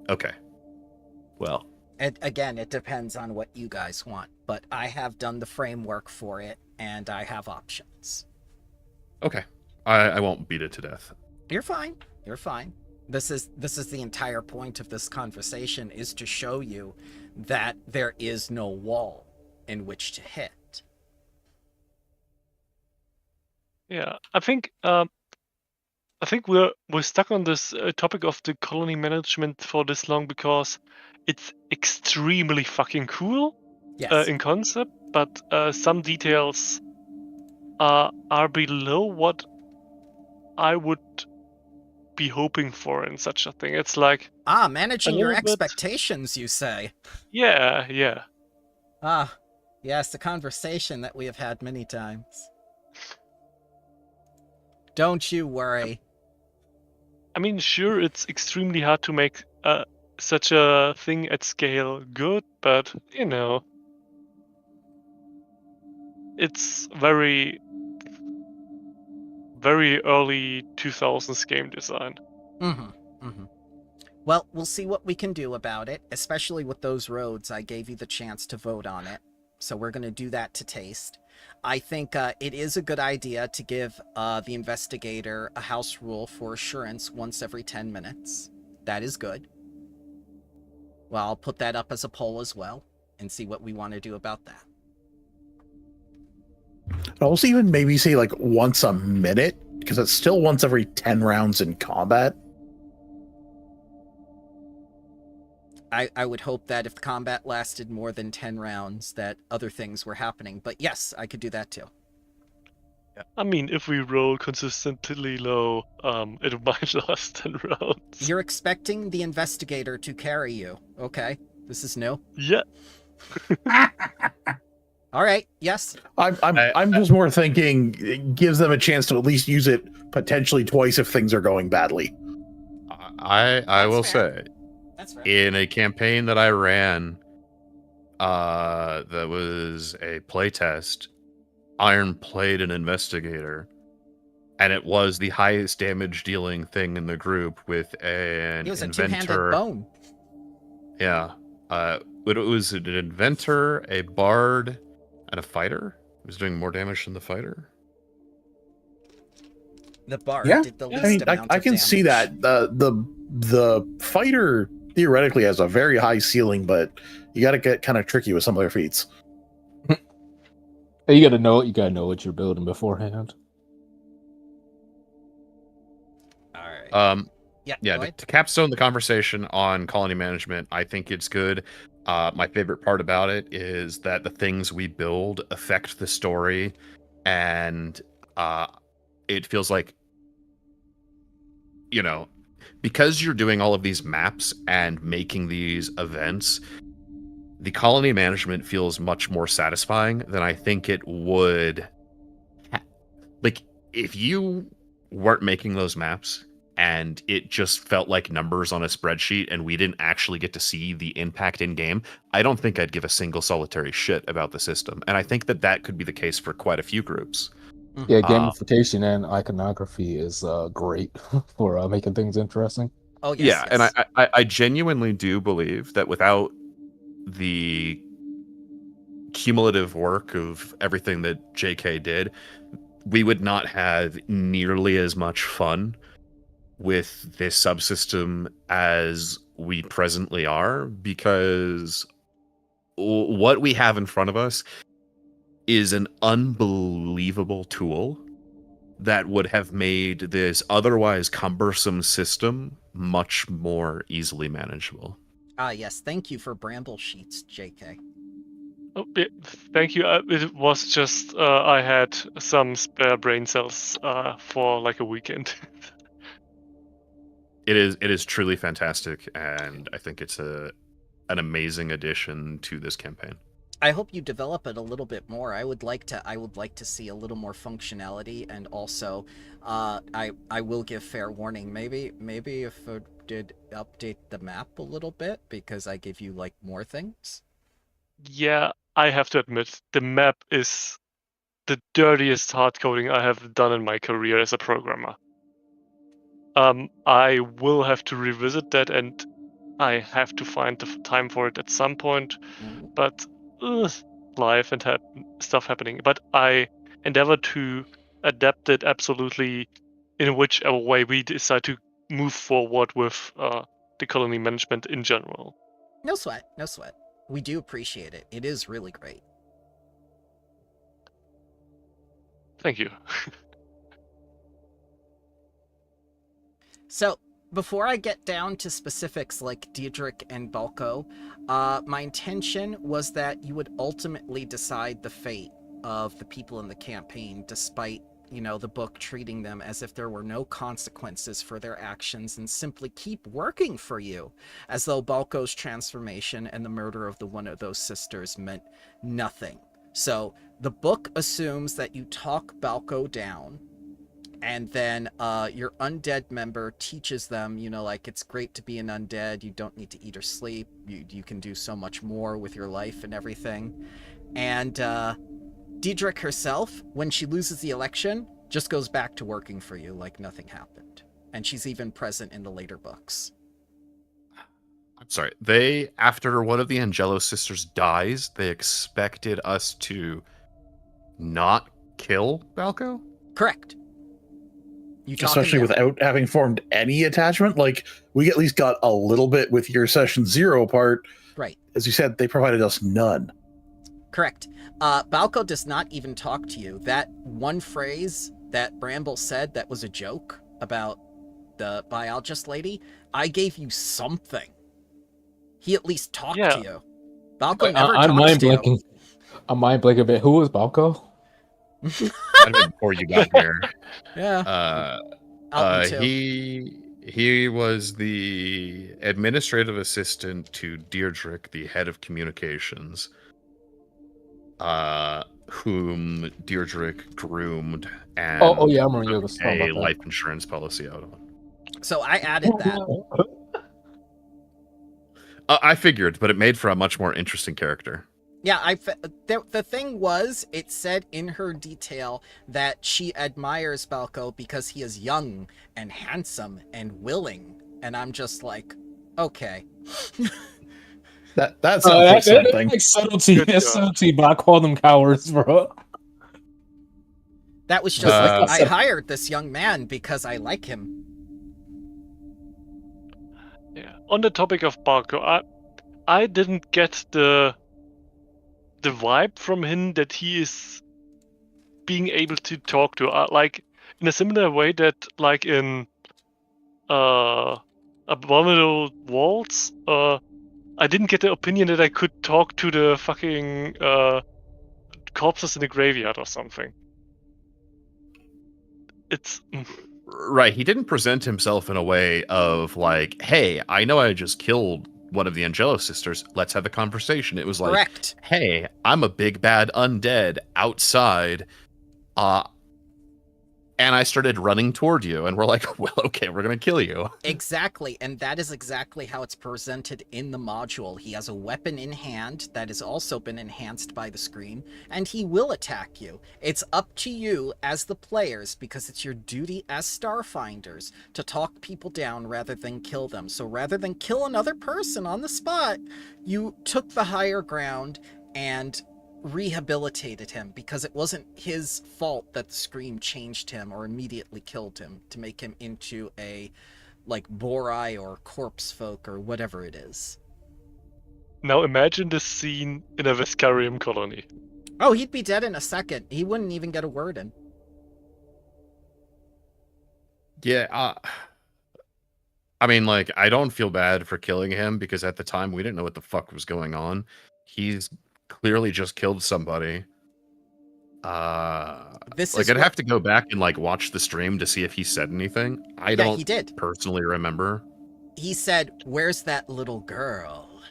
Speaker 6: okay, well,
Speaker 2: Again, it depends on what you guys want, but I have done the framework for it, and I have options.
Speaker 6: okay, I won't beat it to death.
Speaker 2: You're fine. You're fine. This is the entire point of this conversation, is to show you that there is no wall in which to hit.
Speaker 3: Yeah, I think we're stuck on this topic of the colony management for this long because it's extremely fucking cool
Speaker 2: Yes.
Speaker 3: in concept, but some details are below what I would be hoping for in such a thing. It's like
Speaker 2: Managing
Speaker 3: a
Speaker 2: your
Speaker 3: little bit-
Speaker 2: expectations, you say.
Speaker 3: yeah.
Speaker 2: Yes, the conversation that we have had many times. Don't you worry.
Speaker 3: I mean, sure, it's extremely hard to make such a thing at scale good, but you know, it's very, very early 2000s game design.
Speaker 2: Well, we'll see what we can do about it, especially with those roads. I gave you the chance to vote on it, so we're going to do that to taste. I think it is a good idea to give the Investigator a house rule for assurance once every 10 minutes. That is good. Well, I'll put that up as a poll as well, and see what we want to do about that.
Speaker 1: I'll also even maybe say like once a minute, because it's still once every 10 rounds in combat.
Speaker 2: I would hope that if the combat lasted more than 10 rounds, that other things were happening. But yes, I could do that too.
Speaker 3: I mean, if we roll consistently low, it might last 10 rounds.
Speaker 2: You're expecting the Investigator to carry you. Okay, this is new.
Speaker 3: Yeah.
Speaker 2: All right, yes.
Speaker 1: I'm just more thinking it gives them a chance to at least use it potentially twice if things are going badly.
Speaker 6: I will say,
Speaker 2: That's right.
Speaker 6: in a campaign that I ran, that was a playtest, Iron played an Investigator, and it was the highest damage dealing thing in the group with an
Speaker 2: He was a
Speaker 6: inventor.
Speaker 2: two-handed bone.
Speaker 6: Yeah. But it was an inventor, a bard, and a fighter. He was doing more damage than the fighter.
Speaker 2: The bard
Speaker 4: Yeah.
Speaker 2: did the least
Speaker 1: I mean,
Speaker 2: amount
Speaker 1: I
Speaker 2: of
Speaker 1: can see
Speaker 2: damage.
Speaker 1: that the fighter theoretically has a very high ceiling, but you got to get kind of tricky with some of their feats.
Speaker 5: You gotta know what you're building beforehand.
Speaker 2: All right.
Speaker 6: Yeah,
Speaker 2: go
Speaker 6: to
Speaker 2: ahead.
Speaker 6: capstone the conversation on colony management, I think it's good. My favorite part about it is that the things we build affect the story, and it feels like, because you're doing all of these maps and making these events, the colony management feels much more satisfying than I think it would. If you weren't making those maps and it just felt like numbers on a spreadsheet and we didn't actually get to see the impact in game, I don't think I'd give a single solitary shit about the system. And I think that could be the case for quite a few groups.
Speaker 5: Yeah, gamification and iconography is great for making things interesting.
Speaker 2: Oh, yes.
Speaker 6: Yeah, and I genuinely do believe that without the cumulative work of everything that JK did, we would not have nearly as much fun with this subsystem as we presently are, because what we have in front of us is an unbelievable tool that would have made this otherwise cumbersome system much more easily manageable.
Speaker 2: Yes. Thank you for bramble sheets, JK.
Speaker 3: Oh, yeah, thank you. It was just I had some spare brain cells for like a weekend.
Speaker 6: It is truly fantastic, and I think it's an amazing addition to this campaign.
Speaker 2: I hope you develop it a little bit more. I would like to see a little more functionality, and also, I will give fair warning. Maybe if I did update the map a little bit, because I give you like more things.
Speaker 3: Yeah, I have to admit, the map is the dirtiest hard coding I have done in my career as a programmer. I will have to revisit that, and I have to find the time for it at some point. But life and stuff happening. But I endeavor to adapt it absolutely in whichever way we decide to move forward with the colony management in general.
Speaker 2: No sweat, no sweat. We do appreciate it. It is really great.
Speaker 3: Thank you.
Speaker 2: So, before I get down to specifics like Diedrich and Balco, my intention was that you would ultimately decide the fate of the people in the campaign, despite, the book treating them as if there were no consequences for their actions and simply keep working for you, as though Balco's transformation and the murder of one of those sisters meant nothing. So, the book assumes that you talk Balco down, and then your undead member teaches them, it's great to be an undead, you don't need to eat or sleep, you can do so much more with your life and everything. And Diedrich herself, when she loses the election, just goes back to working for you like nothing happened. And she's even present in the later books.
Speaker 6: I'm sorry. After one of the Angelo sisters dies, they expected us to not kill Balco?
Speaker 2: Correct.
Speaker 1: Especially without having formed any attachment. Like, we at least got a little bit with your session 0 part.
Speaker 2: Right.
Speaker 1: As you said, they provided us none.
Speaker 2: Correct. Balco does not even talk to you. That one phrase that Bramble said that was a joke about the biologist lady, I gave you something. He at least talked to you. Balco never talks to you.
Speaker 5: I'm mind blanking a bit. Who was Balco?
Speaker 6: Before you got here.
Speaker 2: Yeah.
Speaker 6: He was the administrative assistant to Diedrich, the head of communications, whom Diedrich groomed and
Speaker 5: oh yeah, I'm remember
Speaker 6: a life insurance policy out on.
Speaker 2: So I added that.
Speaker 6: I figured, but it made for a much more interesting character.
Speaker 2: Yeah, the thing was, it said in her detail that she admires Balco because he is young and handsome and willing, and I'm just like, okay.
Speaker 1: That sounds like something.
Speaker 5: Like subtlety, subtlety, but I call them cowards, bro.
Speaker 2: That was just like, I hired this young man because I like him.
Speaker 3: Yeah. On the topic of Balco, I didn't get the vibe from him that he is being able to talk to, like in a similar way that, like in Abominable Waltz, I didn't get the opinion that I could talk to the fucking corpses in the graveyard or something. It's
Speaker 6: right. He didn't present himself in a way of like, "Hey, I know I just killed one of the Angelo sisters. Let's have a conversation." It was like,
Speaker 2: correct.
Speaker 6: "Hey, I'm a big bad undead outside, and I started running toward you." And we're like, "Well, okay, we're gonna kill you."
Speaker 2: Exactly, and that is exactly how it's presented in the module. He has a weapon in hand that has also been enhanced by the screen, and he will attack you. It's up to you as the players, because it's your duty as Starfinders to talk people down rather than kill them. So rather than kill another person on the spot, you took the higher ground and rehabilitated him, because it wasn't his fault that the scream changed him or immediately killed him to make him into a like Borai or corpse folk or whatever it is.
Speaker 3: now imagine this scene in a Veskarium colony.
Speaker 2: Oh, he'd be dead in a second. He wouldn't even get a word in.
Speaker 6: Yeah, I mean, like, I don't feel bad for killing him because at the time we didn't know what the fuck was going on. He's clearly just killed somebody.
Speaker 2: This
Speaker 6: like,
Speaker 2: is
Speaker 6: I'd have to go back and like watch the stream to see if he said anything. I don't
Speaker 2: he did.
Speaker 6: personally remember.
Speaker 2: He said, "Where's that little girl?"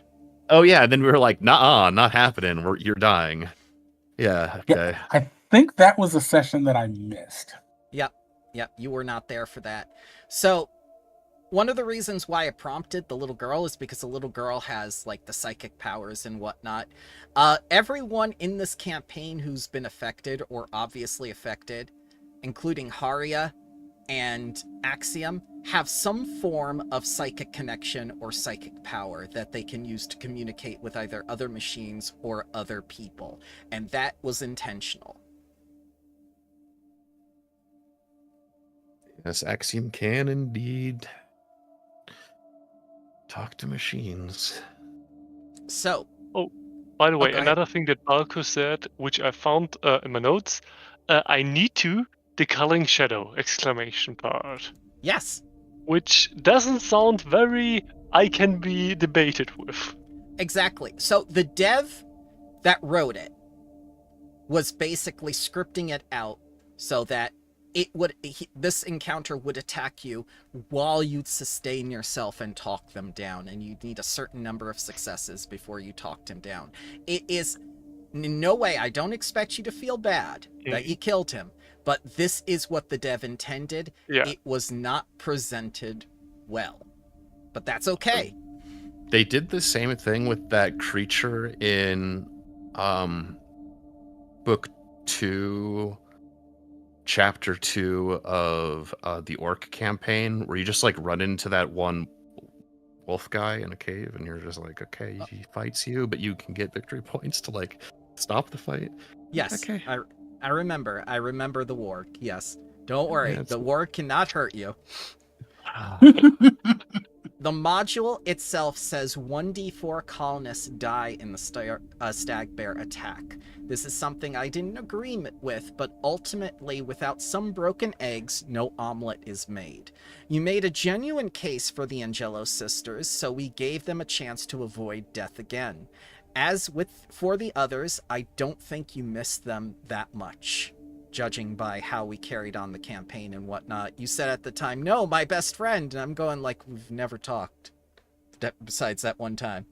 Speaker 6: Oh yeah, and then we were like, "Nah, not happening. You're dying." Yeah, okay.
Speaker 4: Yeah, I think that was a session that I missed.
Speaker 2: Yep, you were not there for that. So, one of the reasons why I prompted the little girl is because the little girl has, like, the psychic powers and whatnot. Everyone in this campaign who's been affected, or obviously affected, including Haria and Axiom, have some form of psychic connection or psychic power that they can use to communicate with either other machines or other people. And that was intentional.
Speaker 6: Yes, Axiom can indeed Talk to machines.
Speaker 2: So,
Speaker 3: By the way,
Speaker 2: go ahead.
Speaker 3: another thing that Balko said, which I found in my notes, I need to the culling shadow exclamation part,
Speaker 2: yes,
Speaker 3: which doesn't sound very I can be debated with.
Speaker 2: exactly. So the dev that wrote it was basically scripting it out so that this encounter would attack you while you'd sustain yourself and talk them down, and you'd need a certain number of successes before you talked him down. It is in no way, I don't expect you to feel bad that you killed him, but this is what the dev intended.
Speaker 3: Yeah.
Speaker 2: It was not presented well, but that's okay.
Speaker 6: They did the same thing with that creature in book 2, chapter 2 of the orc campaign, where you just like run into that one wolf guy in a cave, and you're just like, okay, he fights you, but you can get victory points to like stop the fight.
Speaker 2: Yes,
Speaker 6: Okay.
Speaker 2: I remember the war. Yes, don't worry,
Speaker 6: Yeah,
Speaker 2: the war cannot hurt you. The module itself says 1d4 colonists die in the Stag-Bear attack. This is something I didn't agree with, but ultimately, without some broken eggs, no omelet is made. You made a genuine case for the Angelo sisters, so we gave them a chance to avoid death again. As for the others, I don't think you missed them that much, judging by how we carried on the campaign and whatnot. You said at the time, no, my best friend, and I'm going like, we've never talked, besides that one time.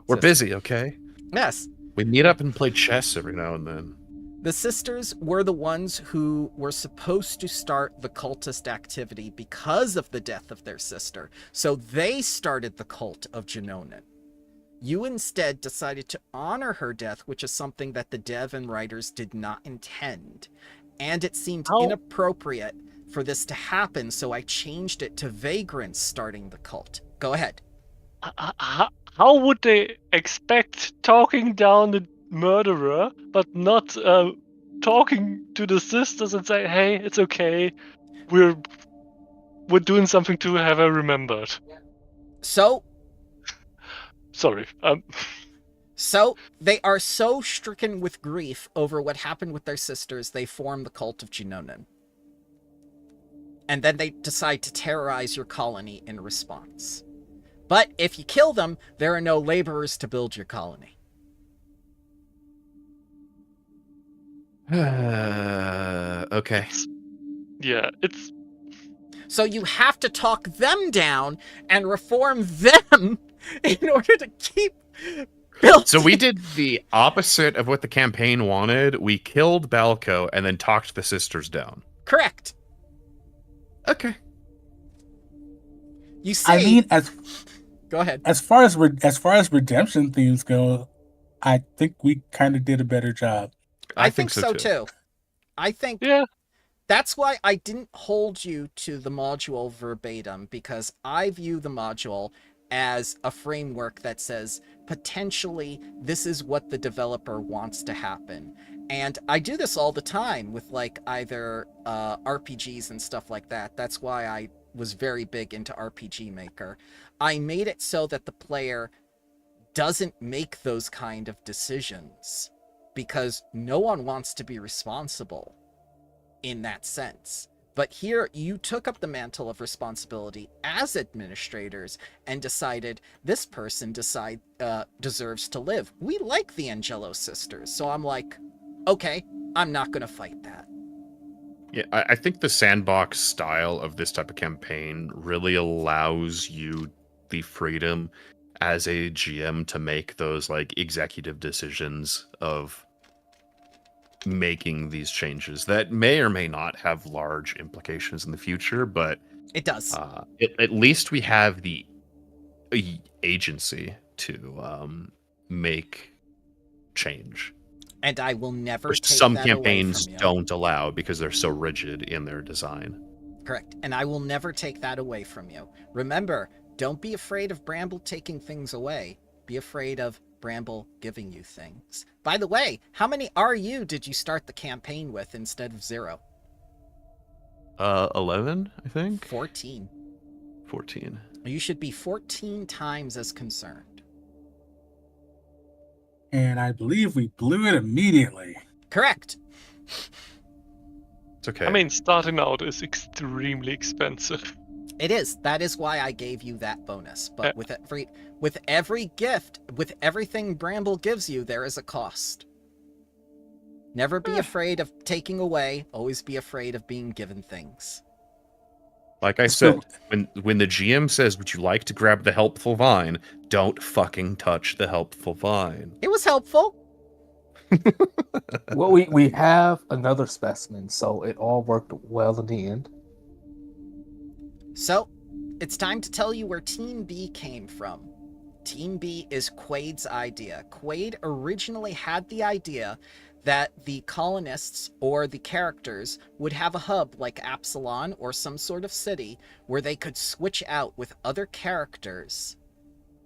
Speaker 6: We're busy, okay?
Speaker 2: Yes.
Speaker 6: We meet up and play chess every now and then.
Speaker 2: The sisters were the ones who were supposed to start the cultist activity because of the death of their sister, so they started the cult of Genonin. You instead decided to honor her death, which is something that the dev and writers did not intend. And it seemed inappropriate for this to happen, so I changed it to vagrants starting the cult. Go ahead.
Speaker 3: How would they expect talking down the murderer, but not talking to the sisters and say, hey, it's okay, we're doing something to have her remembered?
Speaker 2: So...
Speaker 3: Sorry.
Speaker 2: So, they are so stricken with grief over what happened with their sisters, they form the cult of Genonin. And then they decide to terrorize your colony in response. But if you kill them, there are no laborers to build your colony.
Speaker 6: Okay.
Speaker 3: Yeah, it's...
Speaker 2: So you have to talk them down and reform them in order to keep building.
Speaker 6: So we did the opposite of what the campaign wanted. We killed Balco and then talked the sisters down.
Speaker 2: Correct.
Speaker 6: Okay.
Speaker 2: You see,
Speaker 4: I mean,
Speaker 2: go ahead.
Speaker 4: As far as redemption themes go, I think we kind of did a better job.
Speaker 2: I think so too. I think that's why I didn't hold you to the module verbatim, because I view the module as a framework that says potentially this is what the developer wants to happen. And I do this all the time with like either RPGs and stuff like that. That's why I was very big into RPG Maker. I made it so that the player doesn't make those kind of decisions, because no one wants to be responsible in that sense. But here, you took up the mantle of responsibility as administrators and decided this person deserves to live. We like the Angelo sisters, so I'm like, okay, I'm not going to fight that.
Speaker 6: Yeah, I think the sandbox style of this type of campaign really allows you the freedom as a GM to make those like executive decisions of making these changes that may or may not have large implications in the future, but
Speaker 2: it does.
Speaker 6: At least we have the agency to make change.
Speaker 2: And I will never
Speaker 6: Which
Speaker 2: take
Speaker 6: some
Speaker 2: that
Speaker 6: campaigns
Speaker 2: away from you.
Speaker 6: don't allow because they're so rigid in their design.
Speaker 2: Correct. And I will never take that away from you. Remember, don't be afraid of Bramble taking things away. Be afraid of Bramble giving you things. By the way, how many RU did you start the campaign with instead of 0?
Speaker 6: 11, I think.
Speaker 2: 14.
Speaker 6: 14.
Speaker 2: You should be 14 times as concerned.
Speaker 4: And I believe we blew it immediately.
Speaker 2: Correct.
Speaker 6: It's okay.
Speaker 3: I mean, starting out is extremely expensive.
Speaker 2: It is. That is why I gave you that bonus. But with every gift, with everything Bramble gives you, there is a cost. Never be afraid of taking away. Always be afraid of being given things.
Speaker 6: Like I said, when the GM says, would you like to grab the helpful vine, don't fucking touch the helpful vine.
Speaker 2: It was helpful.
Speaker 5: Well, we have another specimen, so it all worked well in the end.
Speaker 2: So, it's time to tell you where Team B came from. Team B is Quaid's idea. Quaid originally had the idea that the colonists or the characters would have a hub like Absalon or some sort of city where they could switch out with other characters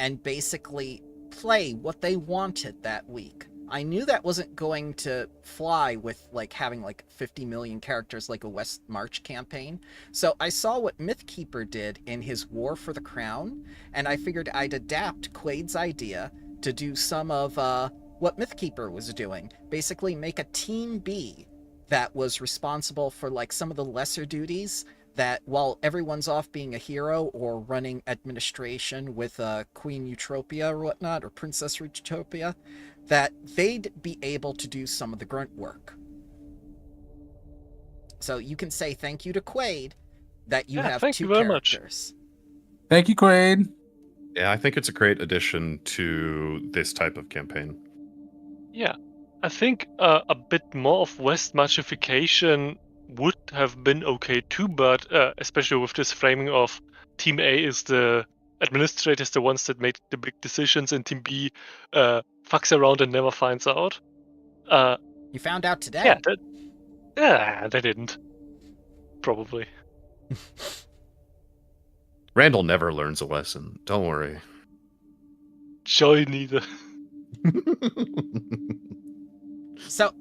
Speaker 2: and basically play what they wanted that week. I knew that wasn't going to fly with like having like 50 million characters like a West March campaign. So I saw what Mythkeeper did in his War for the Crown, and I figured I'd adapt Quaid's idea to do some of what Mythkeeper was doing. Basically make a Team B that was responsible for like some of the lesser duties that while everyone's off being a hero or running administration with Queen Eutropia or whatnot, or Princess Eutropia, that they'd be able to do some of the grunt work. So you can say thank you to Quaid that you have
Speaker 3: thank
Speaker 2: two
Speaker 3: you very much.
Speaker 2: characters.
Speaker 4: Thank you, Quaid.
Speaker 6: Yeah, I think it's a great addition to this type of campaign.
Speaker 3: Yeah, I think a bit more of West Marchification would have been okay too, but especially with this framing of Team A is the administrators, the ones that make the big decisions, and Team B fucks around and never finds out.
Speaker 2: You found out today.
Speaker 3: Yeah, they didn't. Probably.
Speaker 6: Randal never learns a lesson. Don't worry.
Speaker 3: Joy neither.
Speaker 2: So,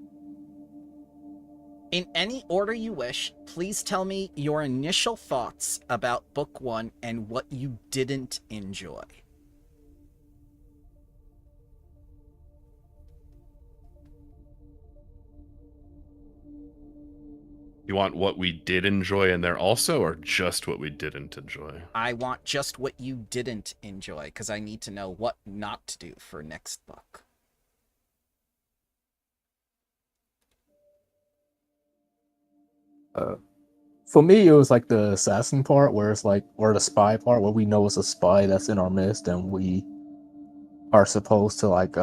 Speaker 2: in any order you wish, please tell me your initial thoughts about Book 1 and what you didn't enjoy.
Speaker 6: You want what we did enjoy in there also, or just what we didn't enjoy?
Speaker 2: I want just what you didn't enjoy, because I need to know what not to do for next book.
Speaker 5: For me, it was like the assassin part, where it's like, or the spy part, where we know it's a spy that's in our midst, and we are supposed to like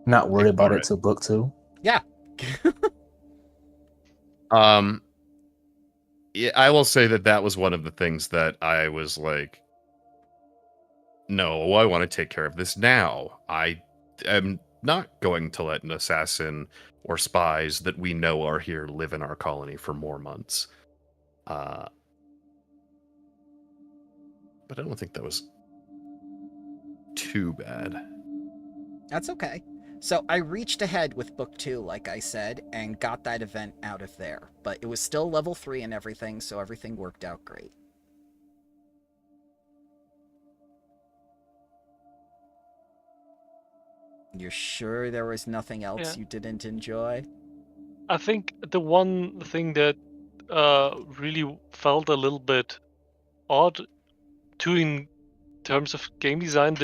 Speaker 5: not worry about it till book 2.
Speaker 2: Yeah.
Speaker 6: Yeah, I will say that was one of the things that I was like, no, I want to take care of this now. I am not going to let an assassin or spies that we know are here live in our colony for more months. But I don't think that was too bad.
Speaker 2: That's okay. So I reached ahead with book 2, like I said, and got that event out of there. But it was still level 3 and everything, so everything worked out great. You're sure there was nothing else you didn't enjoy?
Speaker 3: I think the one thing that really felt a little bit odd too in terms of game design,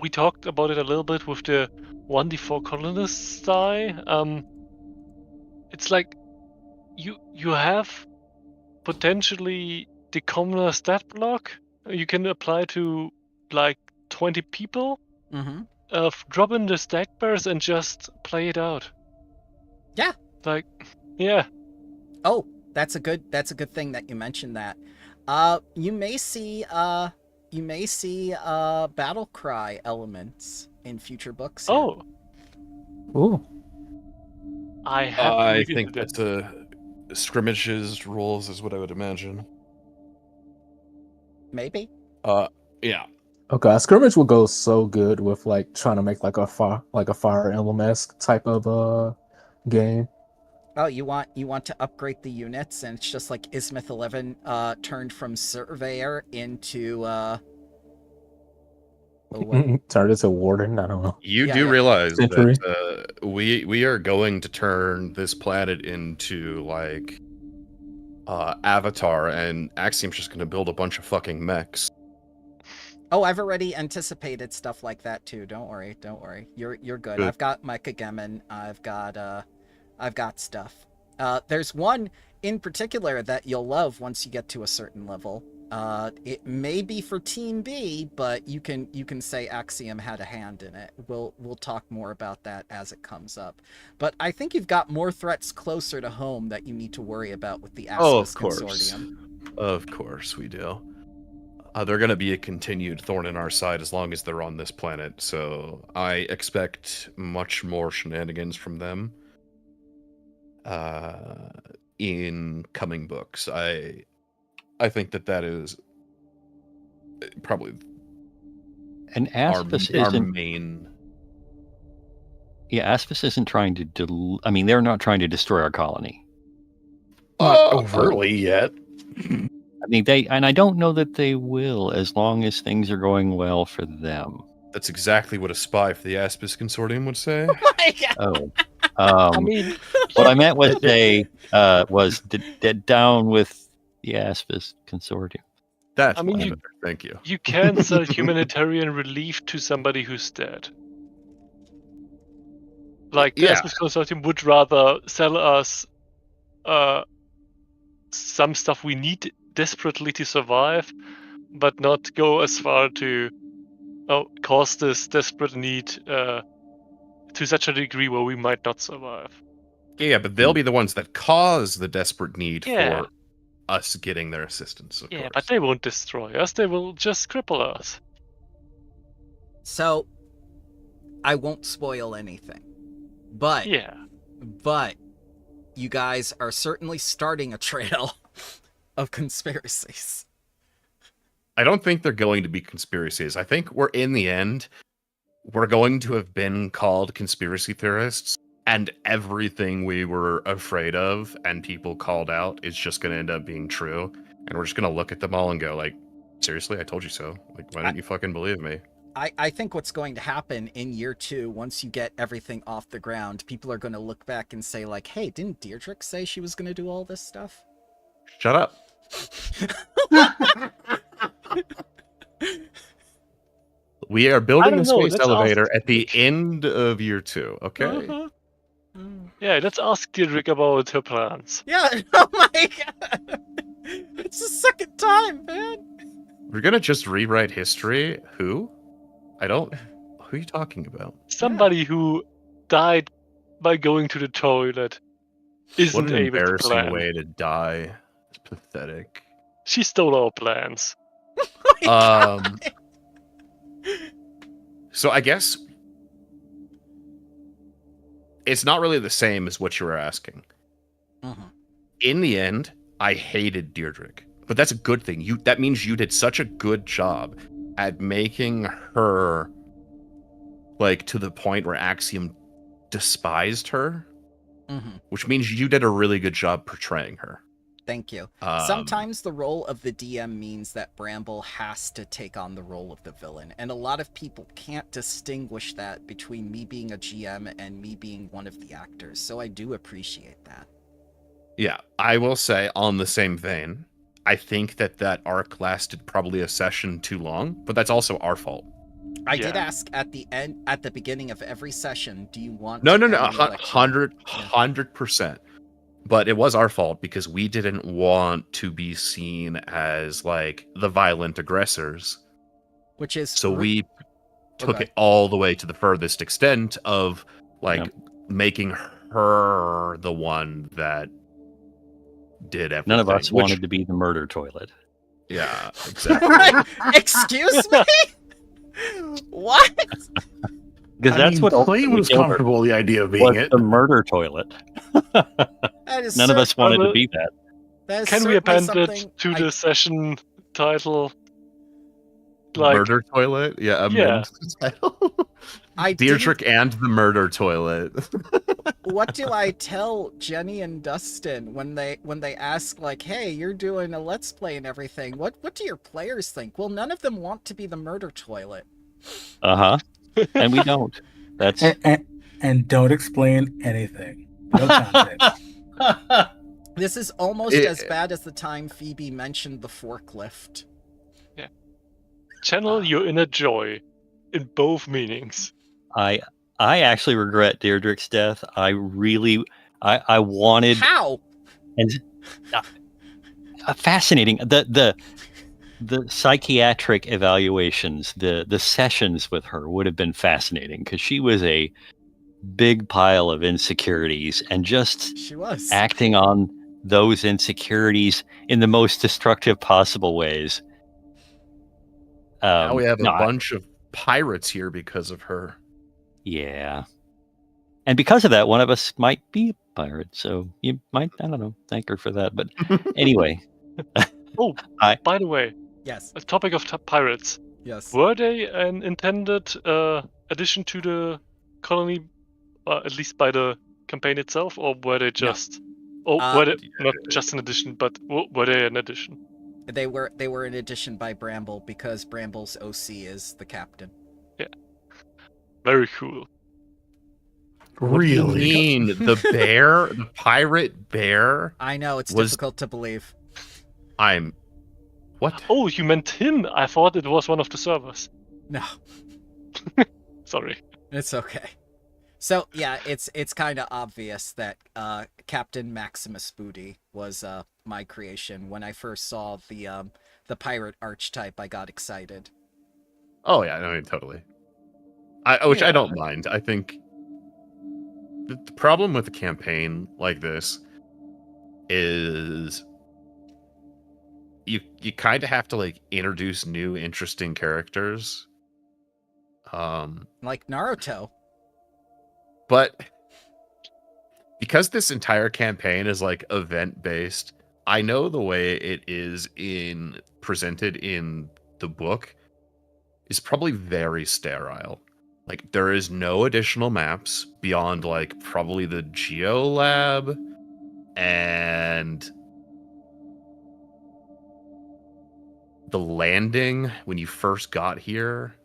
Speaker 3: we talked about it a little bit with the 1d4 colonists die. It's like you have potentially the commoner stat block you can apply to like 20 people.
Speaker 2: Mm-hmm.
Speaker 3: Drop in the Stag-Bears and just play it out.
Speaker 2: Yeah.
Speaker 3: Like, yeah.
Speaker 2: Oh, that's a good thing that you mentioned that. You may see battle cry elements in future books. Here.
Speaker 3: Oh.
Speaker 5: Ooh.
Speaker 6: I think that the scrimmages rules is what I would imagine.
Speaker 2: Maybe.
Speaker 6: Yeah.
Speaker 5: Okay, scrimmage will go so good with like trying to make like a fire emblem-esque type of game.
Speaker 2: Oh, you want to upgrade the units, and it's just like Ismith 11 turned from Surveyor into Oh, what?
Speaker 5: Turned into warden. I don't know.
Speaker 6: You
Speaker 2: Yeah,
Speaker 6: do
Speaker 2: yeah.
Speaker 6: realize
Speaker 5: Century.
Speaker 6: that we are going to turn this planet into like Avatar, and Axiom's just going to build a bunch of fucking mechs.
Speaker 2: Oh, I've already anticipated stuff like that too. Don't worry, don't worry. You're good.
Speaker 6: Good.
Speaker 2: I've got Mechagemon. I've got stuff. There's one in particular that you'll love once you get to a certain level. It may be for Team B, but you can say Axiom had a hand in it. We'll talk more about that as it comes up. But I think you've got more threats closer to home that you need to worry about with the
Speaker 6: Oh,
Speaker 2: Aspis
Speaker 6: of course.
Speaker 2: Consortium.
Speaker 6: Of course we do. They're going to be a continued thorn in our side as long as they're on this planet, so I expect much more shenanigans from them in coming books. I think that is probably
Speaker 7: And
Speaker 6: our
Speaker 7: Aspis isn't.
Speaker 6: main...
Speaker 7: Yeah, Aspis isn't trying to. I mean, they're not trying to destroy our colony.
Speaker 1: Not overtly yet.
Speaker 7: I mean, and I don't know that they will, as long as things are going well for them.
Speaker 6: That's exactly what a spy for the Aspis Consortium would say.
Speaker 2: My God.
Speaker 7: Oh,
Speaker 3: I mean,
Speaker 7: what I meant was was down with the Aspis Consortium.
Speaker 6: That's
Speaker 3: I mean,
Speaker 6: much better. Thank you.
Speaker 3: you can sell humanitarian relief to somebody who's dead. Like, the
Speaker 6: Yeah.
Speaker 3: Aspis Consortium would rather sell us some stuff we need desperately to survive, but not go as far to cause this desperate need to such a degree where we might not survive.
Speaker 6: Yeah, but they'll be the ones that cause the desperate need
Speaker 3: Yeah.
Speaker 6: for us getting their assistance, of
Speaker 3: Yeah,
Speaker 6: course.
Speaker 3: but they won't destroy us, they will just cripple us.
Speaker 2: So, I won't spoil anything. But you guys are certainly starting a trail of conspiracies.
Speaker 6: I don't think they're going to be conspiracies. I think in the end, we're going to have been called conspiracy theorists, and everything we were afraid of and people called out is just going to end up being true. And we're just going to look at them all and go, like, seriously, I told you so. Like, why don't you fucking believe me?
Speaker 2: I think what's going to happen in year 2, once you get everything off the ground, people are going to look back and say, like, hey, didn't Deirdre say she was going to do all this stuff?
Speaker 6: Shut up. We are building
Speaker 3: don't
Speaker 6: the
Speaker 3: know,
Speaker 6: space
Speaker 3: let's
Speaker 6: elevator
Speaker 3: ask-
Speaker 6: at the end of year 2, okay?
Speaker 3: Uh-huh. Yeah, let's ask Deirdre about her plans.
Speaker 2: Yeah, oh my God. It's the second time, man.
Speaker 6: We're gonna just rewrite history? Who? Who are you talking about?
Speaker 3: Somebody who died by going to the toilet
Speaker 6: What
Speaker 3: isn't
Speaker 6: an
Speaker 3: able to
Speaker 6: embarrassing
Speaker 3: plan.
Speaker 6: way to die. It's pathetic.
Speaker 3: She stole our plans.
Speaker 6: So I guess it's not really the same as what you were asking.
Speaker 2: Mhm.
Speaker 6: In the end, I hated Deirdre, but that's a good thing. That means you did such a good job at making her like to the point where Axiom despised her,
Speaker 2: Mhm.
Speaker 6: which means you did a really good job portraying her.
Speaker 2: Thank you.
Speaker 6: Um,
Speaker 2: Sometimes the role of the DM means that Bramble has to take on the role of the villain, and a lot of people can't distinguish that between me being a GM and me being one of the actors, so I do appreciate that.
Speaker 6: Yeah, I will say on the same vein, I think that arc lasted probably a session too long, but that's also our fault.
Speaker 2: I did
Speaker 3: Yeah.
Speaker 2: ask at the beginning of every session, do you want
Speaker 6: No,
Speaker 2: any, like,
Speaker 6: 100%. But it was our fault because we didn't want to be seen as like the violent aggressors.
Speaker 2: which is
Speaker 6: So we took
Speaker 2: Okay.
Speaker 6: it all the way to the furthest extent of like
Speaker 7: Yep.
Speaker 6: making her the one that did everything.
Speaker 7: None of us
Speaker 6: which-
Speaker 7: wanted to be the murder toilet.
Speaker 6: Yeah, exactly.
Speaker 2: Excuse me? What?
Speaker 7: Because that's what
Speaker 1: Clay
Speaker 7: ultimately
Speaker 1: was
Speaker 7: killed her,
Speaker 1: comfortable with the idea of being
Speaker 7: was
Speaker 1: it.
Speaker 7: the murder toilet.
Speaker 2: That is
Speaker 7: None of us wanted to
Speaker 3: Well,
Speaker 7: be that.
Speaker 2: that is
Speaker 3: Can we
Speaker 2: certainly
Speaker 3: append
Speaker 2: something
Speaker 3: it to
Speaker 2: I-
Speaker 3: the session title? Like,
Speaker 6: Murder toilet? Yeah, amend the title.
Speaker 2: I
Speaker 6: Deirdre
Speaker 2: didn't-
Speaker 6: and the murder toilet.
Speaker 2: What do I tell Jenny and Dustin when they ask, like, hey, you're doing a let's play and everything, what do your players think? Well, none of them want to be the murder toilet.
Speaker 7: And we don't. That's
Speaker 4: And don't explain anything. No context.
Speaker 2: This is almost as bad as the time Phoebe mentioned the forklift.
Speaker 3: Channel your inner joy in both meanings.
Speaker 7: I actually regret Deirdre's death. I wanted
Speaker 2: How?
Speaker 7: and fascinating the psychiatric evaluations, the sessions with her would have been fascinating because she was a big pile of insecurities and just
Speaker 2: She was
Speaker 7: acting on those insecurities in the most destructive possible ways.
Speaker 6: Now we have a bunch of pirates here because of her.
Speaker 7: Yeah. And because of that, one of us might be a pirate. So you might, I don't know, thank her for that. But anyway.
Speaker 3: Oh, by the way,
Speaker 2: yes.
Speaker 3: a topic of pirates.
Speaker 2: Yes.
Speaker 3: Were they an intended addition to the colony, at least by the campaign itself, or were they just... were they not just an addition, but were they an addition?
Speaker 2: They were an addition by Bramble because Bramble's OC is the captain.
Speaker 3: Yeah. Very cool.
Speaker 1: Really?
Speaker 6: What do you mean? The bear? The pirate bear?
Speaker 2: I know, it's difficult to believe.
Speaker 6: What?
Speaker 3: Oh, you meant him? I thought it was one of the servers.
Speaker 2: No.
Speaker 3: Sorry.
Speaker 2: It's okay. So, yeah, it's kind of obvious that Captain Maximus Booty was my creation. When I first saw the pirate archetype, I got excited.
Speaker 6: Oh, yeah, I mean, totally. I don't mind. I think the problem with a campaign like this is you kind of have to like introduce new interesting characters.
Speaker 2: Like Naruto.
Speaker 6: But because this entire campaign is like event based, I know the way it is presented in the book is probably very sterile. Like there is no additional maps beyond like probably the Geo Lab and the landing when you first got here.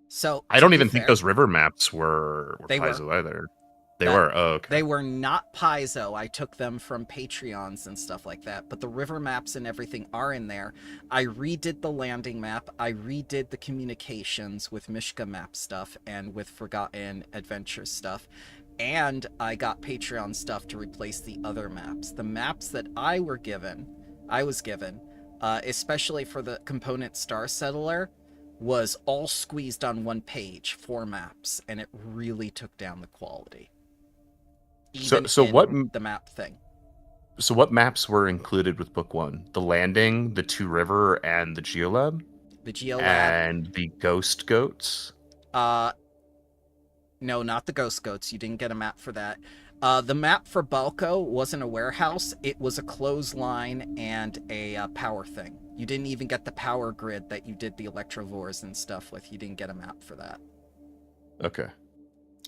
Speaker 2: So
Speaker 6: I don't even think those river maps were Paizo either. They were. Oh, okay.
Speaker 2: They were not Paizo. I took them from Patreons and stuff like that. But the river maps and everything are in there. I redid the landing map. I redid the communications with Mishka map stuff and with Forgotten Adventures stuff. And I got Patreon stuff to replace the other maps. The maps that I was given, especially for the component Star Settler, was all squeezed on one page, 4 maps, and it really took down the quality. Even
Speaker 6: so what
Speaker 2: the map thing?
Speaker 6: So what maps were included with book 1? The landing, the 2 river, and the Geolab?
Speaker 2: The Geolab
Speaker 6: and the ghost goats?
Speaker 2: No, not the ghost goats. You didn't get a map for that. The map for Balco wasn't a warehouse. It was a clothesline and a power thing. You didn't even get the power grid that you did the Electrovores and stuff with. You didn't get a map for that.
Speaker 6: Okay.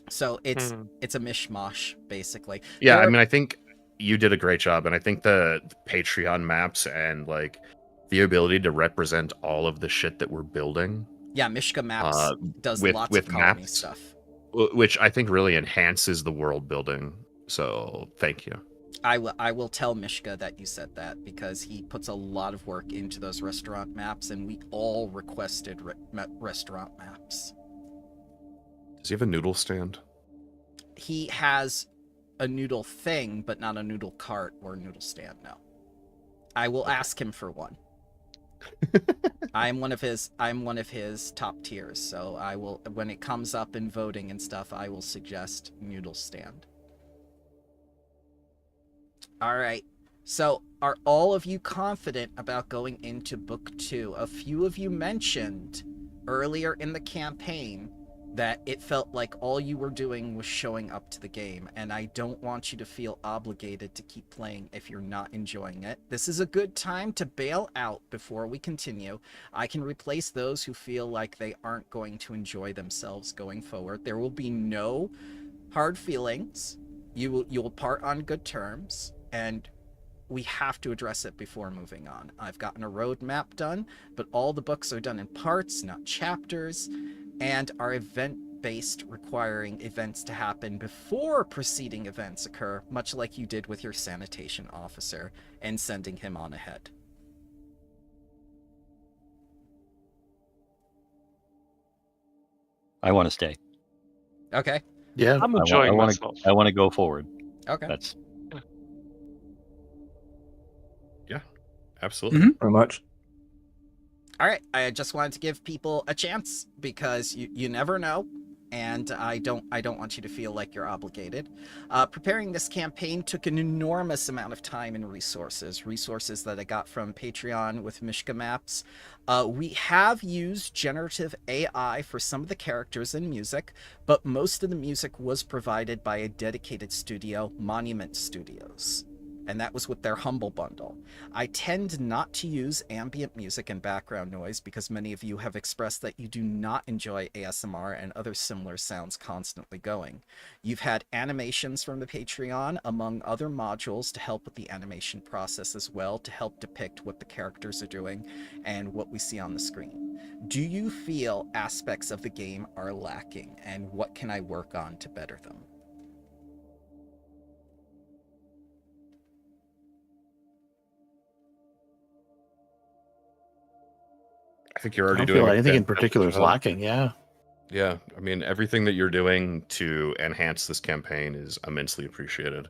Speaker 2: So it's a mishmash, basically.
Speaker 6: Yeah, I mean, I think you did a great job, and I think the Patreon maps and like the ability to represent all of the shit that we're building.
Speaker 2: Yeah, Mishka Maps does
Speaker 6: with
Speaker 2: lots of colony
Speaker 6: maps,
Speaker 2: stuff.
Speaker 6: Which I think really enhances the world building. So thank you.
Speaker 2: I will tell Mishka that you said that because he puts a lot of work into those restaurant maps, and we all requested restaurant maps.
Speaker 6: Does he have a noodle stand?
Speaker 2: He has a noodle thing, but not a noodle cart or a noodle stand, no. I will ask him for one. I'm one of his top tiers, so I will, when it comes up in voting and stuff, I will suggest noodle stand. Alright, so are all of you confident about going into book 2? A few of you mentioned earlier in the campaign that it felt like all you were doing was showing up to the game, and I don't want you to feel obligated to keep playing if you're not enjoying it. This is a good time to bail out before we continue. I can replace those who feel like they aren't going to enjoy themselves going forward. There will be no hard feelings. You will part on good terms, and we have to address it before moving on. I've gotten a roadmap done, but all the books are done in parts, not chapters, and are event-based, requiring events to happen before preceding events occur, much like you did with your sanitation officer and sending him on ahead.
Speaker 7: I want to stay.
Speaker 2: Okay.
Speaker 1: Yeah.
Speaker 3: I'm
Speaker 7: I
Speaker 3: enjoying
Speaker 7: want
Speaker 3: myself.
Speaker 7: to. I want to go forward.
Speaker 2: Okay.
Speaker 7: That's
Speaker 6: Absolutely.
Speaker 5: Pretty much.
Speaker 2: All right, I just wanted to give people a chance because you never know, and I don't want you to feel like you're obligated. Preparing this campaign took an enormous amount of time and resources that I got from Patreon with Mishka Maps. We have used generative AI for some of the characters and music, but most of the music was provided by a dedicated studio, Monument Studios. And that was with their Humble Bundle. I tend not to use ambient music and background noise because many of you have expressed that you do not enjoy ASMR and other similar sounds constantly going. You've had animations from the Patreon, among other modules, to help with the animation process as well, to help depict what the characters are doing and what we see on the screen. Do you feel aspects of the game are lacking, and what can I work on to better them?
Speaker 6: I think you're
Speaker 1: I
Speaker 6: already
Speaker 1: don't
Speaker 6: doing
Speaker 1: feel
Speaker 6: a
Speaker 1: anything in
Speaker 6: fantastic
Speaker 1: particular is
Speaker 6: job.
Speaker 1: lacking. Yeah.
Speaker 6: Yeah, I mean, everything that you're doing to enhance this campaign is immensely appreciated.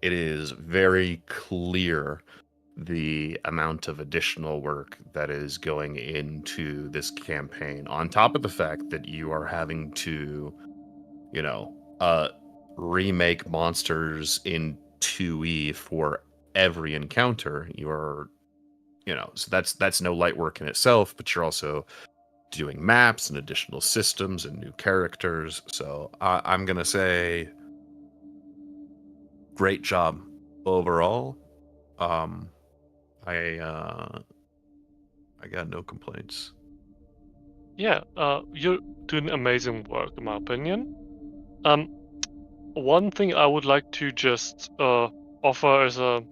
Speaker 6: It is very clear the amount of additional work that is going into this campaign, on top of the fact that you are having to, you know, remake monsters in 2E for every encounter. You're, you know, so that's no light work in itself, but you're also doing maps and additional systems and new characters. So I'm gonna say great job overall. I got no complaints.
Speaker 3: Yeah, you're doing amazing work, in my opinion. One thing I would like to just offer as a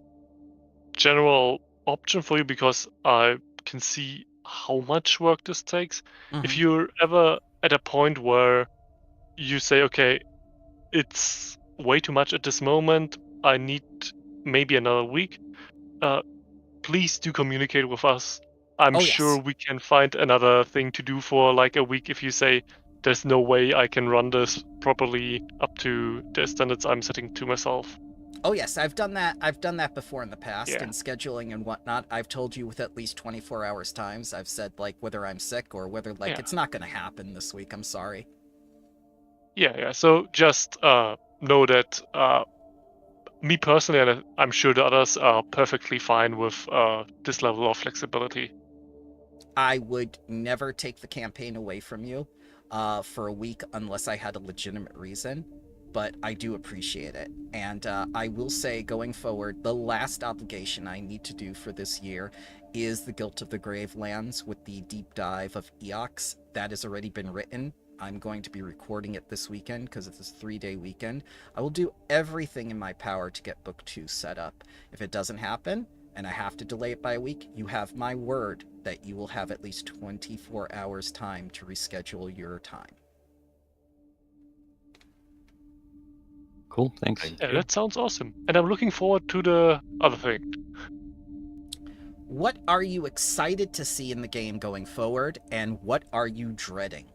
Speaker 3: general option for you, because I can see how much work this takes. If you're ever at a point where you say, okay, it's way too much at this moment, I need maybe another week, please do communicate with us. I'm
Speaker 2: Oh,
Speaker 3: sure
Speaker 2: yes.
Speaker 3: we can find another thing to do for like a week if you say there's no way I can run this properly up to the standards I'm setting to myself.
Speaker 2: Oh yes, I've done that. I've done that before in the past
Speaker 3: Yeah.
Speaker 2: in scheduling and whatnot. I've told you with at least 24 hours times. I've said like whether I'm sick or whether like
Speaker 3: Yeah.
Speaker 2: it's not going to happen this week. I'm sorry.
Speaker 3: Yeah. So just know that me personally, and I'm sure the others are perfectly fine with this level of flexibility.
Speaker 2: I would never take the campaign away from you for a week unless I had a legitimate reason, but I do appreciate it. And I will say, going forward, the last obligation I need to do for this year is the Guilt of the Gravelands with the deep dive of Eox. That has already been written. I'm going to be recording it this weekend because it's a 3-day weekend. I will do everything in my power to get Book 2 set up. If it doesn't happen, and I have to delay it by a week, you have my word that you will have at least 24 hours time to reschedule your time.
Speaker 7: cool. Thanks.
Speaker 6: Thank
Speaker 3: Yeah,
Speaker 6: you.
Speaker 3: that sounds awesome. And I'm looking forward to the other thing.
Speaker 2: What are you excited to see in the game going forward, and what are you dreading?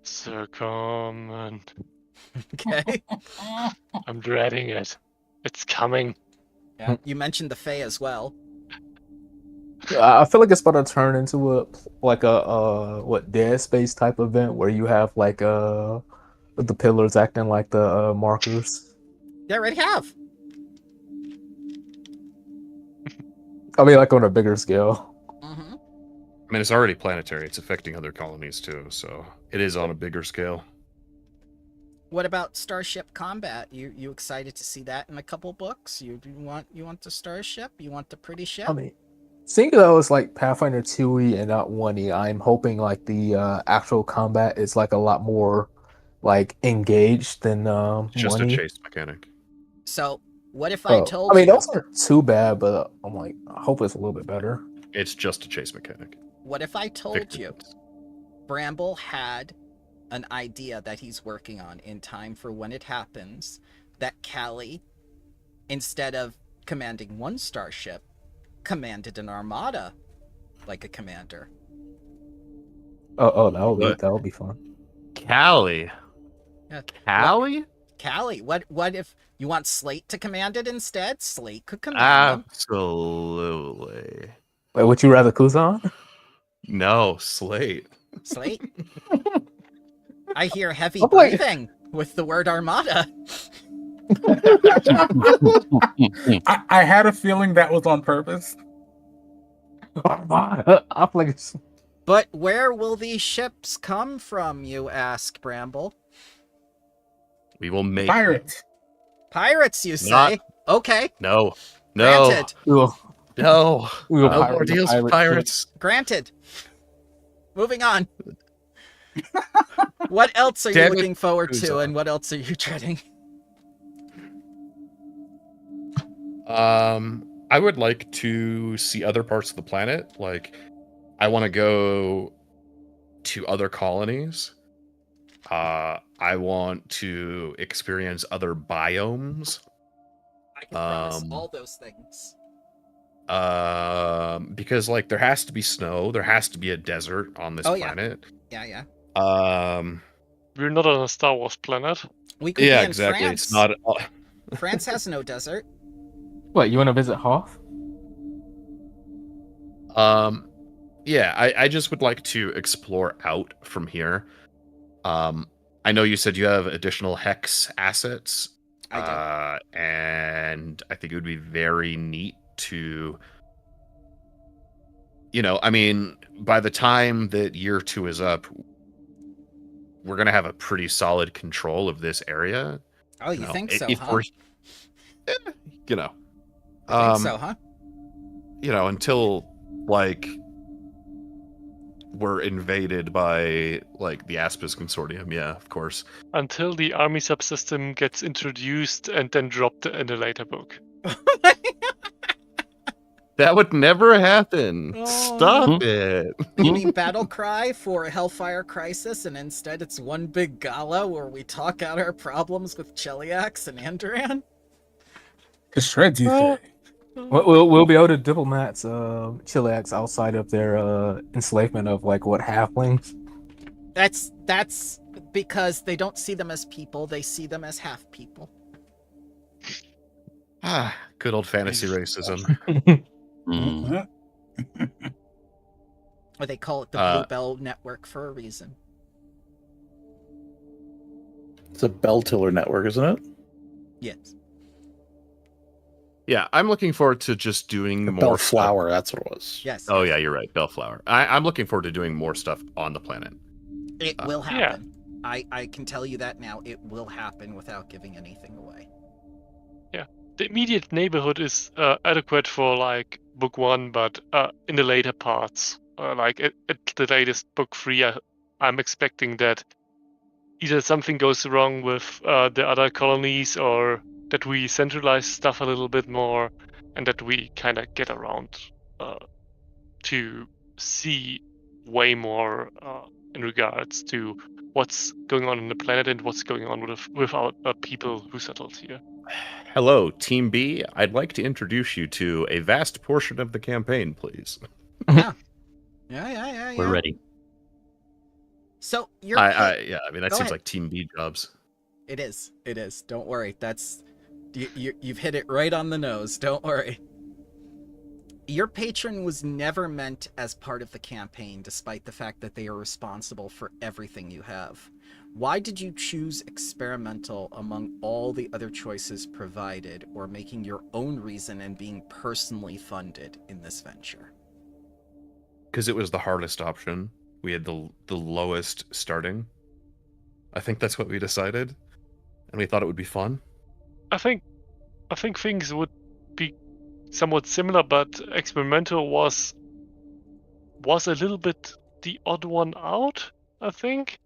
Speaker 3: Circumvent.
Speaker 2: Okay.
Speaker 3: I'm dreading it. It's coming.
Speaker 2: Yeah. You mentioned the Fae as well.
Speaker 5: I feel like it's about to turn into a Dead Space type event where you have like the pillars acting like the markers.
Speaker 2: They already have.
Speaker 5: I mean, like on a bigger scale.
Speaker 2: Mm-hmm.
Speaker 6: I mean, it's already planetary. It's affecting other colonies too, so it is on a bigger scale.
Speaker 2: What about Starship Combat? You excited to see that in a couple books? You want the Starship? You want the pretty ship?
Speaker 5: I mean, seeing that it's like Pathfinder 2E and not 1E, I'm hoping like the actual combat is like a lot more like engaged than
Speaker 6: Just a
Speaker 5: 1E.
Speaker 6: chase mechanic.
Speaker 2: So, what if I told
Speaker 5: I mean,
Speaker 2: you?
Speaker 5: those aren't too bad, but I'm like, I hope it's a little bit better.
Speaker 6: It's just a chase mechanic.
Speaker 2: What if I told
Speaker 6: Victor
Speaker 2: you
Speaker 6: points.
Speaker 2: Bramble had an idea that he's working on in time for when it happens, that Cali, instead of commanding one starship, commanded an armada like a commander?
Speaker 5: Oh,
Speaker 6: What?
Speaker 5: that would be fun.
Speaker 6: Cali.
Speaker 2: Yeah.
Speaker 6: Cali?
Speaker 2: Cali, what if you want Slate to command it instead? Slate could command them.
Speaker 6: Absolutely.
Speaker 5: Wait, would you rather Kuzan?
Speaker 6: No, Slate.
Speaker 2: Slate? I hear heavy
Speaker 5: I'm like-
Speaker 2: breathing with the word armada.
Speaker 4: I had a feeling that was on purpose.
Speaker 5: I'm like,
Speaker 2: But where will these ships come from, you ask, Bramble?
Speaker 6: We will make
Speaker 4: Pirates.
Speaker 2: Pirates, you say?
Speaker 6: Not-
Speaker 2: Okay,
Speaker 6: No.
Speaker 2: granted.
Speaker 6: No. No.
Speaker 5: we will
Speaker 6: No
Speaker 5: pirate
Speaker 6: more
Speaker 5: the
Speaker 6: deals with
Speaker 5: pirate
Speaker 6: pirates.
Speaker 2: Granted. Moving on. What else are
Speaker 6: Damn
Speaker 2: you
Speaker 6: it,
Speaker 2: looking forward to,
Speaker 6: Kuzan.
Speaker 2: and what else are you dreading?
Speaker 6: I would like to see other parts of the planet. Like, I want to go to other colonies. I want to experience other biomes.
Speaker 2: I can promise
Speaker 6: Um,
Speaker 2: all those things.
Speaker 6: Because like there has to be snow, there has to be a desert on this
Speaker 2: Oh, yeah.
Speaker 6: planet.
Speaker 2: Yeah.
Speaker 3: We're not on a Star Wars planet.
Speaker 2: We could
Speaker 6: Yeah,
Speaker 2: be in
Speaker 6: exactly.
Speaker 2: France.
Speaker 6: It's not.
Speaker 2: France has no desert.
Speaker 5: What, you want to visit Hoth?
Speaker 6: Yeah, I just would like to explore out from here. I know you said you have additional hex assets.
Speaker 2: I do.
Speaker 6: And I think it would be very neat to, I mean, by the time that year 2 is up, we're gonna have a pretty solid control of this area.
Speaker 2: Oh, you think so,
Speaker 6: if
Speaker 2: huh?
Speaker 6: we're,
Speaker 2: You think so, huh?
Speaker 6: Until like we're invaded by like the Aspis Consortium, yeah, of course.
Speaker 3: Until the army subsystem gets introduced and then dropped in a later book.
Speaker 6: That would never happen.
Speaker 2: Oh.
Speaker 6: Stop it.
Speaker 2: You mean battle cry for a Hellfire Crisis, and instead it's one big gala where we talk out our problems with Cheliax and Andran?
Speaker 4: The shreds, you say?
Speaker 5: We'll be able to diplomats Chillax outside of their enslavement of like what halflings.
Speaker 2: That's because they don't see them as people, they see them as half people.
Speaker 6: Good old fantasy racism.
Speaker 7: Mm.
Speaker 4: Huh?
Speaker 2: Or they call it the Blue Bell Network for a reason.
Speaker 1: It's a bell tiller network, isn't it?
Speaker 2: Yes.
Speaker 6: Yeah, I'm looking forward to just doing more
Speaker 1: Bellflower, that's what it was.
Speaker 2: Yes.
Speaker 6: Oh yeah, you're right, Bellflower. I'm looking forward to doing more stuff on the planet.
Speaker 2: It will
Speaker 3: yeah.
Speaker 2: happen. I can tell you that now. It will happen without giving anything away.
Speaker 3: The immediate neighborhood is adequate for like book 1, but in the later parts, like at the latest book 3, I'm expecting that either something goes wrong with the other colonies, or that we centralize stuff a little bit more, and that we kind of get around to see way more in regards to what's going on the planet and what's going on with our people who settled here.
Speaker 6: Hello, Team B. I'd like to introduce you to a vast portion of the campaign, please.
Speaker 2: Yeah.
Speaker 7: We're ready.
Speaker 2: So you're
Speaker 6: I mean, that
Speaker 2: Go
Speaker 6: seems
Speaker 2: ahead.
Speaker 6: like Team B jobs.
Speaker 2: It is. Don't worry. You've hit it right on the nose. Don't worry. Your patron was never meant as part of the campaign, despite the fact that they are responsible for everything you have. Why did you choose experimental among all the other choices provided, or making your own reason and being personally funded in this venture?
Speaker 6: Because it was the hardest option. We had the lowest starting. I think that's what we decided, and we thought it would be fun.
Speaker 3: I think things would be somewhat similar, but experimental was a little bit the odd one out, I think.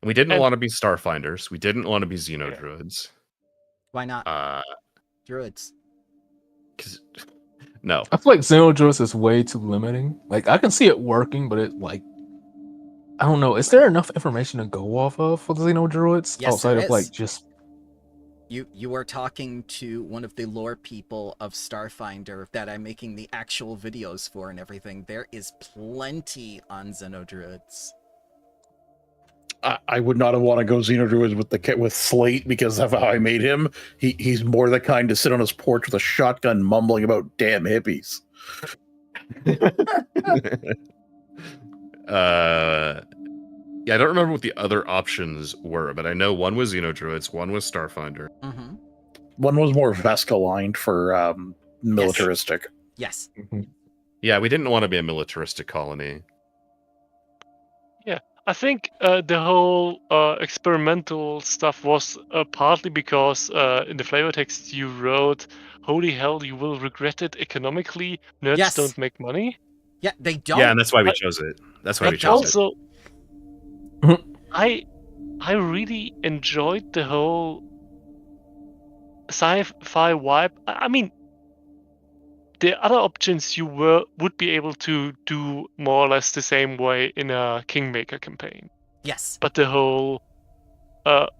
Speaker 6: And we didn't
Speaker 3: And-
Speaker 6: want to be Starfinders. We didn't want to be Xenodruids.
Speaker 2: Why not? Druids.
Speaker 6: Because no,
Speaker 5: I feel like Xenodruids is way too limiting. Like I can see it working, but it like I don't know. Is there enough information to go off of for the Xenodruids
Speaker 2: Yes,
Speaker 5: outside
Speaker 2: there
Speaker 5: of like
Speaker 2: is.
Speaker 5: just
Speaker 2: You are talking to one of the lore people of Starfinder that I'm making the actual videos for and everything. There is plenty on Xenodruids.
Speaker 1: I would not have want to go Xenodruids with Slate because of how I made him. He's more the kind to sit on his porch with a shotgun mumbling about damn hippies.
Speaker 6: Yeah, I don't remember what the other options were, but I know one was Xenodruids, one was Starfinder.
Speaker 2: Mm-hmm.
Speaker 1: One was more Vesk aligned for militaristic.
Speaker 2: Yes.
Speaker 6: Yeah, we didn't want to be a militaristic colony.
Speaker 3: I think the whole experimental stuff was partly because in the flavor text you wrote, "Holy hell, you will regret it economically. Nerds
Speaker 2: Yes.
Speaker 3: don't make money."
Speaker 2: Yeah, they don't.
Speaker 6: Yeah, and that's why we
Speaker 3: I-
Speaker 6: chose it. That's why we
Speaker 3: But
Speaker 6: chose it.
Speaker 3: also, I really enjoyed the whole sci-fi vibe. I mean, the other options you would be able to do more or less the same way in a Kingmaker campaign.
Speaker 2: Yes.
Speaker 3: But the whole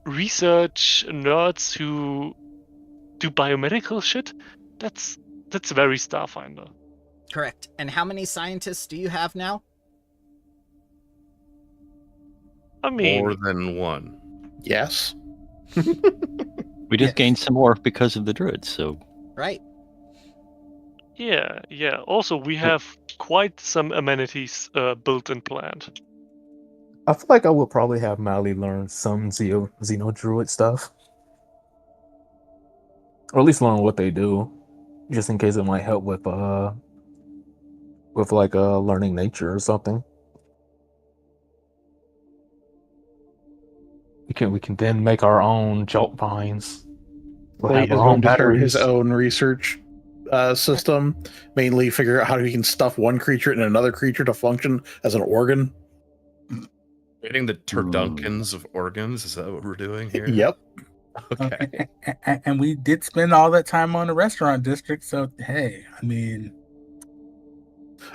Speaker 3: research nerds who do biomedical shit, that's very Starfinder.
Speaker 2: Correct. And how many scientists do you have now?
Speaker 3: I mean,
Speaker 6: More than one.
Speaker 1: Yes.
Speaker 7: We just gained some more because of the druids. So
Speaker 2: Right.
Speaker 3: yeah. Also, we have quite some amenities built and planned.
Speaker 5: I feel like I would probably have Mally learn some Xenodruid stuff. Or at least learn what they do. Just in case it might help with learning nature or something. We can then make our own jolt vines. We'll
Speaker 1: Slate
Speaker 5: have
Speaker 1: is
Speaker 5: our own
Speaker 1: going to start his
Speaker 5: batteries.
Speaker 1: own research system, mainly figure out how he can stuff one creature in another creature to function as an organ.
Speaker 6: Creating the turdunkins of organs, is that what we're doing here?
Speaker 1: Yep.
Speaker 6: Okay.
Speaker 4: And we did spend all that time on the restaurant district, so hey, I mean,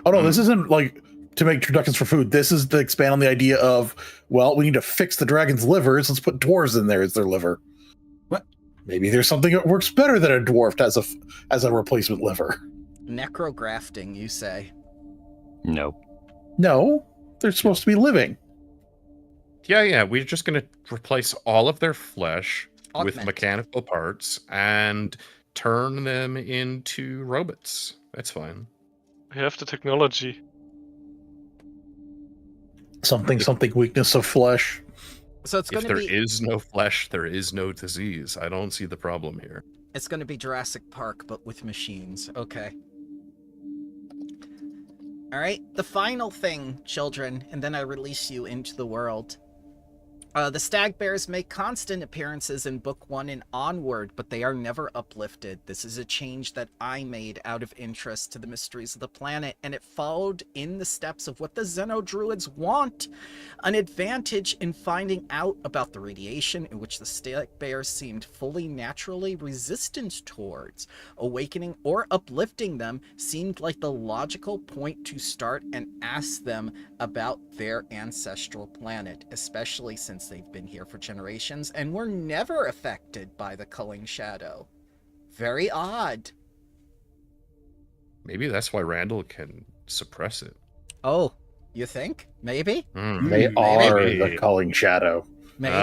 Speaker 1: Oh no, this isn't like to make introductions for food. This is to expand on the idea of, well, we need to fix the dragon's livers. Let's put dwarves in there as their liver.
Speaker 4: What?
Speaker 1: Maybe there's something that works better than a dwarf as a replacement liver.
Speaker 2: Necrografting, you say?
Speaker 7: no.
Speaker 1: No, they're supposed to be living.
Speaker 6: Yeah, we're just going to replace all of their flesh with
Speaker 2: Augment.
Speaker 6: mechanical parts and turn them into robots. That's fine.
Speaker 3: We have the technology.
Speaker 1: Something weakness of flesh.
Speaker 2: So it's
Speaker 6: If
Speaker 2: going
Speaker 6: there
Speaker 2: to be
Speaker 6: is no flesh, there is no disease. I don't see the problem here.
Speaker 2: it's going to be Jurassic Park but with machines. Okay. All right, the final thing, children, and then I release you into the world. The Stag-Bears make constant appearances in Book 1 and onward, but they are never uplifted. This is a change that I made out of interest to the mysteries of the planet, and it followed in the steps of what the Xenodruids want. An advantage in finding out about the radiation in which the Stag-Bears seemed fully naturally resistant towards. Awakening or uplifting them seemed like the logical point to start and ask them about their ancestral planet, especially since they've been here for generations and were never affected by the culling shadow. Very odd.
Speaker 6: Maybe that's why Randal can suppress it.
Speaker 2: Oh, you think? Maybe?
Speaker 1: They
Speaker 4: Maybe.
Speaker 1: are the culling shadow.
Speaker 2: Maybe?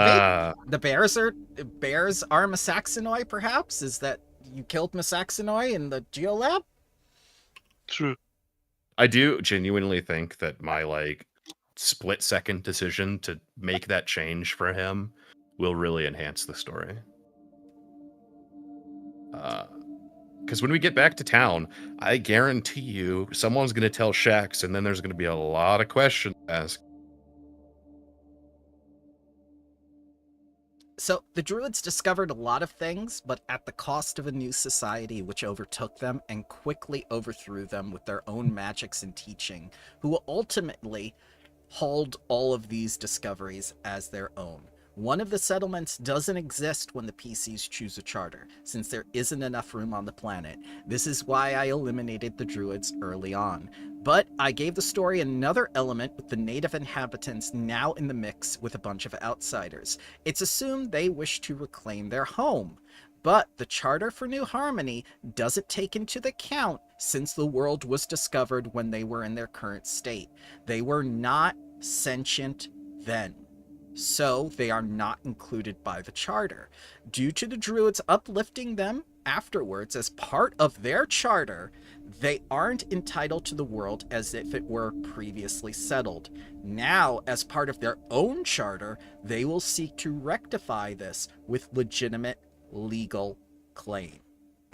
Speaker 2: The bears are Masaxinoi, perhaps? Is that you killed Masaxinoi in the geolab?
Speaker 3: True.
Speaker 6: I do genuinely think that my split-second decision to make that change for him will really enhance the story. Because when we get back to town, I guarantee you someone's going to tell Shax, and then there's going to be a lot of questions asked.
Speaker 2: So, the Druids discovered a lot of things, but at the cost of a new society which overtook them and quickly overthrew them with their own magics and teaching, who ultimately hold all of these discoveries as their own. One of the settlements doesn't exist when the PCs choose a charter, since there isn't enough room on the planet. This is why I eliminated the druids early on. But I gave the story another element with the native inhabitants now in the mix with a bunch of outsiders. It's assumed they wish to reclaim their home. But the Charter for New Harmony doesn't take into account since the world was discovered when they were in their current state. They were not sentient then. So they are not included by the charter. Due to the druids uplifting them afterwards as part of their charter, they aren't entitled to the world as if it were previously settled. Now, as part of their own charter, they will seek to rectify this with legitimate legal claim.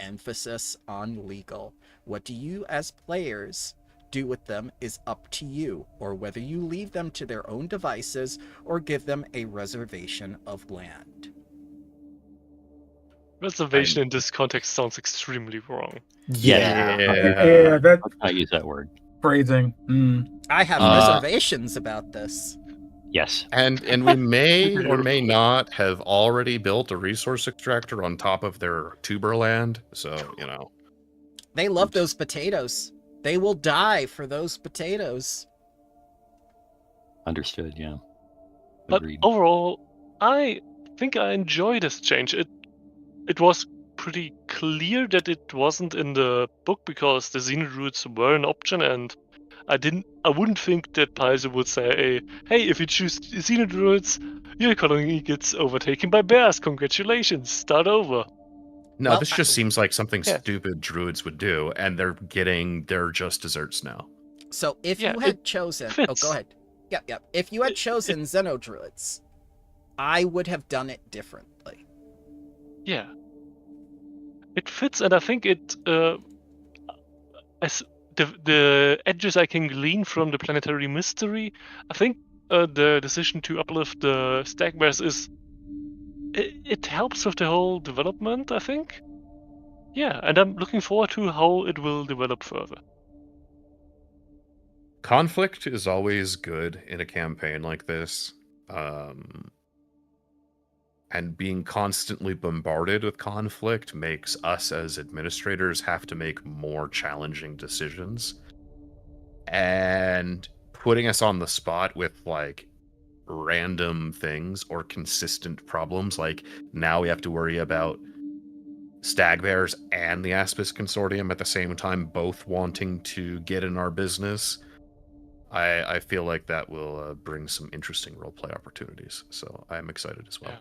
Speaker 2: Emphasis on legal. What do you as players do with them is up to you, or whether you leave them to their own devices or give them a reservation of land.
Speaker 3: Reservation in this context sounds extremely wrong.
Speaker 1: Yeah.
Speaker 9: Yeah, that
Speaker 7: Let's not use that word.
Speaker 9: phrasing.
Speaker 2: I have reservations about this.
Speaker 7: Yes.
Speaker 6: And we may or may not have already built a resource extractor on top of their tuber land. So, you know.
Speaker 2: They love those potatoes. They will die for those potatoes.
Speaker 7: Understood, yeah.
Speaker 3: But
Speaker 7: Agreed.
Speaker 3: overall, I think I enjoy this change. It was pretty clear that it wasn't in the book because the Xenodruids were an option, and I wouldn't think that Paizo would say, hey, if you choose Xenodruids, your economy gets overtaken by bears. Congratulations, start over.
Speaker 6: No,
Speaker 2: Well,
Speaker 6: this just seems like something
Speaker 3: Yeah.
Speaker 6: stupid druids would do, and they're getting their just desserts now.
Speaker 2: So if
Speaker 3: Yeah,
Speaker 2: you had
Speaker 3: it
Speaker 2: chosen...
Speaker 3: fits.
Speaker 2: Oh, go ahead. Yep. If you had chosen Xenodruids, I would have done it differently.
Speaker 3: Yeah. It fits, and I think it... as the edges I can glean from the planetary mystery, I think the decision to uplift the Stag-Bears is... It helps with the whole development, I think. Yeah, and I'm looking forward to how it will develop further.
Speaker 6: Conflict is always good in a campaign like this. And being constantly bombarded with conflict makes us as administrators have to make more challenging decisions. And putting us on the spot with like random things or consistent problems, like now we have to worry about Stag-Bears and the Aspis Consortium at the same time, both wanting to get in our business. I feel like that will bring some interesting roleplay opportunities. So I'm excited as well.
Speaker 3: Yeah.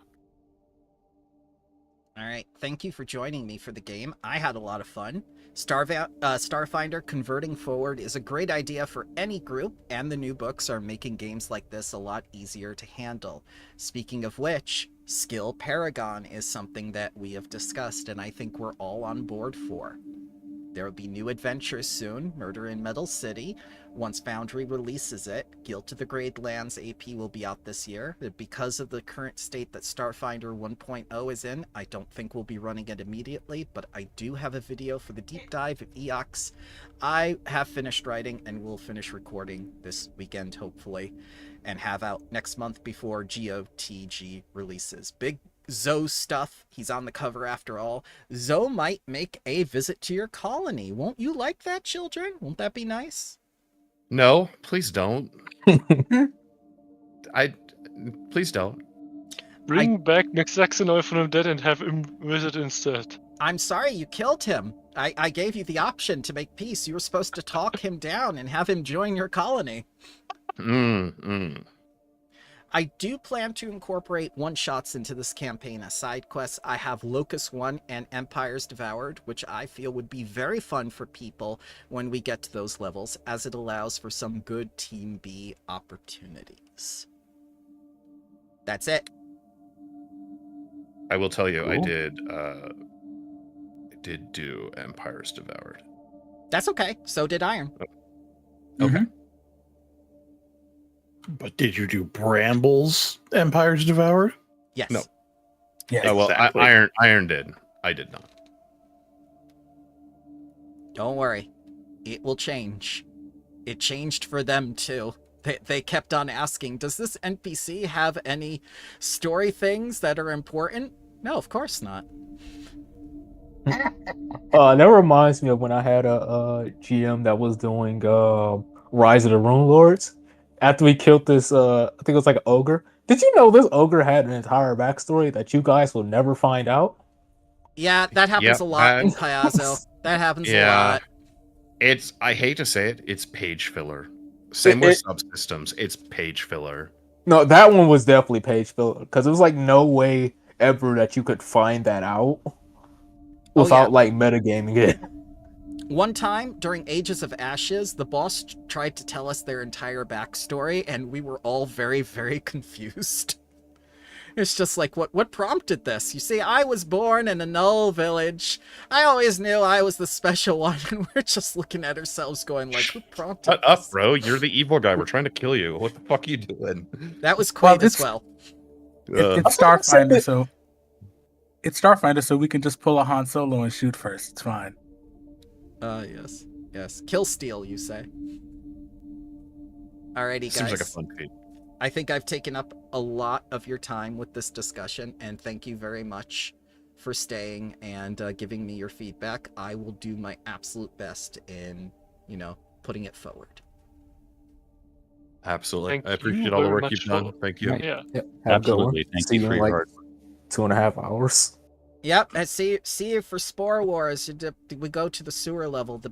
Speaker 2: All right, thank you for joining me for the game. I had a lot of fun. Starfinder converting forward is a great idea for any group, and the new books are making games like this a lot easier to handle. Speaking of which, Skill Paragon is something that we have discussed, and I think we're all on board for. There will be new adventures soon, Murder in Metal City. Once Foundry releases it, Guild to the Great Lands AP will be out this year. Because of the current state that Starfinder 1.0 is in, I don't think we'll be running it immediately, but I do have a video for the deep dive of EOX. I have finished writing and will finish recording this weekend, hopefully, and have out next month before GOTG releases. Big Zoe stuff. He's on the cover after all. Zoe might make a visit to your colony. Won't you like that, children? Won't that be nice?
Speaker 6: No, please don't. Please don't.
Speaker 3: Bring back Nexaxenoy from the dead and have him visit instead.
Speaker 2: I'm sorry you killed him. I gave you the option to make peace. You were supposed to talk him down and have him join your colony. I do plan to incorporate one-shots into this campaign as side quests. I have Locust 1 and Empires Devoured, which I feel would be very fun for people when we get to those levels, as it allows for some good Team B opportunities. That's it.
Speaker 6: I will tell you, I
Speaker 7: Cool.
Speaker 6: did do Empires Devoured.
Speaker 2: That's okay. So did Iron.
Speaker 6: Okay.
Speaker 1: But did you do Bramble's Empires Devoured?
Speaker 2: Yes.
Speaker 6: No.
Speaker 9: Yeah.
Speaker 6: Oh, well,
Speaker 1: Exactly.
Speaker 6: Iron did. I did not.
Speaker 2: Don't worry. It will change. It changed for them too. They kept on asking, does this NPC have any story things that are important? No, of course not.
Speaker 5: That reminds me of when I had a GM that was doing Rise of the Rune Lords. After we killed this, I think it was like an ogre. Did you know this ogre had an entire backstory that you guys will never find out?
Speaker 2: Yeah, that happens
Speaker 6: Yep,
Speaker 2: a lot in
Speaker 6: that-
Speaker 2: Kayazo. That happens a
Speaker 6: Yeah.
Speaker 2: lot.
Speaker 6: It's, I hate to say it, it's page filler. Same with
Speaker 5: It-
Speaker 6: subsystems, it's page filler.
Speaker 5: No, that one was definitely page filler because there was like no way ever that you could find that out without like metagaming it.
Speaker 2: One time during Ages of Ashes, the boss tried to tell us their entire backstory, and we were all very, very confused. It's just like, what prompted this? You see, I was born in a null village. I always knew I was the special one, and we're just looking at ourselves going like, who prompted
Speaker 6: Shut up,
Speaker 2: this?
Speaker 6: bro. You're the evil guy. We're trying to kill you. What the fuck are you doing?
Speaker 2: That was
Speaker 9: Well,
Speaker 2: Quaid as well.
Speaker 9: It's Starfinder, so it's Starfinder, so we can just pull a Han Solo and shoot first. It's fine.
Speaker 2: Yes. Yes. Kill steal, you say. Alrighty, guys.
Speaker 6: Seems like a fun feat.
Speaker 2: I think I've taken up a lot of your time with this discussion, and thank you very much for staying and giving me your feedback. I will do my absolute best in, putting it forward.
Speaker 6: Absolutely.
Speaker 3: Thank
Speaker 6: I appreciate
Speaker 3: you
Speaker 6: all the
Speaker 3: very
Speaker 6: work
Speaker 3: much
Speaker 6: you've done.
Speaker 3: for-
Speaker 6: Thank you.
Speaker 5: Right.
Speaker 3: Yeah.
Speaker 5: Yep, have a good one.
Speaker 7: Absolutely. Thank
Speaker 5: See
Speaker 7: you
Speaker 5: you
Speaker 7: for
Speaker 5: in
Speaker 7: your
Speaker 5: like
Speaker 7: hard
Speaker 5: 2.5 hours.
Speaker 2: Yep, and see you for Spore Wars. We go to the sewer level. The